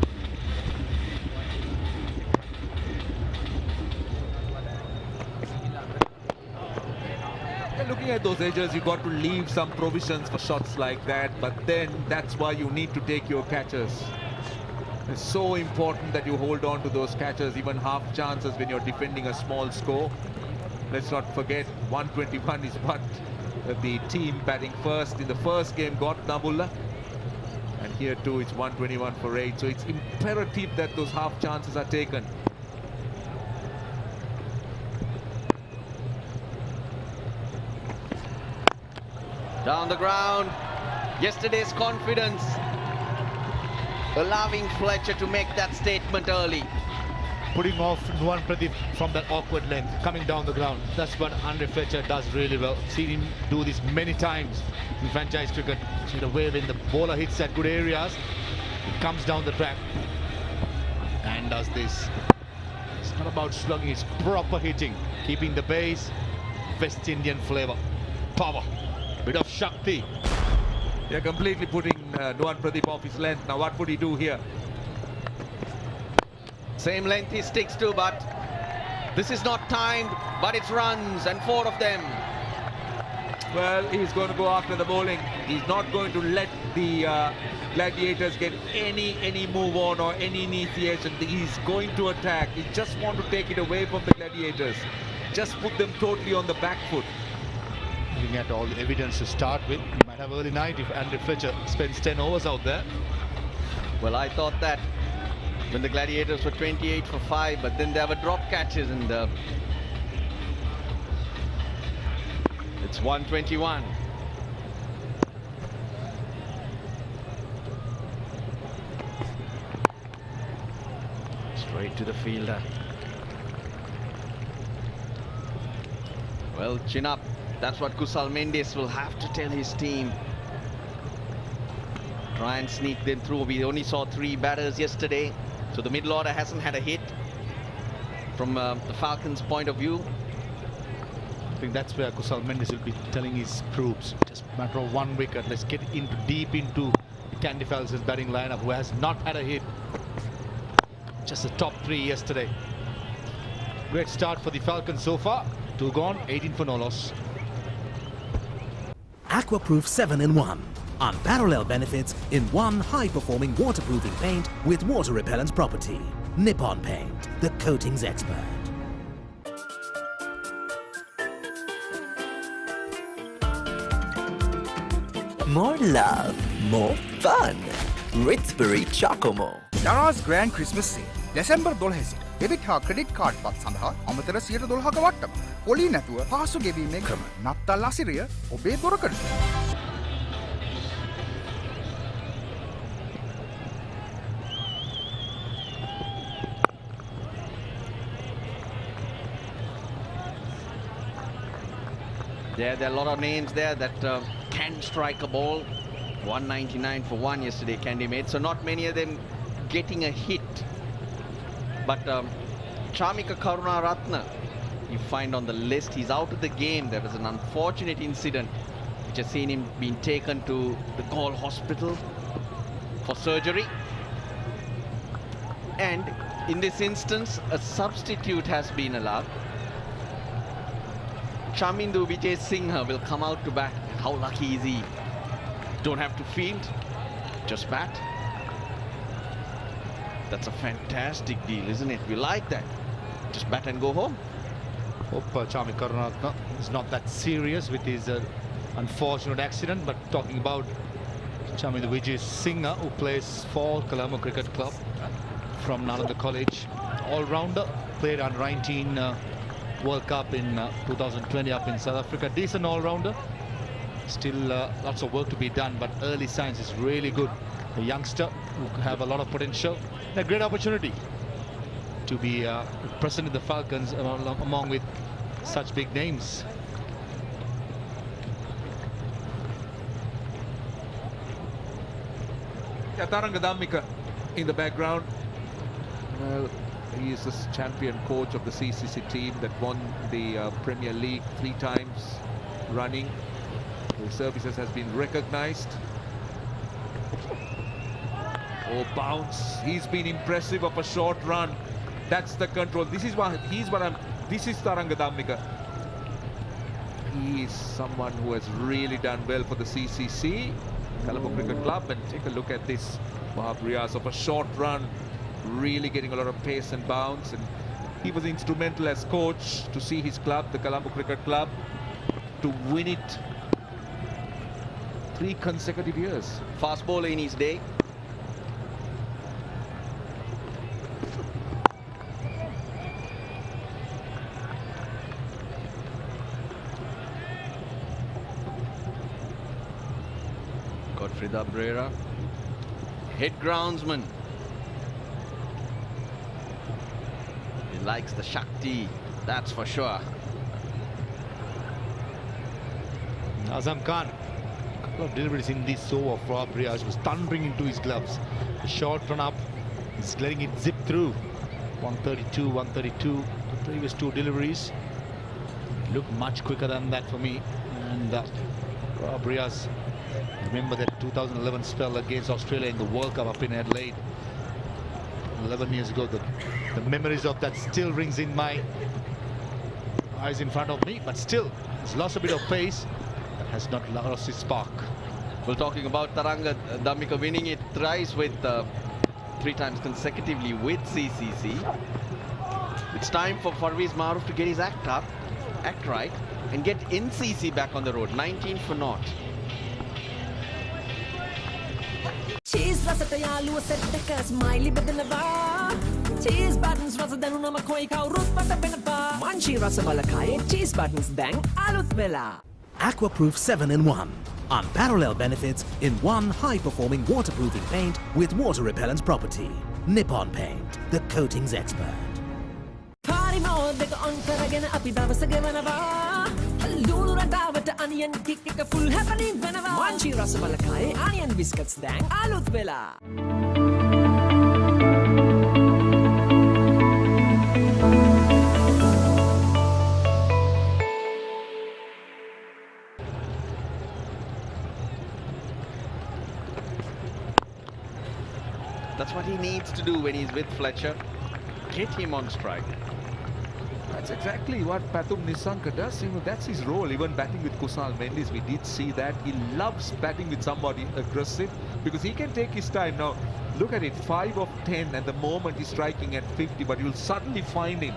Looking at those edges, you got to leave some provisions for shots like that, but then that's why you need to take your catches. It's so important that you hold on to those catches, even half chances when you're defending a small score. Let's not forget 121 is what the team batting first in the first game got Namulla, and here too it's 121 for 8, so it's imperative that those half chances are taken. Down the ground. Yesterday's confidence allowing Fletcher to make that statement early. Putting off Nuwan Pradeep from that awkward length, coming down the ground. That's what Andre Fletcher does really well. Seen him do this many times in franchise cricket. See the way when the bowler hits at good areas, it comes down the track and does this. It's not about slugging, it's proper hitting, keeping the base, West Indian flavour, power, bit of Shakti. They're completely putting Nuwan Pradeep off his length. Now what would he do here? Same length he sticks to, but this is not timed, but it's runs and 4 of them. Well, he's going to go after the bowling. He's not going to let the Gladiators get any move on or any initiation. He's going to attack. He just want to take it away from the Gladiators. Just put them totally on the back foot. Looking at all the evidence to start with, he might have early night if Andre Fletcher spends 10 overs out there. Well, I thought that when the Gladiators were 28 for 5, but then there were drop catches and it's 121. Straight to the fielder. Well, chin up. That's what Kusal Mendes will have to tell his team. Try and sneak them through. We only saw 3 batters yesterday, so the middle order hasn't had a hit from the Falcons' point of view. I think that's where Kusal Mendes will be telling his troops, just a matter of 1 wicket. Let's get deep into Kandy Falcons' batting lineup, who has not had a hit. Just the top 3 yesterday. Great start for the Falcons so far. 2 gone, 18 for no loss. Aquaproof 7-in-1. Unparalleled benefits in one high-performing waterproofing paint with water repellent property. Nippon Paint, the coatings expert. More love, more fun. Ritsbury Chocomo. Dara's Grand Christmas Sale. December 12. Debit හා credit card පත් සඳහා අමතර 112ක වට්ටම. පොලි නැතුව පහසු ගෙවීමේ ක්‍රම. නත්තල් අසිරිය ඔබේ දොරකඩ. Yeah, there are a lot of names there that can strike a ball. 199 for one yesterday, Kandy made. So not many of them getting a hit. But Chamika Karunaratne, you find on the list, he's out of the game. There was an unfortunate incident which has seen him being taken to the Galle hospital for surgery. And in this instance, a substitute has been allowed. Chamindu Vijay Singha will come out to bat. How lucky is he? Don't have to field, just bat. That's a fantastic deal, isn't it? We like that. Just bat and go home. Hope Chamika Karunaratne is not that serious with his unfortunate accident, but talking about Chamindu Vijay Singha, who plays for Colombo Cricket Club from Nalanda College, all-rounder, played under 19 World Cup in 2020 up in South Africa. Decent all-rounder. Still lots of work to be done, but early signs is really good. A youngster who have a lot of potential and a great opportunity to be present in the Falcons along with such big names. Derana English in the background. Well, he is the champion coach of the CCC team that won the Premier League 3 times running. His services has been recognized. Oh, bounce. He's been impressive of a short run. That's the control. This is this is Derana English. He is someone who has really done well for the CCC, Colombo Cricket Club, and take a look at this. Wahab Riaz of a short run, really getting a lot of pace and bounce, and he was instrumental as coach to see his club, the Colombo Cricket Club, to win it 3 consecutive years. Fast bowler in his day. Godfrida Brera, head groundsman. He likes the Shakti, that's for sure. Azam Khan, a couple of deliveries in this over for Riaz was thundering into his gloves. A short run up, he's letting it zip through. 132, 132. The previous 2 deliveries look much quicker than that for me. And Riaz, remember that 2011 spell against Australia in the World Cup up in Adelaide 11 years ago. The memories of that still rings in my eyes in front of me, but still he's lost a bit of pace, but has not lost his spark. Well, talking about Derana English winning it thrice with 3 times consecutively with CCC. It's time for Parvez Maroof to get his act right, and get NCC back on the road. 19 for naught. Cheese රසට යාළුව set එක ස්මයිලි බෙදනවා Cheese buttons රස දැනුනම කොයි කවුරුත් මට වෙනවා මංචි රස බලකායේ cheese buttons දැන් අලුත් වෙලා Aquaproof 7-in-1. Unparalleled benefits in one high-performing waterproofing paint with water repellent property. Nippon Paint, the coatings expert. පාරි මෝඩ් එක ඔන් කරගෙන අපි දවස ගෙවනවා ලුණු රටාවට අනියන් කික් එක ෆුල් හැපනින් වෙනවා මංචි රස බලකායේ අනියන් බිස්කට්ස් දැන් අලුත් වෙලා That's what he needs to do when he's with Fletcher. Get him on strike. That's exactly what Pathum Nissanka does. That's his role, even batting with Kusal Mendis. We did see that. He loves batting with somebody aggressive because he can take his time. Now, look at it, 5 of 10 at the moment he's striking at 50, but you'll suddenly find him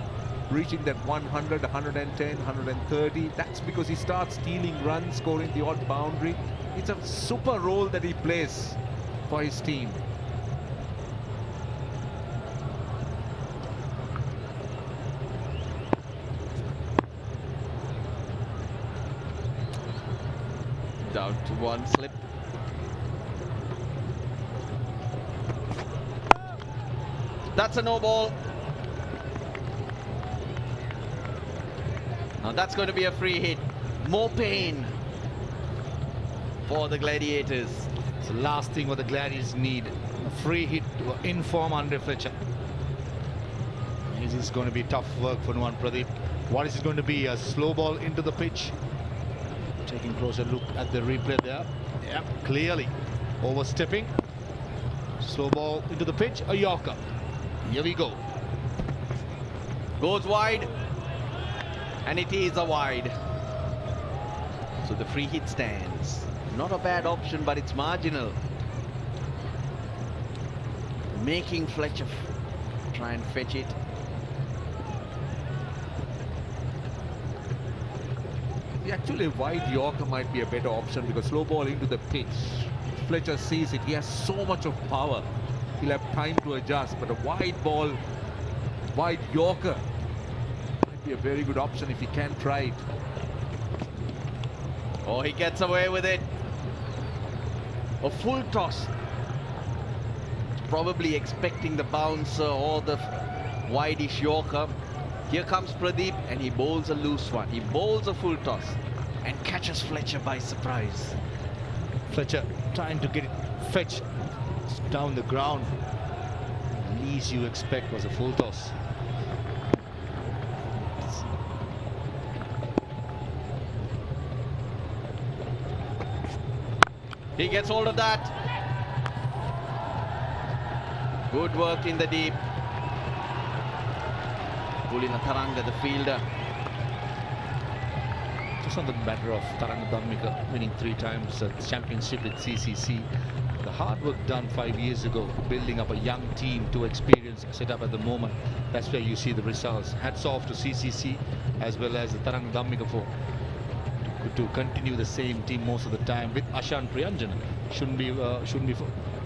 reaching that 100, 110, 130. That's because he starts stealing runs, scoring the odd boundary. It's a super role that he plays for his team. Down to 1 slip. That's a no ball. Now that's going to be a free hit. More pain for the Gladiators. It's the last thing what the Gladiators need. A free hit to inform Andre Fletcher. This is going to be tough work for Nuwan Pradeep. What is it going to be? A slow ball into the pitch. Taking closer look at the replay there. Yeah, clearly overstepping. Slow ball into the pitch. A Yorker. Here we go. Goes wide. And it is a wide. So the free hit stands. Not a bad option, but it's marginal. Making Fletcher try and fetch it. Actually, wide Yorker might be a better option because slow ball into the pitch. Fletcher sees it. He has so much of power. He'll have time to adjust. But a wide ball, wide Yorker might be a very good option if he can try it. Oh, he gets away with it. A full toss. Probably expecting the bouncer or the wideish Yorker. Here comes Pradeep and he bowls a loose one. He bowls a full toss and catches Fletcher by surprise. Fletcher trying to get it fetched down the ground. The least you expect was a full toss. He gets hold of that. Good work in the deep. Pulling a Taranga, the fielder. Just on the matter of Taranga Dhammika winning 3 times the championship with CCC. The hard work done 5 years ago, building up a young team to experience set up at the moment. That's where you see the results. Hats off to CCC as well as the Taranga Dhammika for to continue the same team most of the time with Ashan Priyanjan. Shouldn't be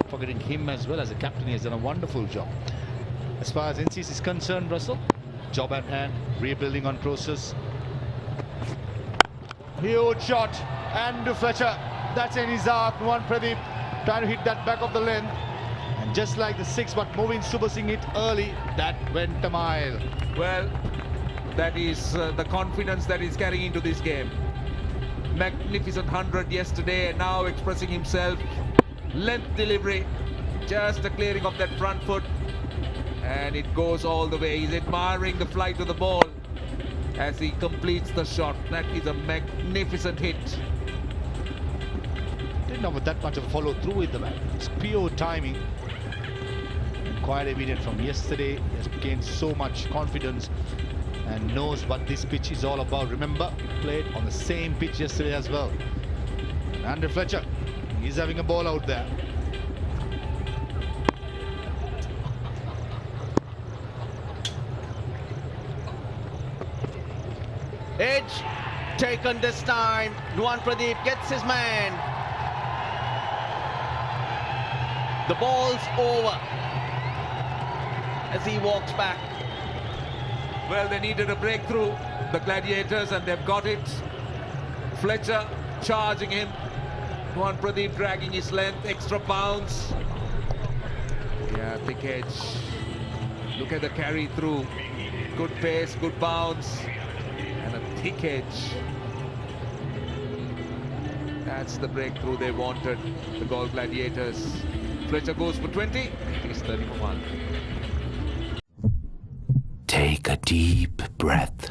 forgetting him as well as a captain. He has done a wonderful job. As far as NCC is concerned, Russell, job at hand, rebuilding on process. Huge shot, and Fletcher, that's in his arc. Nuwan Pradeep trying to hit that back of the length. And just like the 6, but moving Super Singh it early, that went a mile. Well, that is the confidence that he's carrying into this game. Magnificent 100 yesterday, and now expressing himself. Length delivery, just a clearing of that front foot. And it goes all the way. He's admiring the flight of the ball as he completes the shot. That is a magnificent hit. Didn't have that much of a follow through with the bat. It's pure timing. And quite evident from yesterday. He has gained so much confidence and knows what this pitch is all about. Remember, played on the same pitch yesterday as well. And Andre Fletcher, he's having a ball out there. Edge taken this time. Nuwan Pradeep gets his man. The ball's over as he walks back. Well, they needed a breakthrough, the Gladiators, and they've got it. Fletcher charging him. Nuwan Pradeep dragging his length, extra bounce. Yeah, thick edge. Look at the carry through. Good pace, good bounce. And a thick edge. That's the breakthrough they wanted, the Galle Gladiators. Fletcher goes for 20. He's 31. Take a deep breath.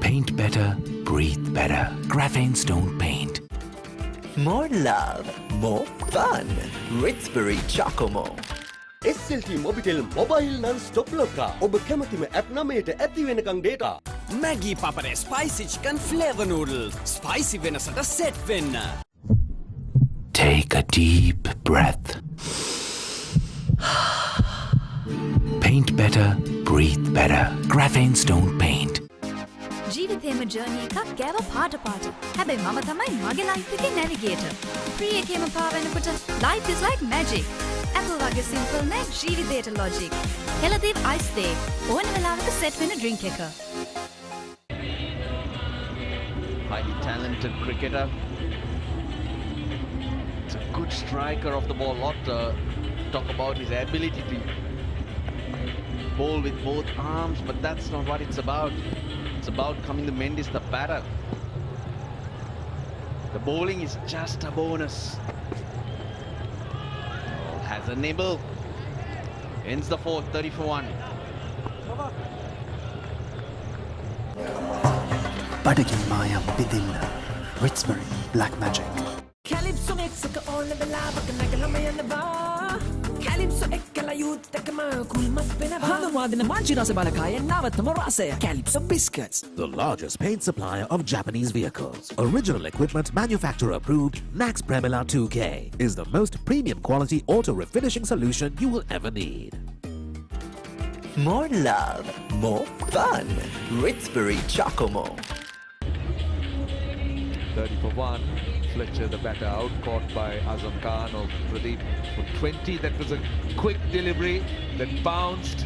Paint better, breathe better. Graphene Stone Paint. More love, more fun. Ritzbury Chocomo. SLT Mobitel Mobile Non-Stop Loka. ඔබ කැමතිම app නමයට ඇති වෙනකං data. Maggi Papare Spicy Chicken Flavor Noodle. Spicy වෙනසට set වෙන්න. Take a deep breath. Paint better, breathe better. Graphene Stone Paint. ජීවිතේම journey එකක් ගෑව පාට පාට. හැබැයි මම තමයි මගේ ලයිෆ් එකේ නැවිගේටර්. ෆ්‍රී එකේම පාවෙනකොට life is like magic. Apple වගේ simple නේ ජීවිතේට logic. හෙළදීප් ice day. ඕන වෙලාවක set වෙන drink එක. Highly talented cricketer. It's a good striker of the ball. Lot talk about his ability to bowl with both arms, but that's not what it's about. It's about coming to mend is the batter. The bowling is just a bonus. Has a nibble. Ends the fourth, 30 for 1. Badakin Maya Bidilla. Ritzbury Black Magic. Calypso Mexico on the lava Nagalama and the bar. Calypso Ekala youth Takama Kulmas Benava. Hanawadina Manchira Sabalakaya and Navatamorase. Calypso Biscuits. The largest paint supplier of Japanese vehicles. Original equipment manufacturer approved, Nax Premila 2K is the most premium quality auto refinishing solution you will ever need. More love, more fun. Ritzbury Chocomo. 30 for 1. Fletcher, the batter, out, caught by Azam Khan of Pradeep for 20. That was a quick delivery that bounced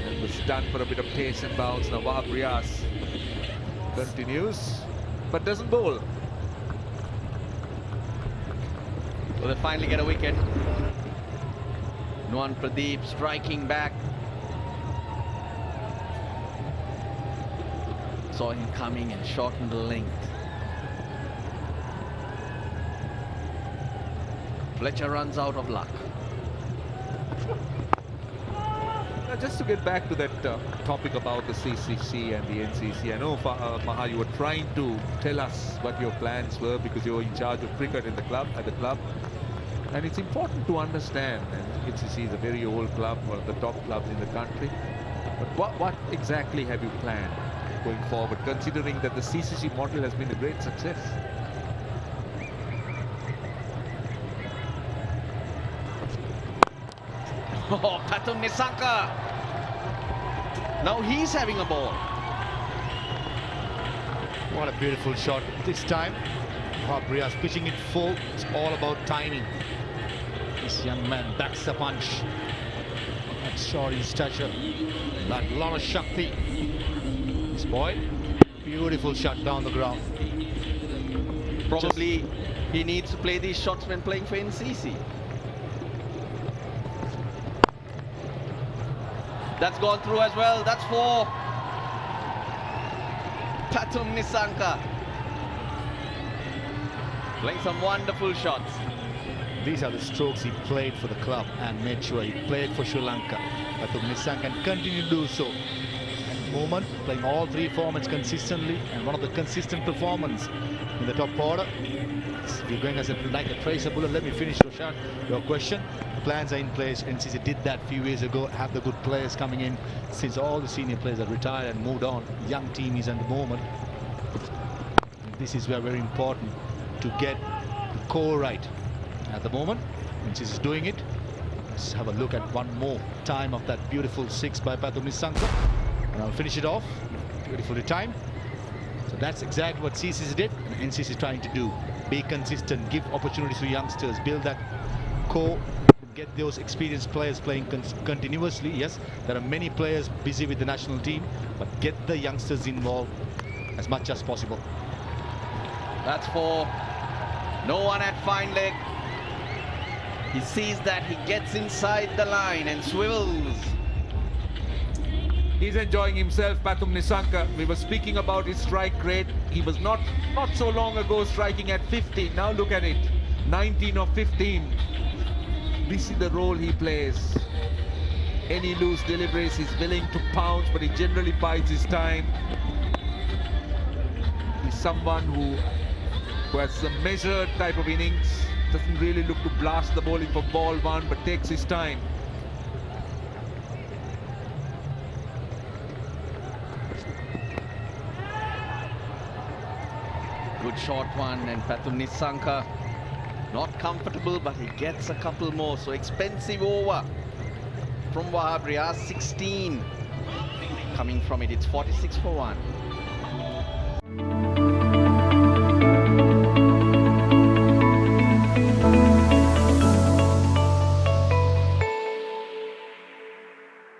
and was done for a bit of pace and bounce. Now Wahab Riaz continues but doesn't bowl. Will they finally get a wicket? Nuan Pradeep striking back. Saw him coming and shortened the length. Fletcher runs out of luck. Now just to get back to that topic about the CCC and the NCC, I know Maha, you were trying to tell us what your plans were because you were in charge of cricket in the club, and it's important to understand, and NCC is a very old club, one of the top clubs in the country, but what exactly have you planned going forward, considering that the CCC model has been a great success? Oh, Pathum Nissanka. Now he's having a ball. What a beautiful shot this time. Fabrias pitching it full. It's all about timing. This young man backs the punch. That's short in stature. That lot of shakti. This boy, beautiful shot down the ground. Probably he needs to play these shots when playing for NCC. That's gone through as well. That's 4. Pathum Nissanka playing some wonderful shots. These are the strokes he played for the club and made sure he played for Sri Lanka. Pathum Nissanka can continue to do so. At the moment, playing all 3 formats consistently, and one of the consistent performance in the top order. We're going as like a tracer bullet. Let me finish, Roshan, your question. The plans are in place. NCC did that a few years ago, have the good players coming in since all the senior players have retired and moved on. Young team is at the moment. This is where very important to get the core right. At the moment, NCC is doing it. Let's have a look at one more time of that beautiful 6 by Pathum Nissanka. And I'll finish it off. Beautifully timed. So that's exactly what CCC did and NCC is trying to do. Be consistent, give opportunities to youngsters, build that core, get those experienced players playing continuously. Yes, there are many players busy with the national team, but get the youngsters involved as much as possible. That's 4. No one at fine leg. He sees that, he gets inside the line and swivels. He's enjoying himself, Pathum Nissanka. We were speaking about his strike rate. He was not so long ago striking at 50. Now look at it, 19 of 15. This is the role he plays. Any loose deliveries, he's willing to pounce, but he generally bides his time. He's someone who has a measured type of innings. Doesn't really look to blast the bowling for ball 1, but takes his time. Good short one, and Pathum Nissanka not comfortable, but he gets a couple more. So expensive over from Wahab Riaz, 16 coming from it. It's 46 for 1.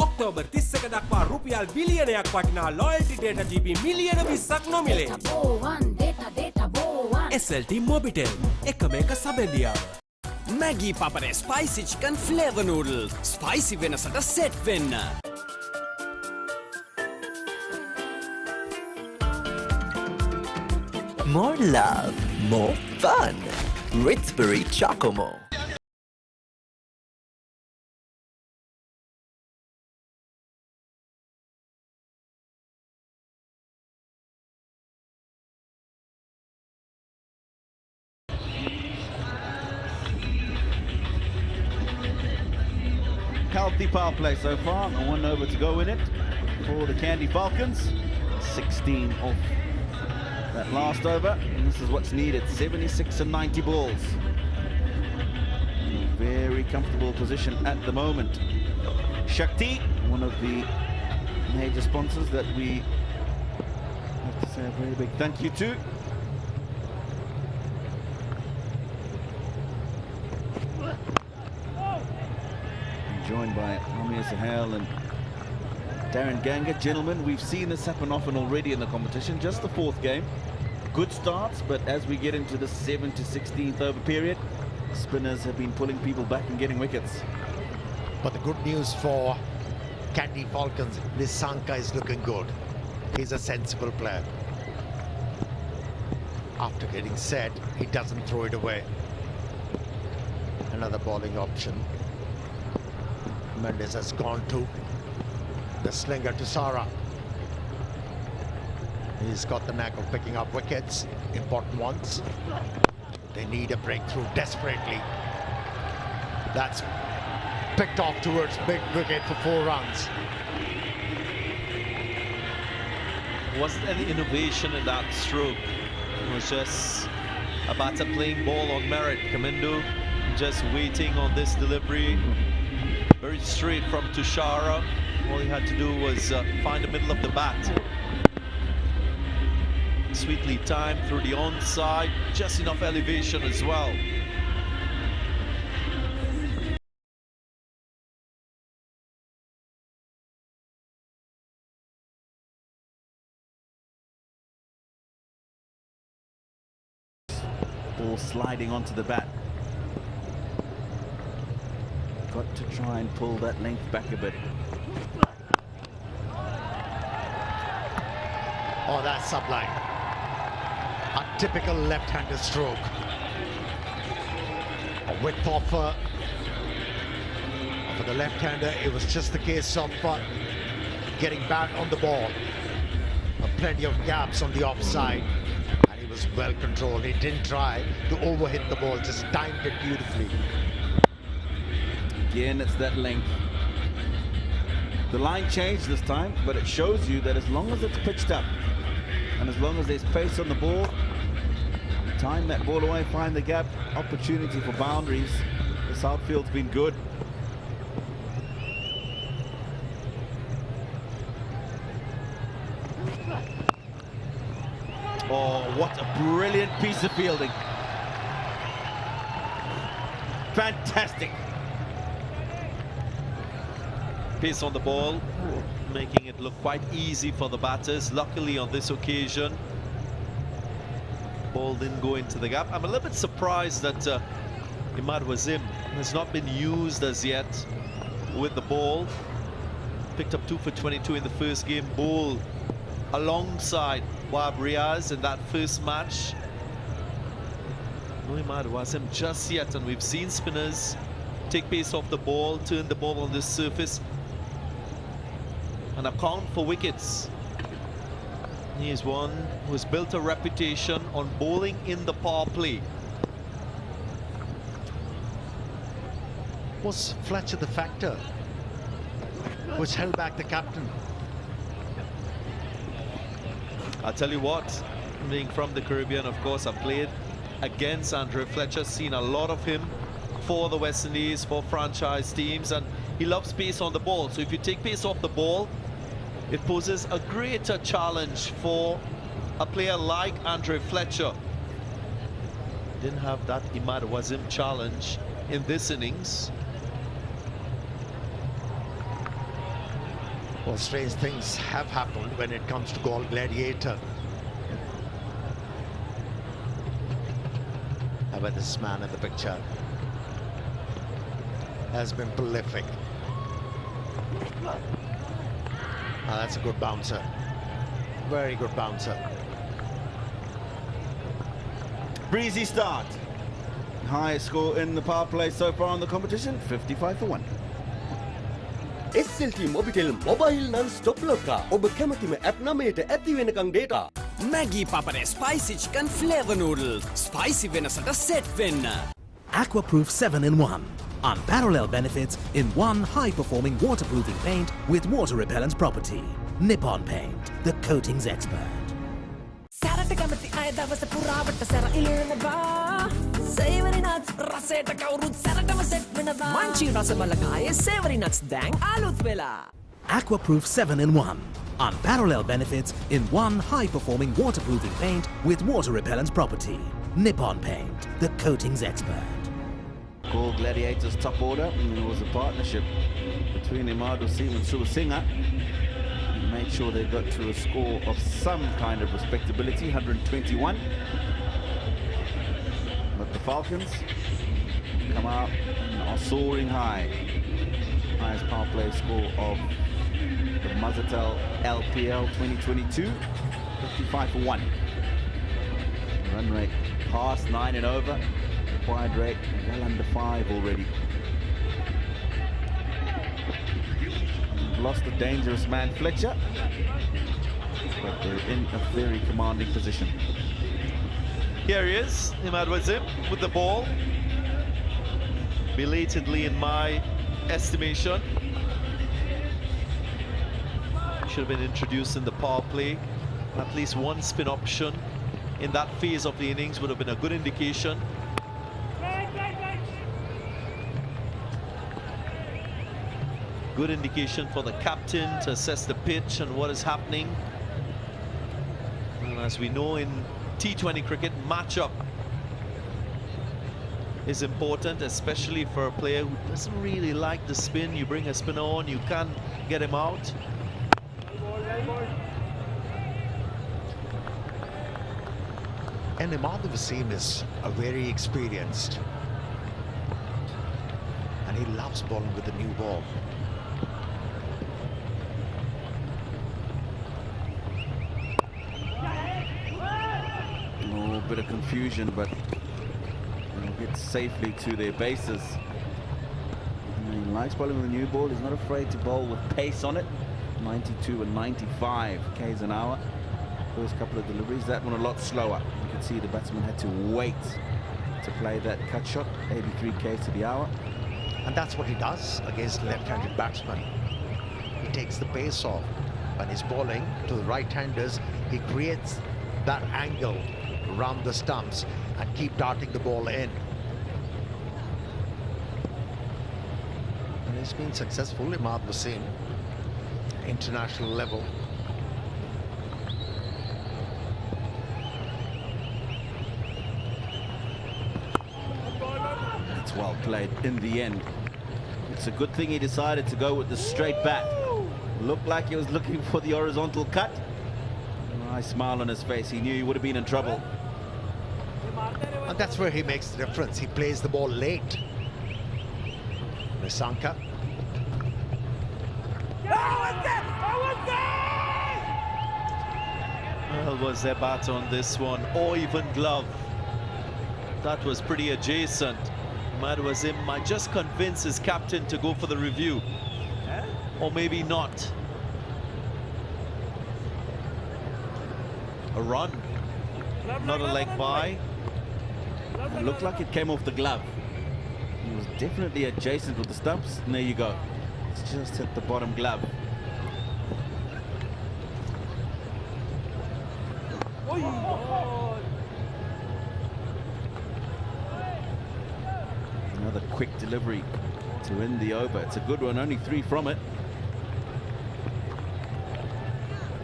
October 30ක දක්වා රුපියල් බිලියනයක් වටිනා loyalty data GB මිලියන 20ක් නොමිලේ. SLT Mobitel එකම එක සබැඳියාව. Maggi Papare Spicy Chicken Flavor Noodles. Spicy වෙනසට set වෙන්න. More love, more fun. Ritsbury Chocomo. Healthy power play so far. 1 over to go in it for the Kandy Falcons. 16 off that last over. And this is what's needed. 76 and 90 balls. In a very comfortable position at the moment. Shakti, one of the major sponsors that we have to say a very big thank you to. Joined by Amir Sahel and Darren Ganga. Gentlemen, we've seen this happen often already in the competition. Just the 4th game. Good starts, but as we get into the 7th to 16th over period, spinners have been pulling people back and getting wickets. But the good news for Kandy Falcons, Nisanka is looking good. He's a sensible player. After getting set, he doesn't throw it away. Another bowling option. Mendes has gone to the slinger to Sara. He's got the knack of picking up wickets, important ones. They need a breakthrough desperately. That's picked off towards mid wicket for 4 runs. Wasn't any innovation in that stroke. It was just a batter playing ball on merit. Kamindo just waiting on this delivery. Very straight from Tushara. All he had to do was find the middle of the bat. Sweetly timed through the onside. Just enough elevation as well. Ball sliding onto the bat. Got to try and pull that length back a bit. Oh, that's sublime. A typical left-handed stroke. A width offer. For the left-hander, it was just the case of getting back on the ball. Plenty of gaps on the offside. And he was well controlled. He didn't try to overhit the ball, just timed it beautifully. Again, it's that length. The line changed this time, but it shows you that as long as it's pitched up and as long as there's pace on the ball, time that ball away, find the gap, opportunity for boundaries. This outfield's been good. Oh, what a brilliant piece of fielding. Fantastic. Pace on the ball, making it look quite easy for the batters. Luckily on this occasion, ball didn't go into the gap. I'm a little bit surprised that Imad Wazim has not been used as yet with the ball. Picked up 2 for 22 in the first game. Bowled alongside Wahab Riaz in that first match. No Imad Wazim just yet, and we've seen spinners take pace off the ball, turn the ball on this surface, and account for wickets. He is one who has built a reputation on bowling in the power play. Was Fletcher the factor which held back the captain? I'll tell you what, being from the Caribbean, of course, I've played against Andre Fletcher, seen a lot of him for the West Indies, for franchise teams, and he loves pace on the ball. So if you take pace off the ball, it poses a greater challenge for a player like Andre Fletcher. Didn't have that Imad Wazim challenge in this innings. Well, strange things have happened when it comes to Galle Gladiator. How about this man in the picture? Has been prolific. That's a good bouncer. Very good bouncer. Breezy start. Highest score in the power play so far in the competition, 55-1. SLT Mobitel Mobile Non-Stop Loka. ඔබ කැමතිම app නමයට ඇති වෙනකන් data. Maggie Papare Spicy Chicken Flavor Noodle. Spicy වෙනසට set වෙන්න. Aquaproof 7-in-1. Unparalleled benefits in one high-performing waterproofing paint with water repellent property. Nippon Paint, the coatings expert. සැරට කැමති අය දවස පුරාවට සැර ඉලනවා. Savory nuts රසයට කවුරුත් සැරටම සෙට් වෙනවා. මංචි රස බලකායේ savory nuts දැන් අලුත් වෙලා. Aquaproof 7-in-1. Unparalleled benefits in one high-performing waterproofing paint with water repellent property. Nippon Paint, the coatings expert. Galle Gladiators top order, and it was a partnership between Imad Wasim and Sua Singer. Made sure they got to a score of some kind of respectability, 121. But the Falcons come out and are soaring high. Highest power play score of the Mazatel LPL 2022, 55-1. Run rate past 9 and over. Wide rate well under 5 already. Lost the dangerous man Fletcher, but they're in a very commanding position. Here he is, Imad Wasim with the ball. Belatedly in my estimation. Should have been introduced in the power play. At least one spin option in that phase of the innings would have been a good indication. Good indication for the captain to assess the pitch and what is happening. And as we know in T20 cricket, matchup is important, especially for a player who doesn't really like the spin. You bring a spinner on, you can't get him out. And Imad Wasim is a very experienced, and he loves bowling with the new ball. Bit of confusion, but get safely to their bases. He likes bowling with a new ball. He's not afraid to bowl with pace on it. 92 and 95 k's an hour. First couple of deliveries. That one a lot slower. You can see the batsman had to wait to play that cut shot. 83 k's to the hour. And that's what he does against left-handed batsmen. He takes the pace off. When he's bowling to the right-handers, he creates that angle around the stumps and keep darting the ball in. And he's been successful, Imad Wasim, international level. It's well played in the end. It's a good thing he decided to go with the straight bat. Looked like he was looking for the horizontal cut. Nice smile on his face. He knew he would have been in trouble. And that's where he makes the difference. He plays the ball late. Nisanka. Well, was there bat on this one, or even glove? That was pretty adjacent. Imad Wasim might just convince his captain to go for the review. Or maybe not. A run, not a leg by. It looked like it came off the glove. He was definitely adjacent with the stumps. And there you go. It's just hit the bottom glove. Another quick delivery to end the over. It's a good one, only 3 from it.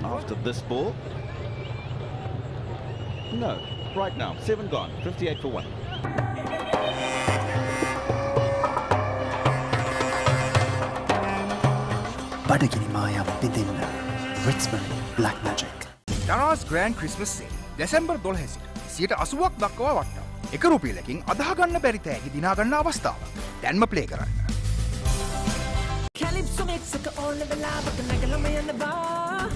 After this ball. No, right now, 7 gone, 58-1. බඩගිනි මායම් විඳින්න Ritzbury Black Magic. Dara's Grand Christmas Sale December 12 සිට 80ක් දක්වා වට්ටම්. එක රුපියලකින් අදහගන්න බැරි තෑගි දිනාගන්න අවස්ථාව. දැන්ම play කරන්න. Calypso mix එක ඕන වෙලාවක නැගලම යනවා.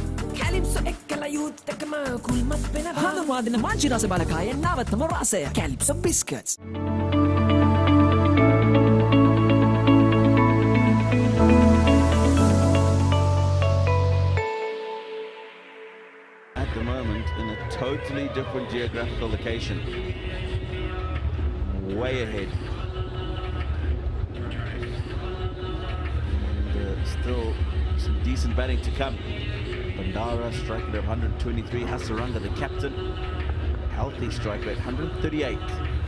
Calypso එක්කලා youth එකම කුල්මත් වෙනවා. හඳුන්වාදින මංචි රස බලකායේ නවතම රසය Calypso biscuits. At the moment, in a totally different geographical location. Way ahead. And still some decent batting to come. Bandara strike rate of 123. Hasaranga, the captain, healthy strike rate 138.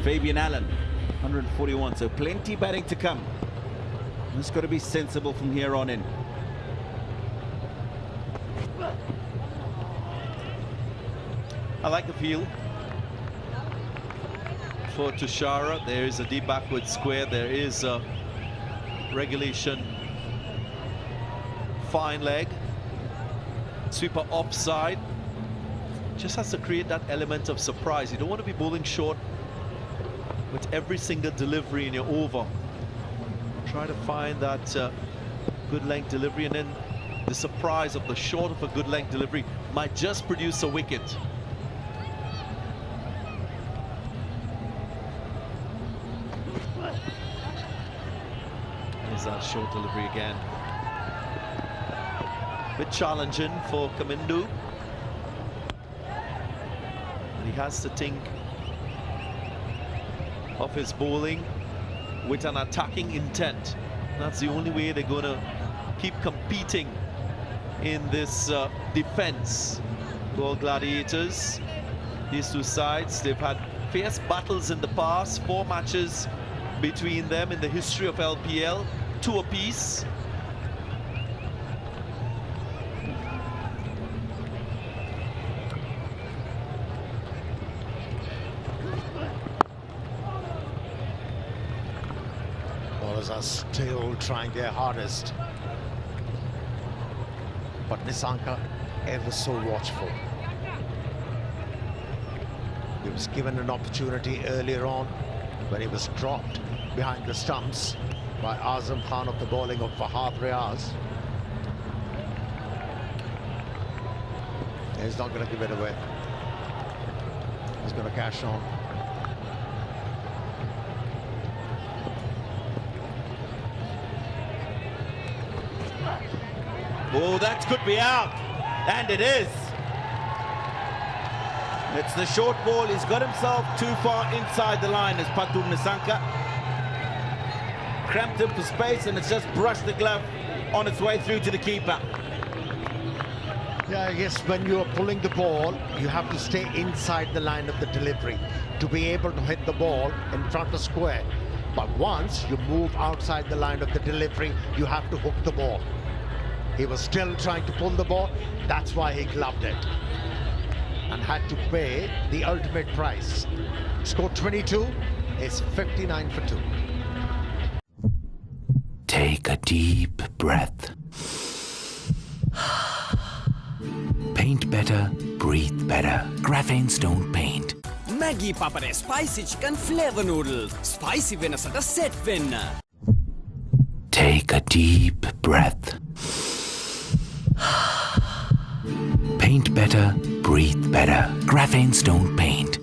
Fabian Allen 141. So plenty batting to come. It's got to be sensible from here on in. I like the feel for Tushara. There is a deep backward square. There is a regulation fine leg. Sweeper offside. Just has to create that element of surprise. You don't want to be bowling short with every single delivery in your over. Try to find that good length delivery, and then the surprise of the short of a good length delivery might just produce a wicket. There's that short delivery again. Bit challenging for Kamindu. He has to think of his bowling with an attacking intent. That's the only way they're going to keep competing in this defense. Galle Gladiators, these two sides, they've had fierce battles in the past, 4 matches between them in the history of LPL, 2 apiece. Bowlers are still trying their hardest. But Nisanka ever so watchful. He was given an opportunity earlier on when he was dropped behind the stumps by Azam Khan of the bowling of Fahad Riaz. He's not going to give it away. He's going to cash on. Oh, that could be out. And it is. It's the short ball. He's got himself too far inside the line as Patum Nisanka. Cramped him for space, and it's just brushed the glove on its way through to the keeper. Yeah, I guess when you're pulling the ball, you have to stay inside the line of the delivery to be able to hit the ball in front of square. But once you move outside the line of the delivery, you have to hook the ball. He was still trying to pull the ball. That's why he gloved it and had to pay the ultimate price. Score 22 is 59 for 2. Take a deep breath. Paint better, breathe better. Graphene Stone Paint. Maggie Papare spicy chicken flavor noodles. Spicy venasata set venna. Take a deep breath. Paint better, breathe better. Graphene Stone Paint.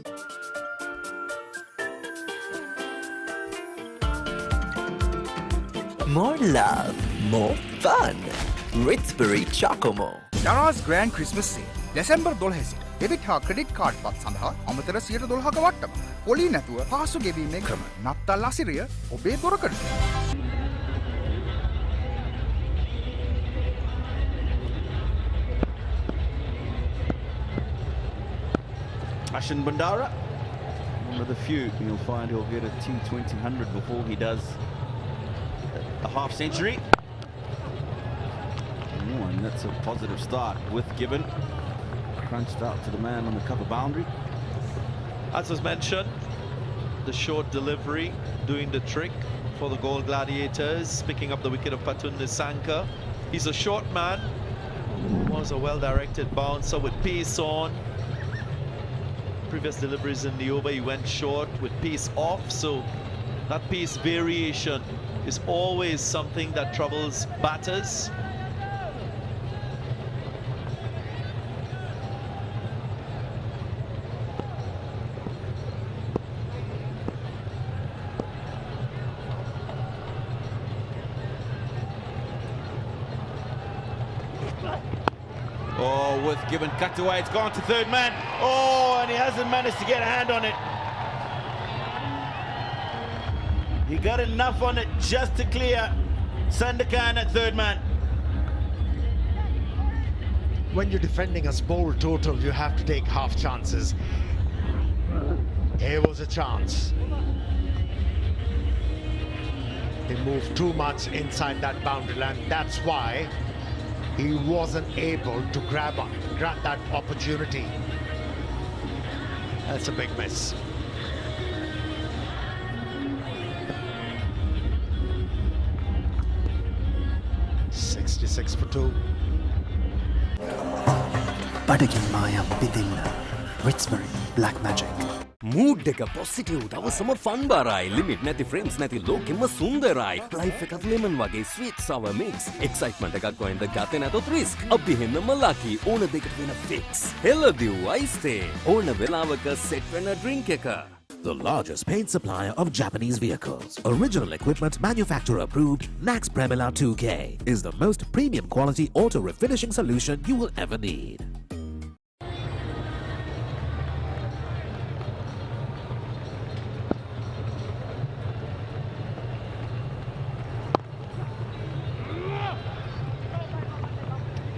More love, more fun. Ritsbury Chocomo. Dara's Grand Christmas Sale. December 12 සිට debit හා credit card පත් සඳහා අමතර 112ක වට්ටම. පොලි නැතුව පහසු ගෙවීමේ ක්‍රම. නත්තල් අසිරිය ඔබේ දොරකඩ. Ashin Bandara, one of the few you'll find he'll get a T20 before he does a half century. Oh, and that's a positive start with Gibbon. Crunched out to the man on the cover boundary. As was mentioned, the short delivery doing the trick for the Galle Gladiators, picking up the wicket of Patum Nisanka. He's a short man, was a well-directed bouncer with pace on. Previous deliveries in the over, he went short with pace off, so that pace variation is always something that troubles batters. with, given cut away, it's gone to third man. Oh, and he hasn't managed to get a hand on it. He got enough on it just to clear Sandakan at third man. When you're defending a small total, you have to take half chances. Here was a chance. He moved too much inside that boundary line. That's why he wasn't able to grab that opportunity. That's a big miss. $66 for 2. බඩගින් මායම් බිඳින්න Ritzbury Black Magic. Mood එක positive දවසම fun බරයි limit නැති friends නැති ලෝකෙම සුන්දරයි life එකත් lemon වගේ sweet sour mix excitement එකක් ගොයින්ද ගතේ නැතොත් risk අපි හෙන්නම ලකි ඕන දෙකට වෙන ෆික්ස් හෙලදිව් අයිස්තේ ඕන වෙලාවක සෙට් වෙන ඩ්‍රින්ක් එක. The largest paint supplier of Japanese vehicles, original equipment manufacturer approved, Nax Premila 2K is the most premium quality auto refinishing solution you will ever need.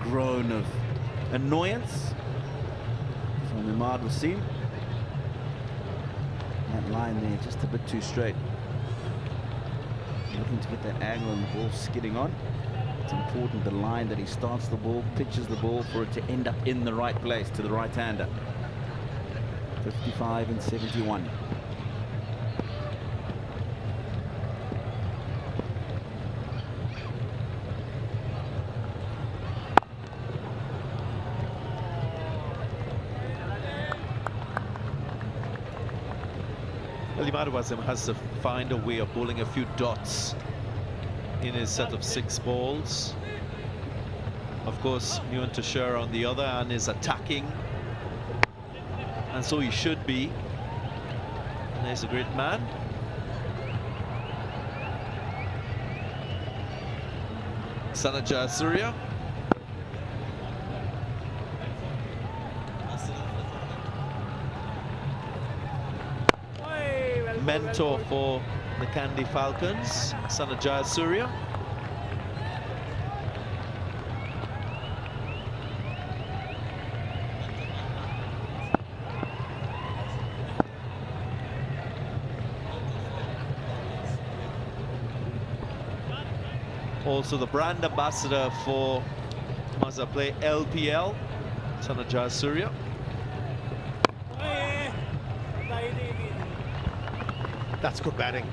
Groan of annoyance from Imad Wasim. That line there just a bit too straight. Looking to get that angle and the ball skidding on. It's important the line that he starts the ball, pitches the ball for it to end up in the right place to the right-hander. 55 and 71. Imad Wasim has to find a way of bowling a few dots in his set of 6 balls. Of course, Nguyen Tashur on the other hand is attacking, and so he should be. And there's a great man. Sanaja Surya. Mentor for the Kandy Falcons, Sanajaya Surya. Also the brand ambassador for Maza Play LPL, Sanajaya Surya. That's good batting.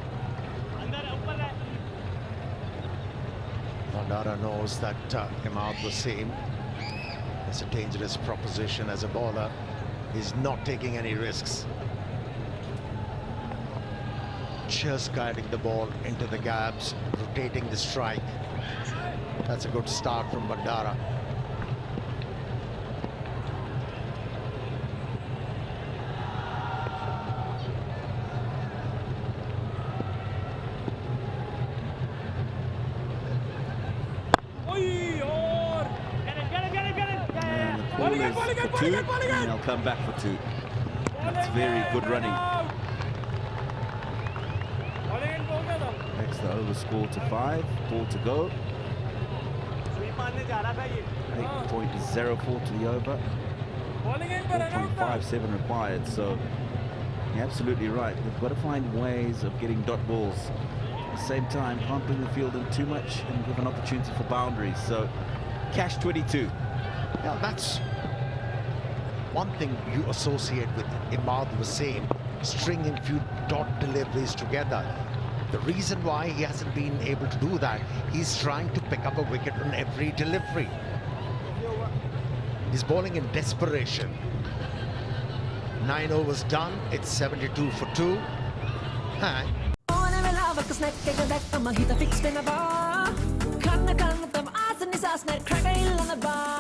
Bandara knows that Imad Wasim is a dangerous proposition as a bowler. He's not taking any risks. Just guiding the ball into the gaps, rotating the strike. That's a good start from Bandara. For 2, and they'll come back for 2. That's very good running. Makes the over score to 5, 4 to go. 8.04 to the over. 4.57 required, so you're absolutely right. They've got to find ways of getting dot balls. At the same time, can't bring the field in too much and give an opportunity for boundaries. So, cash 22. Yeah, that's one thing you associate with Imad Wasim, stringing few dot deliveries together. The reason why he hasn't been able to do that, he's trying to pick up a wicket on every delivery. He's bowling in desperation. 9 overs done, it's 72 for 2.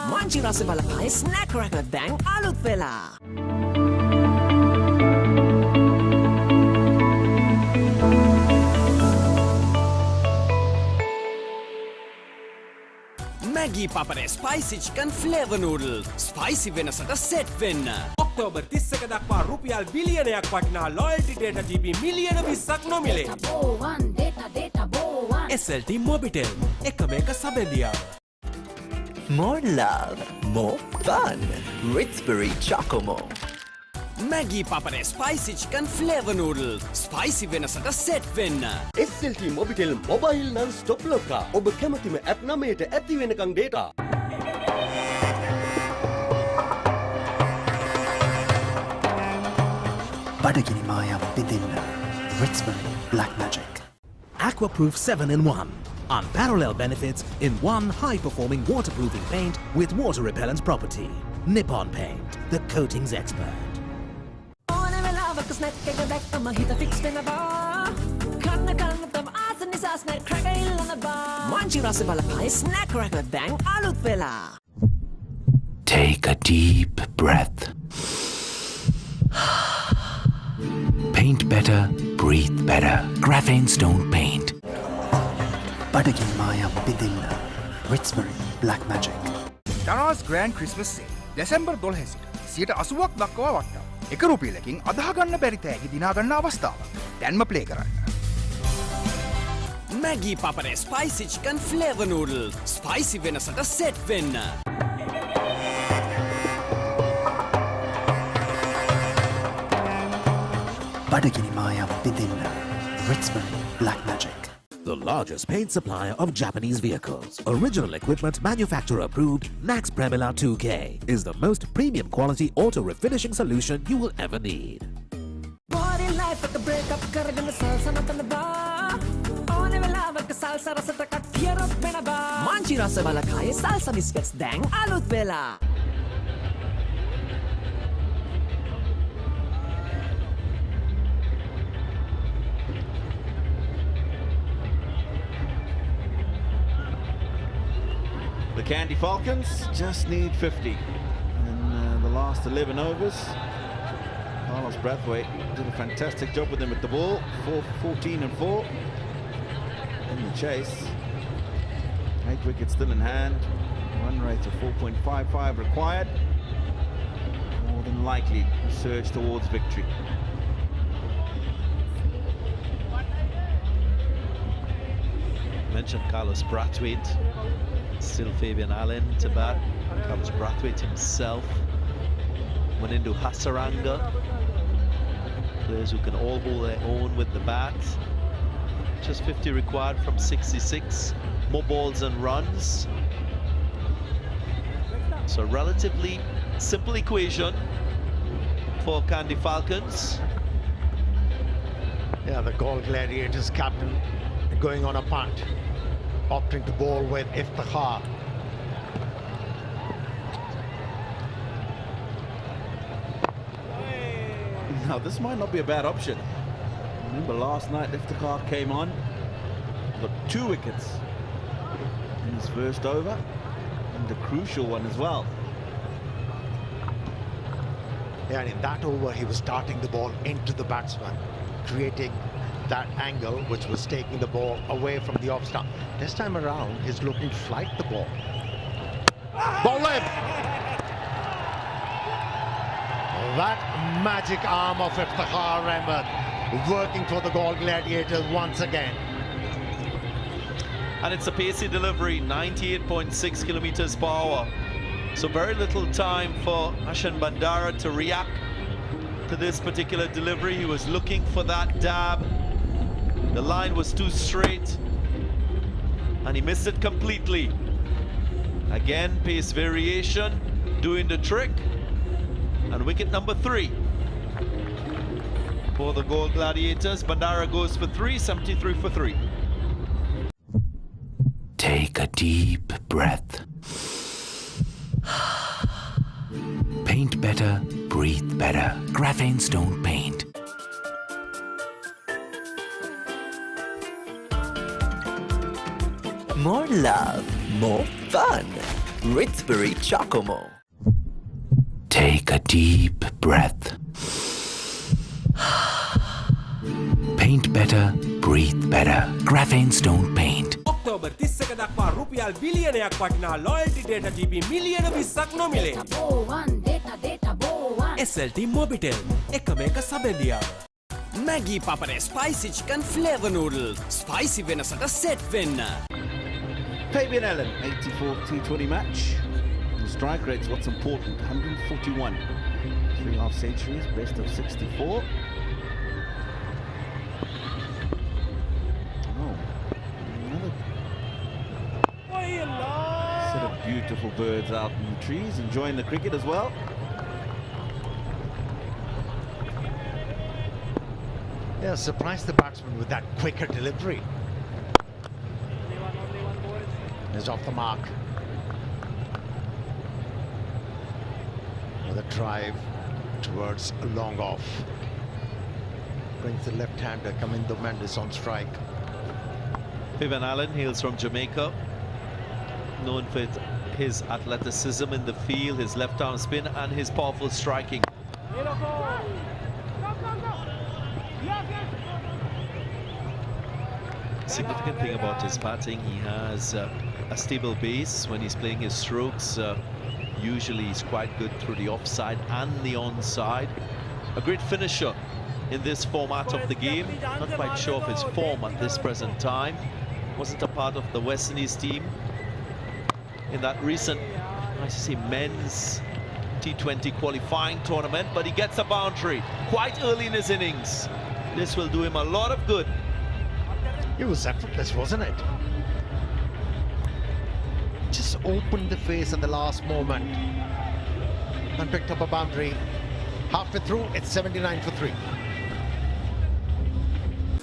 Manchi rasa balakai snack cracker dang alut vela. Maggi Maggi Papare Spicy Chicken Flavor Noodle. Spicy වෙනසට set වෙන්න. October 31 දක්වා රුපියල් බිලියනයක් වටිනා loyalty data GB මිලියන 20ක් නොමිලේ. SLT Mobitel එකම එක සබැඳියාව. More love, more fun. Ritsbury Chocomo. Maggi Papare Spicy Chicken Flavor Noodle. Spicy වෙනසට set වෙන්න. SLT Mobitel mobile non-stop ලෝකා. ඔබ කැමතිම app 9ට ඇති වෙනකන් data. බඩගිනි මායම් විදින්න. Ritsbury Black Magic. Aquaproof 7-in-1. Unparalleled benefits in one high-performing waterproofing paint with water repellent property. Nippon Paint, the coatings expert. Take a deep breath. Paint better, breathe better. Graphene Stone Paint. බඩගිනි මායම් විදින්න. Ritsbury Black Magic. Darana's Grand Christmas Sale December 12 සිට 80ක් දක්වා වට්ටම්. එක රුපියලකින් අදහගන්න බැරි තෑගි දිනාගන්න අවස්ථාව. දැන්ම play කරන්න. Maggi Papare Spicy Chicken Flavor Noodle. Spicy වෙනසට set වෙන්න. බඩගිනි මායම් විදින්න. Ritsbury Black Magic. The largest paint supplier of Japanese vehicles. Original equipment manufacturer approved Nax Premila 2K is the most premium quality auto refinishing solution you will ever need. Body life like a breakup karagana salsa natanaba. One velava ka salsa rasata kat fiera benaba. Manchi rasa wala kaya salsa biscuits dang alut vela. The Kandy Falcons just need 50 in the last 11 overs. Carlos Brathwaite did a fantastic job with them at the ball. 14 and 4 in the chase. 8 wickets still in hand. Run rate of 4.55 required. More than likely a surge towards victory. Mentioned Carlos Brathwaite. Still Fabian Allen to bat. Carlos Brathwaite himself. Munindu Hasaranga. Players who can all hold their own with the bat. Just 50 required from 66. More balls and runs. So relatively simple equation for Kandy Falcons. Yeah, the Galle Gladiators captain going on a punt, opting to bowl with Iftikhar. Now this might not be a bad option. Remember last night Iftikhar came on, got 2 wickets in his first over, and a crucial one as well. Yeah, and in that over he was starting the ball into the batsman, creating that angle which was taking the ball away from the off stump. This time around he's looking to flight the ball. Ball in! That magic arm of Iftikhar Ahmed working for the Galle Gladiators once again. And it's a pacey delivery, 98.6 kilometers per hour. So very little time for Hashan Bandara to react to this particular delivery. He was looking for that dab. The line was too straight and he missed it completely. Again, pace variation doing the trick. And wicket number 3 for the Galle Gladiators. Bandara goes for 3, 73 for 3. Take a deep breath. Paint better, breathe better. Graphene Stone Paint. More love, more fun. Ritsbury Chocomo. Take a deep breath. Paint better, breathe better. Graphene Stone Paint. October October 31 දක්වා රුපියල් බිලියනයක් වටිනා loyalty data GB මිලියන 20ක් නොමිලේ. SLT Mobitel එකම එක සබැඳියාව. Maggie Papare Spicy Chicken Flavor Noodles. Spicy වෙනසට set වෙන්න. Fabian Allen, 84 T20 match. The strike rate's what's important, 141. 3 half centuries, best of 64. Set of beautiful birds out in the trees, enjoying the cricket as well. Yeah, surprised the batsman with that quicker delivery. Is off the mark. With a drive towards a long off. Brings the left-hander, Kamindo Mendes on strike. Fabian Allen hails from Jamaica, known for his athleticism in the field, his left-arm spin and his powerful striking. Significant thing about his batting, he has a stable base when he's playing his strokes. Usually he's quite good through the offside and the onside. A great finisher in this format of the game. Not quite sure of his form at this present time. Wasn't a part of the West Indies team in that recent, I should say, men's T20 qualifying tournament, but he gets a boundary quite early in his innings. This will do him a lot of good. It was effortless, wasn't it? Just opened the face at the last moment and picked up a boundary. Halfway through, it's 79 for 3.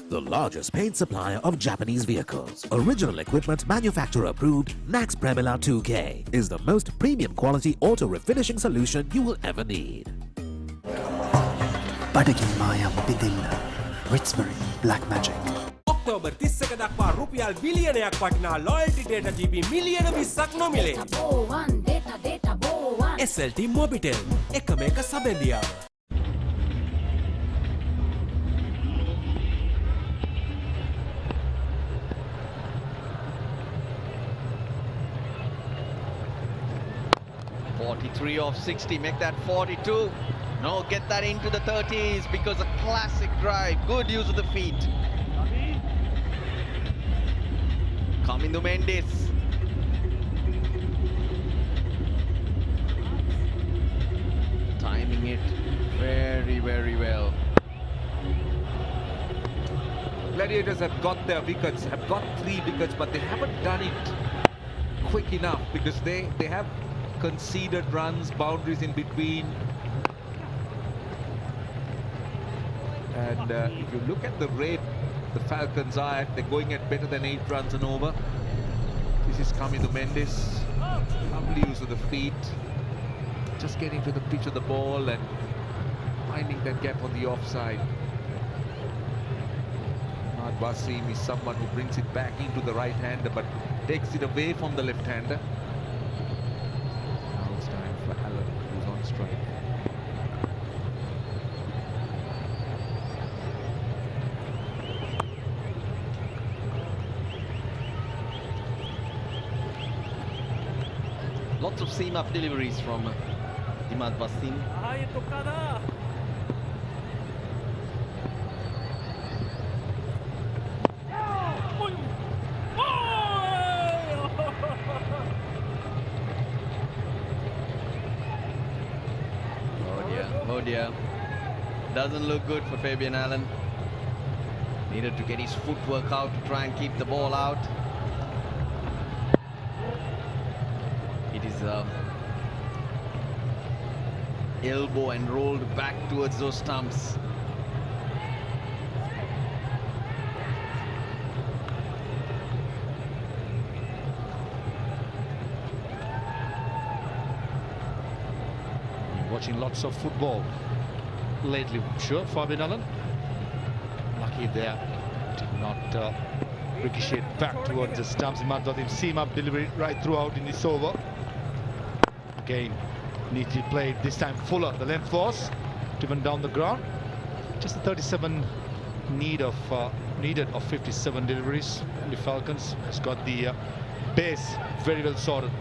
The largest paint supplier of Japanese vehicles, original equipment manufacturer approved, Nax Premila 2K is the most premium quality auto refinishing solution you will ever need. බඩගින් මායම් බිඳින්න Ritzbury Black Magic. October 31 දක්වා රුපියල් බිලියනයක් වටිනා loyalty data GB මිලියන 20ක් නොමිලේ. SLT Mobitel එකම එක සබැඳියාව. Three off 60, make that 42. No, get that into the 30s because a classic drive. Good use of the feet. Kamindo Mendes. Timing it very, very well. Gladiators have got their wickets, have got 3 wickets, but they haven't done it quick enough because they have conceded runs, boundaries in between. And if you look at the rate the Falcons are at, they're going at better than 8 runs and over. This is Kamindo Mendes. Lovely use of the feet. Just getting to the pitch of the ball and finding that gap on the offside. Wasim is someone who brings it back into the right-hander but takes it away from the left-hander. Now it's time for Allen, who's on strike. Lots of seam-up deliveries from Imad Wasim. Oh dear, doesn't look good for Fabian Allen. Needed to get his footwork out to try and keep the ball out. It is elbow and rolled back towards those stumps. Watching lots of football lately, sure, Fabian Allen. Lucky there, did not ricochet back towards the stumps. Imad Wasim seam up delivery right throughout in this over. Again, neatly played, this time Fuller, the length was driven down the ground. Just the 37 need of needed of 57 deliveries. The Falcons has got the base very well sorted.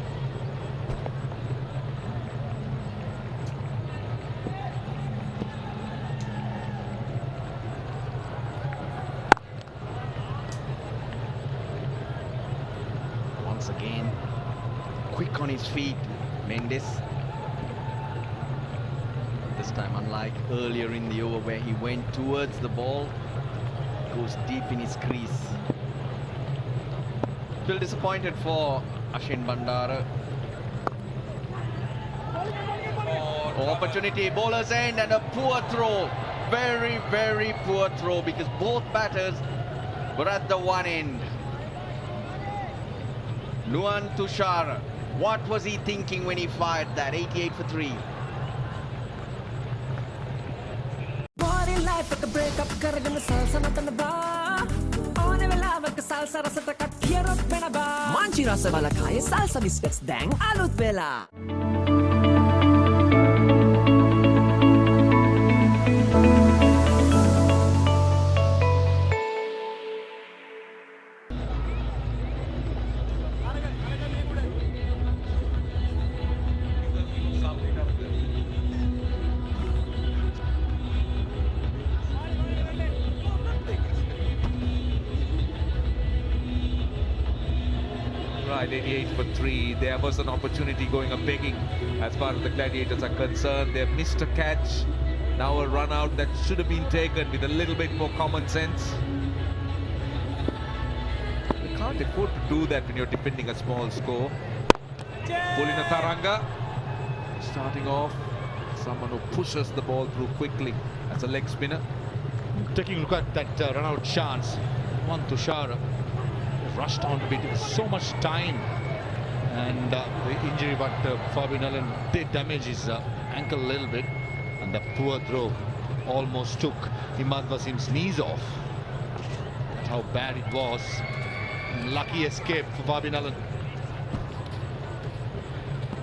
Once again, quick on his feet, Mendes. This time, unlike earlier in the over where he went towards the ball, goes deep in his crease. Still disappointed for Ashin Bandara. Opportunity, bowler's end, and a poor throw. Very, very poor throw because both batters were at the one end. Nuan Tushar, what was he thinking when he fired that? 88 for 3. breakup කරගෙන සල්ස නතන බා ඕනේ වෙලාවක සල්ස රසට කට්ටියරොත් වෙන බා මංචි රස බලකායේ සල්ස බිස්කට්ස් දැන් අලුත් වෙලා Right, 88 for 3. There was an opportunity going a begging as far as the Gladiators are concerned. They missed a catch. Now a run out that should have been taken with a little bit more common sense. You can't afford to do that when you're defending a small score. Pulina Taranga starting off. Someone who pushes the ball through quickly as a leg spinner. Taking a look at that run out chance. One Tushar rushed on a bit, so much time, and the injury but Fabian Allen did damage his ankle a little bit, and the poor throw almost took Imad Wasim's knees off. That's how bad it was. Lucky escape for Fabian Allen.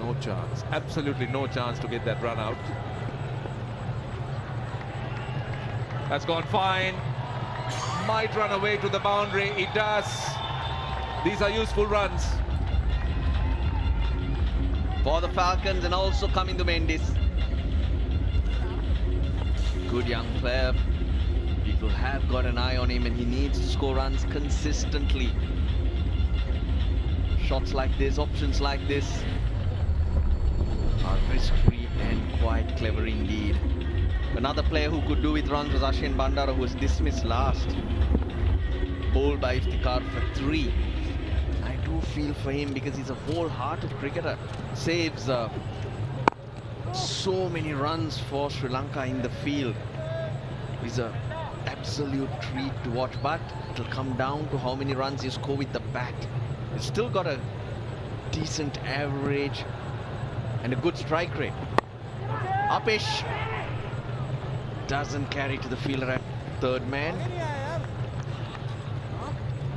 No chance, absolutely no chance to get that run out. That's gone fine. Might run away to the boundary. It does. These are useful runs for the Falcons, and also coming to Mendes. Good young player. People have got an eye on him, and he needs to score runs consistently. Shots like this, options like this are risk-free and quite clever indeed. Another player who could do with runs was Ashin Bandara, who was dismissed last. Bowled by Iftikhar for 3. I do feel for him because he's a wholehearted cricketer. Saves so many runs for Sri Lanka in the field. He's an absolute treat to watch, but it'll come down to how many runs you score with the bat. He's still got a decent average and a good strike rate. Apesh doesn't carry to the fielder at third man.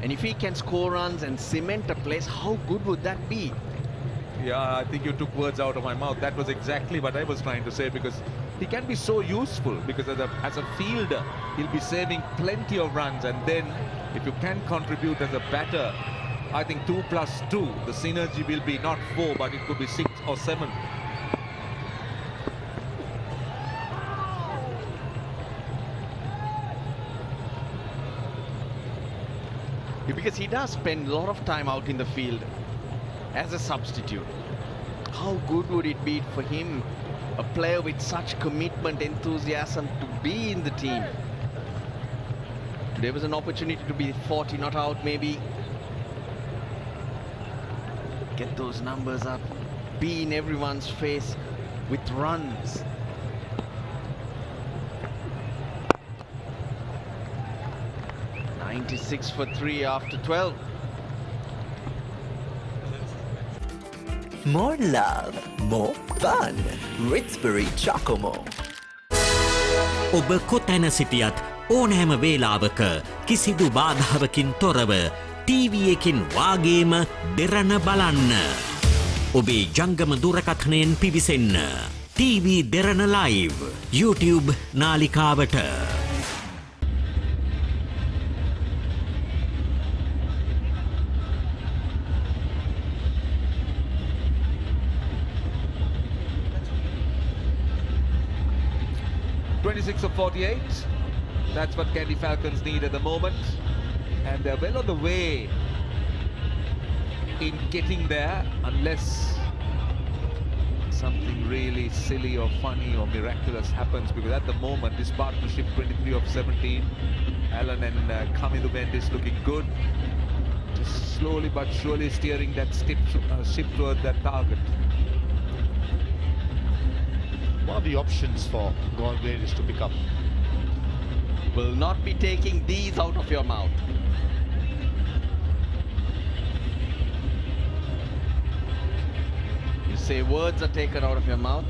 And if he can score runs and cement a place, how good would that be? Yeah, I think you took words out of my mouth. That was exactly what I was trying to say, because he can be so useful, because as a fielder, he'll be saving plenty of runs. And then if you can contribute as a batter, I think 2 plus 2, the synergy will be not 4, but it could be 6 or 7. Because he does spend a lot of time out in the field as a substitute. How good would it be for him, a player with such commitment, enthusiasm, to be in the team? Today was an opportunity to be 40 not out, maybe. Get those numbers up, be in everyone's face with runs. .96 for 3 after 12. More love, more fun. Ritsbury Chocomo. ඔබ කොතැන සිටියත් ඕනෑම වේලාවක කිසිදු බාධාවකින් තොරව TV එකකින් වාගේම දෙරණ බලන්න. ඔබේ ජංගම දුරකථනයෙන් පිවිසෙන්න. TV Derana live YouTube නාලිකාවට. 26 of 48. That's what Kandy Falcons need at the moment. And they're well on the way in getting there, unless something really silly or funny or miraculous happens, because at the moment this partnership 23 of 17, Alan and Kamil Mendes looking good, just slowly but surely steering that ship toward that target. What are the options for Galle Gladiators to pick up? Will not be taking these out of your mouth. You say words are taken out of your mouth,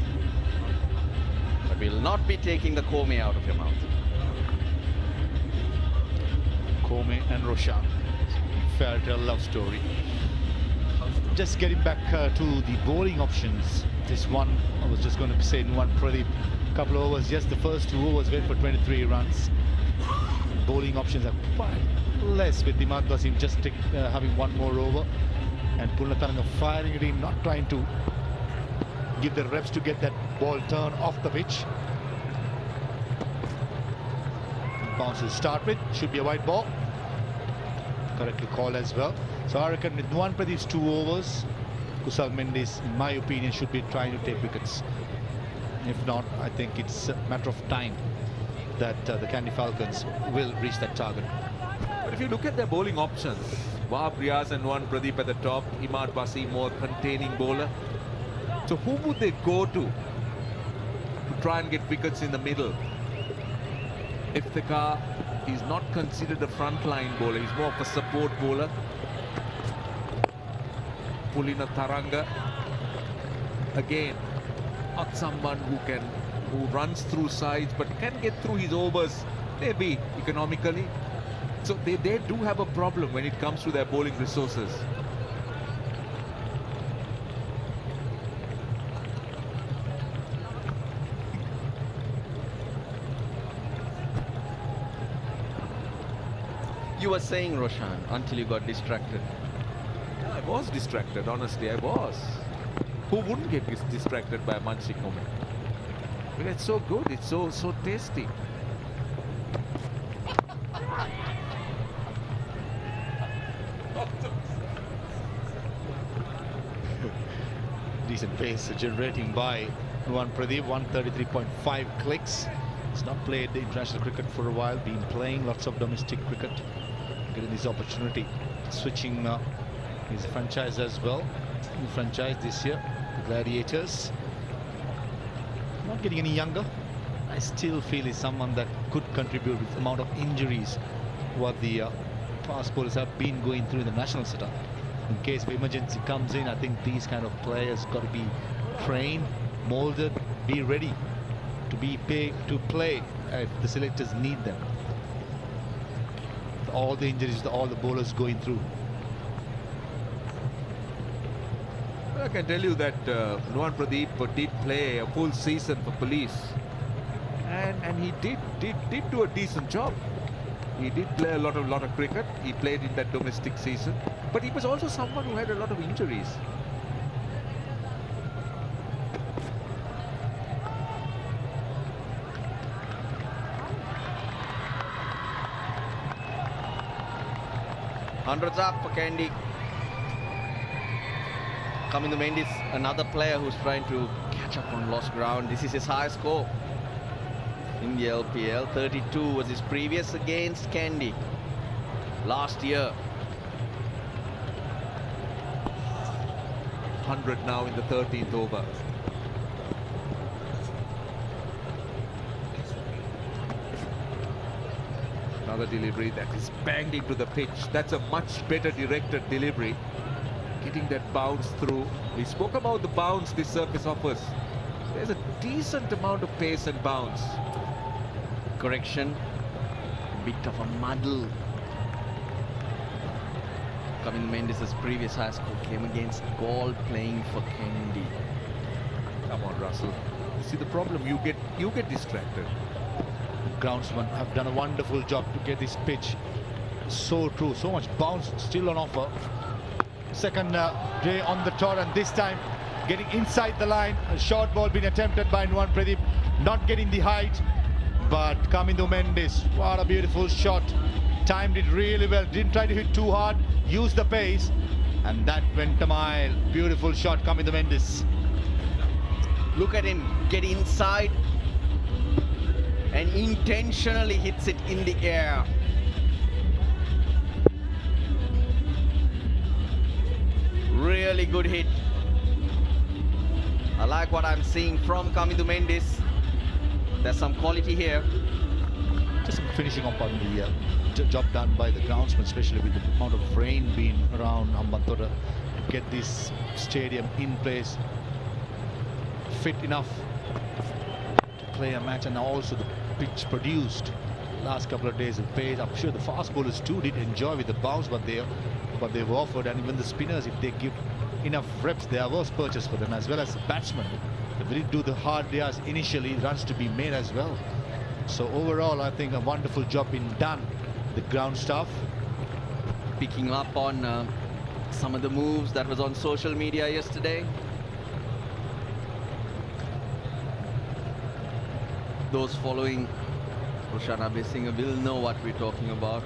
but we'll not be taking the Kome out of your mouth. Kome and Roshan. Fairy tale love story. Just getting back to the bowling options. This one, I was just going to say in one Pradeep, couple of overs. Yes, the first 2 overs went for 23 runs. Bowling options are quite less, with Imad Wasim just having one more over, and Purnataranga firing it in, not trying to give the reps to get that ball turn off the pitch. Bounces to start with, should be a white ball. Correctly called as well. So I reckon with Nuwan Pradeep's 2 overs, Kusal Mendes, in my opinion, should be trying to take wickets. If not, I think it's a matter of time that the Kandy Falcons will reach that target. But if you look at their bowling options, Wahab Riaz and Nuwan Pradeep at the top, Imad Wasim more containing bowler. So who would they go to try and get wickets in the middle? Iftikhar is not considered a frontline bowler, he's more of a support bowler. Pulina Taranga, again, not someone who runs through sides but can get through his overs, maybe economically. So they do have a problem when it comes to their bowling resources. You were saying, Roshan, until you got distracted. I was distracted, honestly, I was. Who wouldn't get distracted by Mansi Kome? But it's so good, it's so tasty. Decent pace generating by Nuwan Pradeep, 133.5 clicks. He's not played the international cricket for a while, been playing lots of domestic cricket, getting this opportunity, switching his franchise as well. New franchise this year, the Gladiators. Not getting any younger. I still feel he's someone that could contribute with the amount of injuries what the fast bowlers have been going through in the national setup. In case of emergency comes in, I think these kind of players got to be trained, molded, be ready to be paid to play if the selectors need them. All the injuries, all the bowlers going through. I can tell you that Nuwan Pradeep did play a full season for Police, and he did do a decent job. He did play a lot of cricket. He played in that domestic season, but he was also someone who had a lot of injuries. Hundreds up for Kandy. Kamil Mendes, another player who's trying to catch up on lost ground. This is his highest score in the LPL. 32 was his previous against Kandy last year. 100 now in the 13th over. Another delivery that is banged into the pitch. That's a much better directed delivery. Getting that bounce through. We spoke about the bounce this surface offers. There's a decent amount of pace and bounce. Correction. Bit of a muddle. Kamil Mendes' previous high score came against Galle playing for Kandy. Come on, Russell. You see the problem, you get distracted. Groundsmen have done a wonderful job to get this pitch so true. So much bounce still on offer. Second day on the tour, and this time getting inside the line. A short ball being attempted by Nuwan Pradeep, not getting the height. but Kandy Mendes, what a beautiful shot. Timed it really well, didn't try to hit too hard, used the pace, and that went a mile. Beautiful shot, Kandy Mendes. Look at him get inside and intentionally hits it in the air. Really good hit. I like what I'm seeing from Kandy Mendes. There's some quality here. Just some finishing up on the job done by the groundsman, especially with the amount of rain being around Hambantota, to get this stadium in place, fit enough to play a match, and also the pitch produced last couple of days of pace. I'm sure the fast bowlers too did enjoy with the bounce, but they've offered, and even the spinners, if they give enough reps, there was purchase for them, as well as the batsmen. They did do the hard yards initially, runs to be made as well. So overall, I think a wonderful job been done. The ground staff picking up on some of the moves that was on social media yesterday. Those following Roshana Bessinger will know what we're talking about.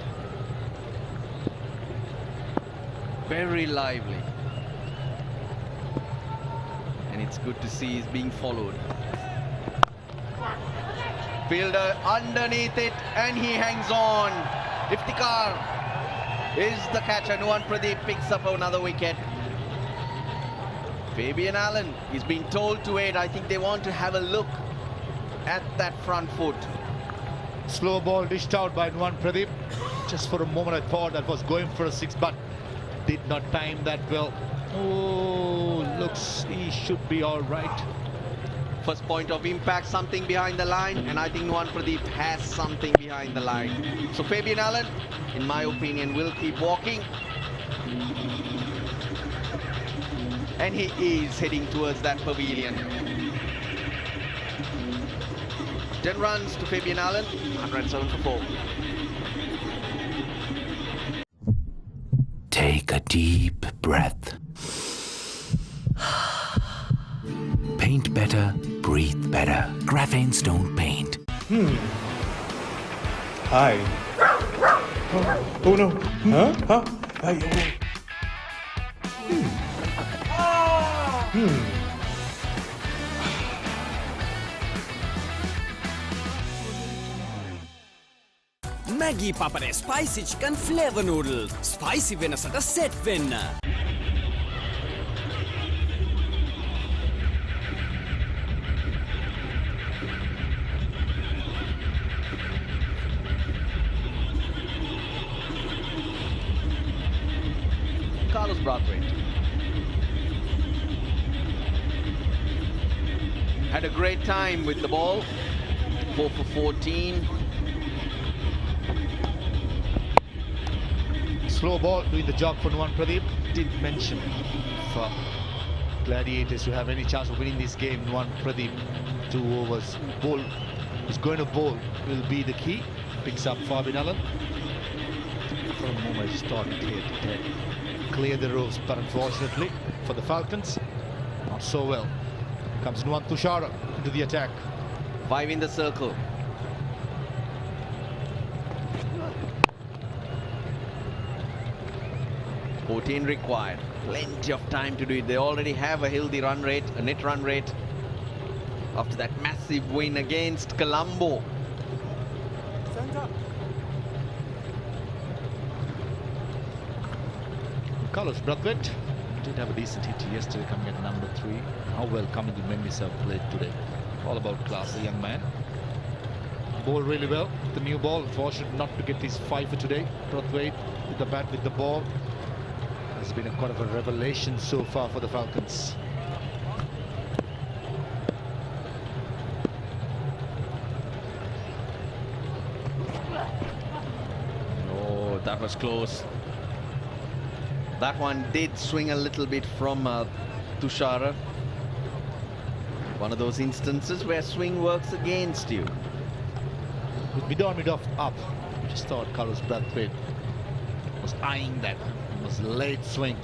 Very lively. And it's good to see he's being followed. Fielder underneath it, and he hangs on. Iftikhar is the catcher. Nuwan Pradeep picks up another wicket. Fabian Allen, he's been told to wait. I think they want to have a look at that front foot. Slow ball dished out by Nuwan Pradeep. Just for a moment I thought that was going for a six, but did not time that well. Oh, looks he should be all right. First point of impact, something behind the line, and I think Nuwan Pradeep has something behind the line. So Fabian Allen, in my opinion, will keep walking. And he is heading towards that pavilion. 10 runs to Fabian Allen, 107 for 4. Take a deep breath. Paint better, breathe better. Graphane's don't paint. Hi. Oh no. Huh? Huh? Maggie Papare Spicy Chicken Flavor Noodles. Spicy වෙනසට set වෙන්න. Brathwaite had a great time with the ball. 4 for 14. Slow ball doing the job for Nuwan Pradeep. Did mention for Gladiators to have any chance of winning this game, Nuwan Pradeep 2 overs. Bowl is going to bowl will be the key. Picks up Fabian Allen. For a moment I just thought it clear the ropes, but unfortunately for the Falcons, not so well. Comes Nuwan Tushara into the attack. 5 in the circle. $14 required. Plenty of time to do it. They already have a healthy run rate, a net run rate, after that massive win against Colombo. Carlos Brathwaite did have a decent hit yesterday, coming at number 3. How well Kandy Mendes have played today. All about class, a young man. Bowled really well. The new ball, fortunate not to get his 5 for today. Brathwaite with the bat, with the ball. Has been a kind of a revelation so far for the Falcons. Oh, that was close. That one did swing a little bit from Tushara. One of those instances where swing works against you. With mid-on, mid-off up, I just thought Carlos Brathwaite was eyeing that. It was late swing.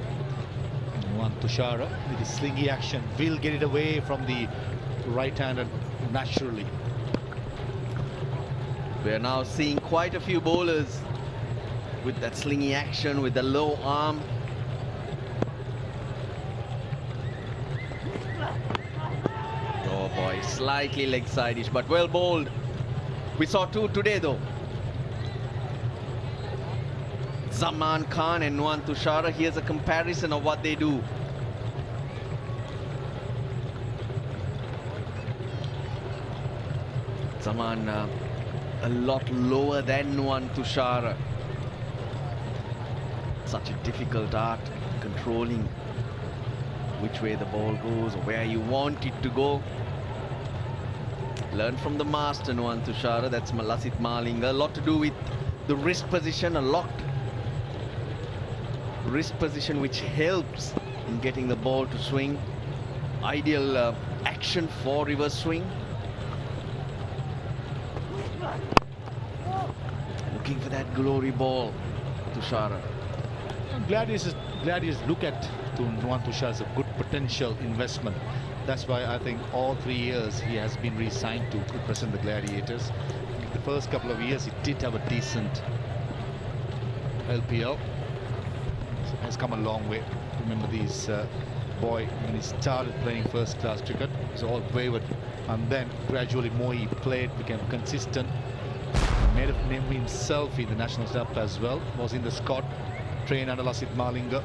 Nuwan Tushara with his slingy action will get it away from the right-hander naturally. We're now seeing quite a few bowlers with that slingy action, with the low arm. Oh boy, slightly leg side-ish, but well bowled. We saw two today though. Zaman Khan and Nuwan Tushara. Here's a comparison of what they do. Zaman a lot lower than Nuwan Tushara. Such a difficult art, controlling which way the ball goes or where you want it to go. Learn from the master, Nuwan Tushara. That's Malasit Malinga. A lot to do with the wrist position, a locked wrist position which helps in getting the ball to swing. Ideal action for reverse swing. Looking for that glory ball, Tushara. Gladiators look at Nuwan Tushara as a good potential investment. That's why I think all 3 years he has been re-signed to represent the Gladiators. The first couple of years he did have a decent LPL. Has come a long way. Remember this boy when he started playing first class cricket, was all wayward, and then gradually more he played, became consistent, made a name for himself in the national setup as well, was in the squad, trained under Lasit Malinga,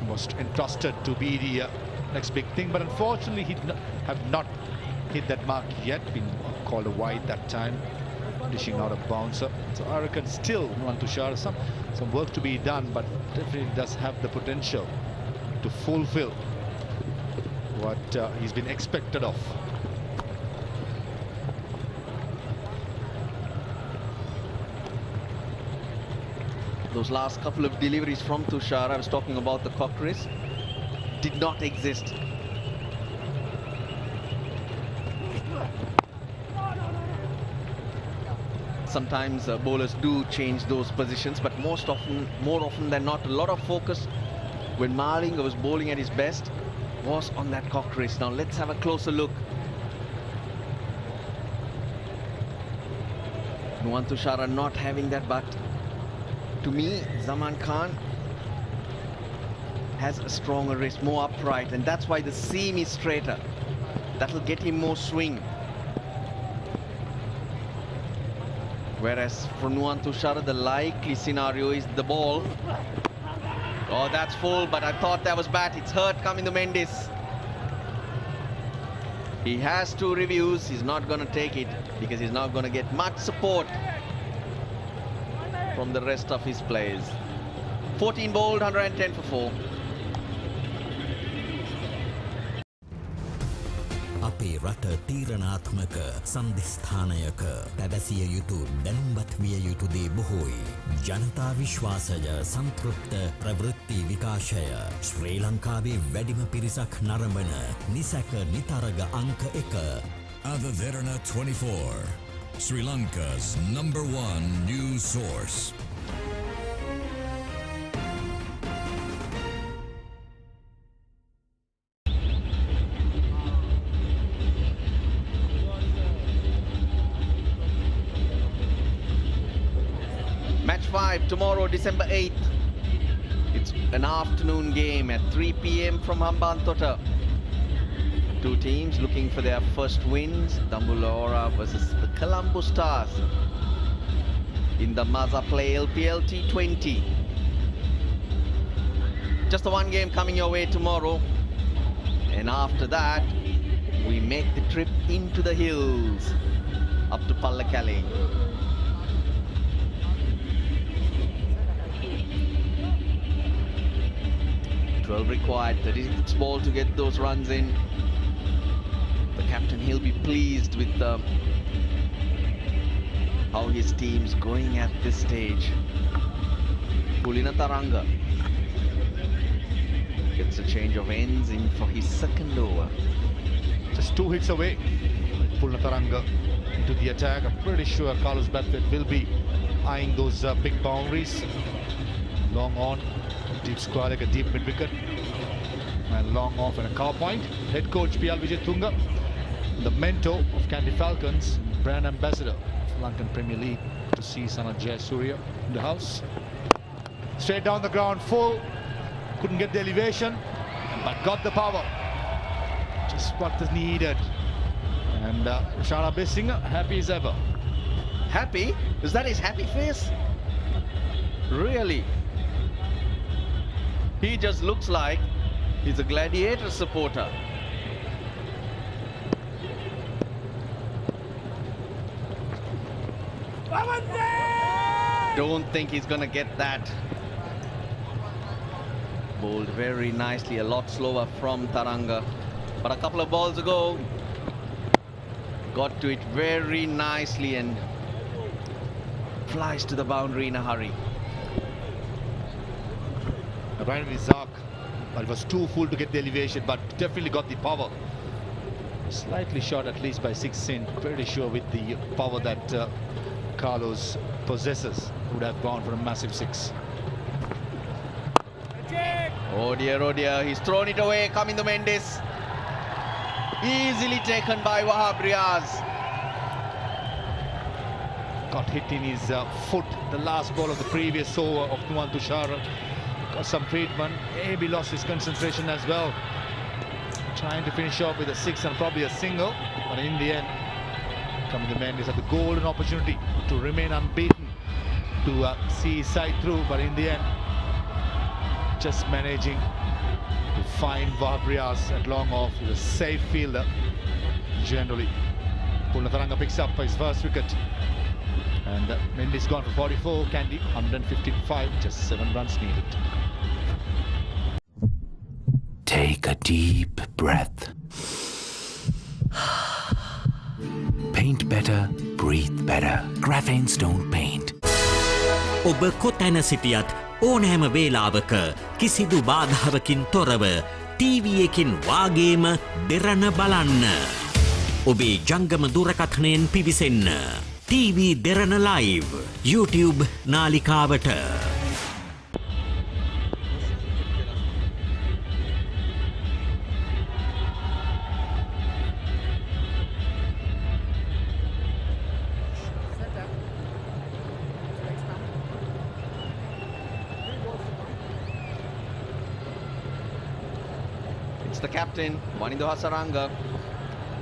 was entrusted to be the next big thing, but unfortunately he have not hit that mark yet, been called a wide that time, dishing out a bouncer. So I reckon still Nuwan Tushara, some work to be done, but definitely does have the potential to fulfill what he's been expected of. Those last couple of deliveries from Tushara, I was talking about the cock wrist, did not exist. Sometimes bowlers do change those positions, but more often than not, a lot of focus when Malinga was bowling at his best was on that cock wrist. Now let's have a closer look. Nuwan Tushara not having that, but to me, Zaman Khan has a stronger wrist, more upright, and that's why the seam is straighter. That'll get him more swing. Whereas for Nuwan Tushara, the likely scenario is the ball. Oh, that's full, but I thought that was bad. It's hurt coming to Mendes. He has 2 reviews. He's not going to take it because he's not going to get much support from the rest of his players. 14 bowled, 110 for 4. අපේ රට තීරණාත්මක සන්ධිස්ථානයක පැවසිය යුතු දැනුම්වත් විය යුතු දේ බොහෝයි. ජනතා විශ්වාසය සන්තෘප්ත ප්‍රවෘත්ති විකාශය ශ්‍රී ලංකාවේ වැඩිම පිරිසක් නරඹන නිසැක නිතරග අංක 1. AdaDerana 24, Sri Lanka's #1 news source. Match 5 tomorrow, December 8th. It's an afternoon game at 3 p.m. from Hambantota. 2 teams looking for their first wins. Dambulora versus the Colombo Stars in the Maza Play LPL T20. Just the one game coming your way tomorrow. And after that, we make the trip into the hills up to Pallakali. 12 required, 36 ball to get those runs in. The captain, he'll be pleased with how his team's going at this stage. Pulina Taranga gets a change of ends in for his second over. Just 2 hits away. Pulina Taranga into the attack. I'm pretty sure Carlos Brathwaite will be eyeing those big boundaries. Long on, deep square like a deep mid-wicket. And long off and a cow point. Head coach P.L. Vijay Tunga, the mentor of Kandy Falcons, brand ambassador Lankan Premier League to see Sanat Jayasuriya in the house. Straight down the ground, full. Couldn't get the elevation, but got the power. Just what is needed. And Shara Bessinger, happy as ever. Happy? Is that his happy face? Really? He just looks like he's a Gladiator supporter. Don't think he's gonna get that. Bowled very nicely, a lot slower from Taranga. But a couple of balls ago, got to it very nicely and flies to the boundary in a hurry. Right with Zak, but it was too full to get the elevation, but definitely got the power. Slightly short, at least by 6 in. Pretty sure with the power that Carlos possesses, would have gone for a massive 6. Oh dear, he's thrown it away. Kamindu Mendes. Easily taken by Wahab Riaz. Got hit in his foot, the last ball of the previous over of Nuwan Tushar. Got some treatment, maybe lost his concentration as well. Trying to finish off with a 6 and probably a single, but in the end, Kamindu Mendes had the golden opportunity to remain unbeaten, to see his side through, but in the end, just managing to find Wahab Riaz at long off. He's a safe fielder, generally. Pulnataranga picks up his first wicket. And Mendes gone for 44, Kandy 155, just 7 runs needed. Take a deep breath. Paint better, breathe better. Graphene Stone Paint. ඔබ කොතැන සිටියත් ඕනෑම වේලාවක කිසිදු බාධාවකින් තොරව TV එකකින් වාගේම දෙරණ බලන්න. ඔබේ ජංගම දුරකථනයෙන් පිවිසෙන්න. TV Derana Live YouTube නාලිකාවට. It's the captain, Wanindu Hasaranga.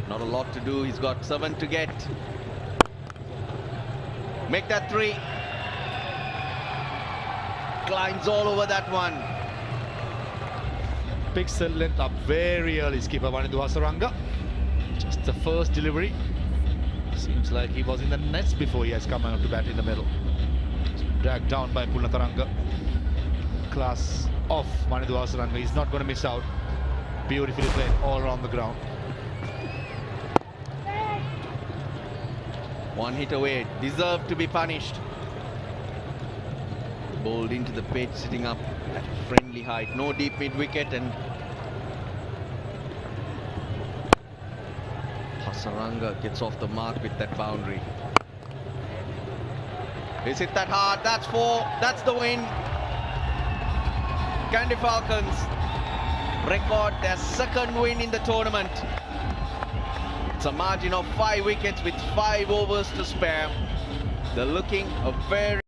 Not a lot to do, he's got 7 to get. Make that 3. Climbs all over that one. Pixel length up very early, skipper Wanindu Hasaranga. Just the first delivery. Seems like he was in the nets before he has come out to bat in the middle. Dragged down by Pulnataranga. Class of Wanindu Hasaranga. He's not going to miss out. Beautifully played all around the ground. One hit away, deserved to be punished. Bowled into the pitch, sitting up at a friendly height. No deep mid-wicket, and Hasaranga gets off the mark with that boundary. He's hit that hard, that's 4, that's the win. Kandy Falcons record their 2nd win in the tournament. It's a margin of 5 wickets with 5 overs to spare. They're looking a very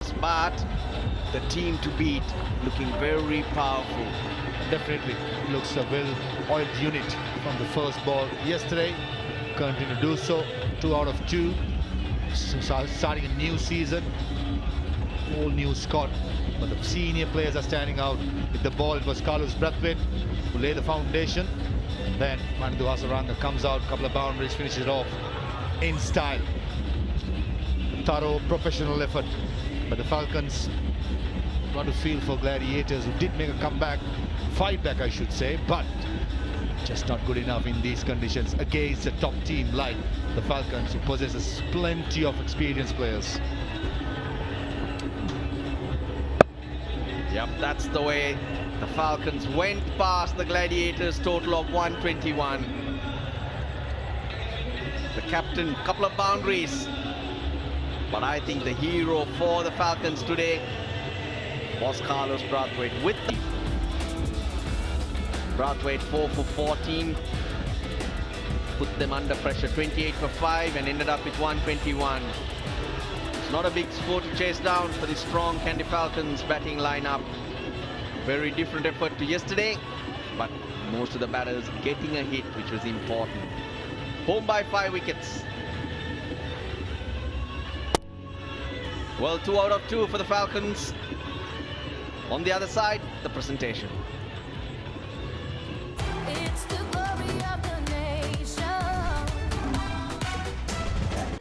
smart. The team to beat, looking very powerful. Definitely looks a well-oiled unit from the first ball yesterday. Continue to do so. 2 out of 2. So starting a new season. Whole new squad. But the senior players are standing out. With the ball, it was Carlos Brathwaite who laid the foundation. Then Wanindu Hasaranga comes out, couple of boundaries, finishes it off in style. Thorough professional effort. But the Falcons got to feel for Gladiators, who did make a comeback, fight back I should say, but just not good enough in these conditions against a top team like the Falcons, who possesses plenty of experienced players. Yep, that's the way the Falcons went past the Gladiators, total of 121. The captain, couple of boundaries. But I think the hero for the Falcons today was Carlos Brathwaite with the Brathwaite 4 for 14. Put them under pressure, 28 for 5 and ended up with 121. It's not a big score to chase down for the strong Kandy Falcons batting lineup. Very different effort to yesterday, but most of the batters getting a hit, which was important. Home by 5 wickets. Well, 2 out of 2 for the Falcons. On the other side, the presentation.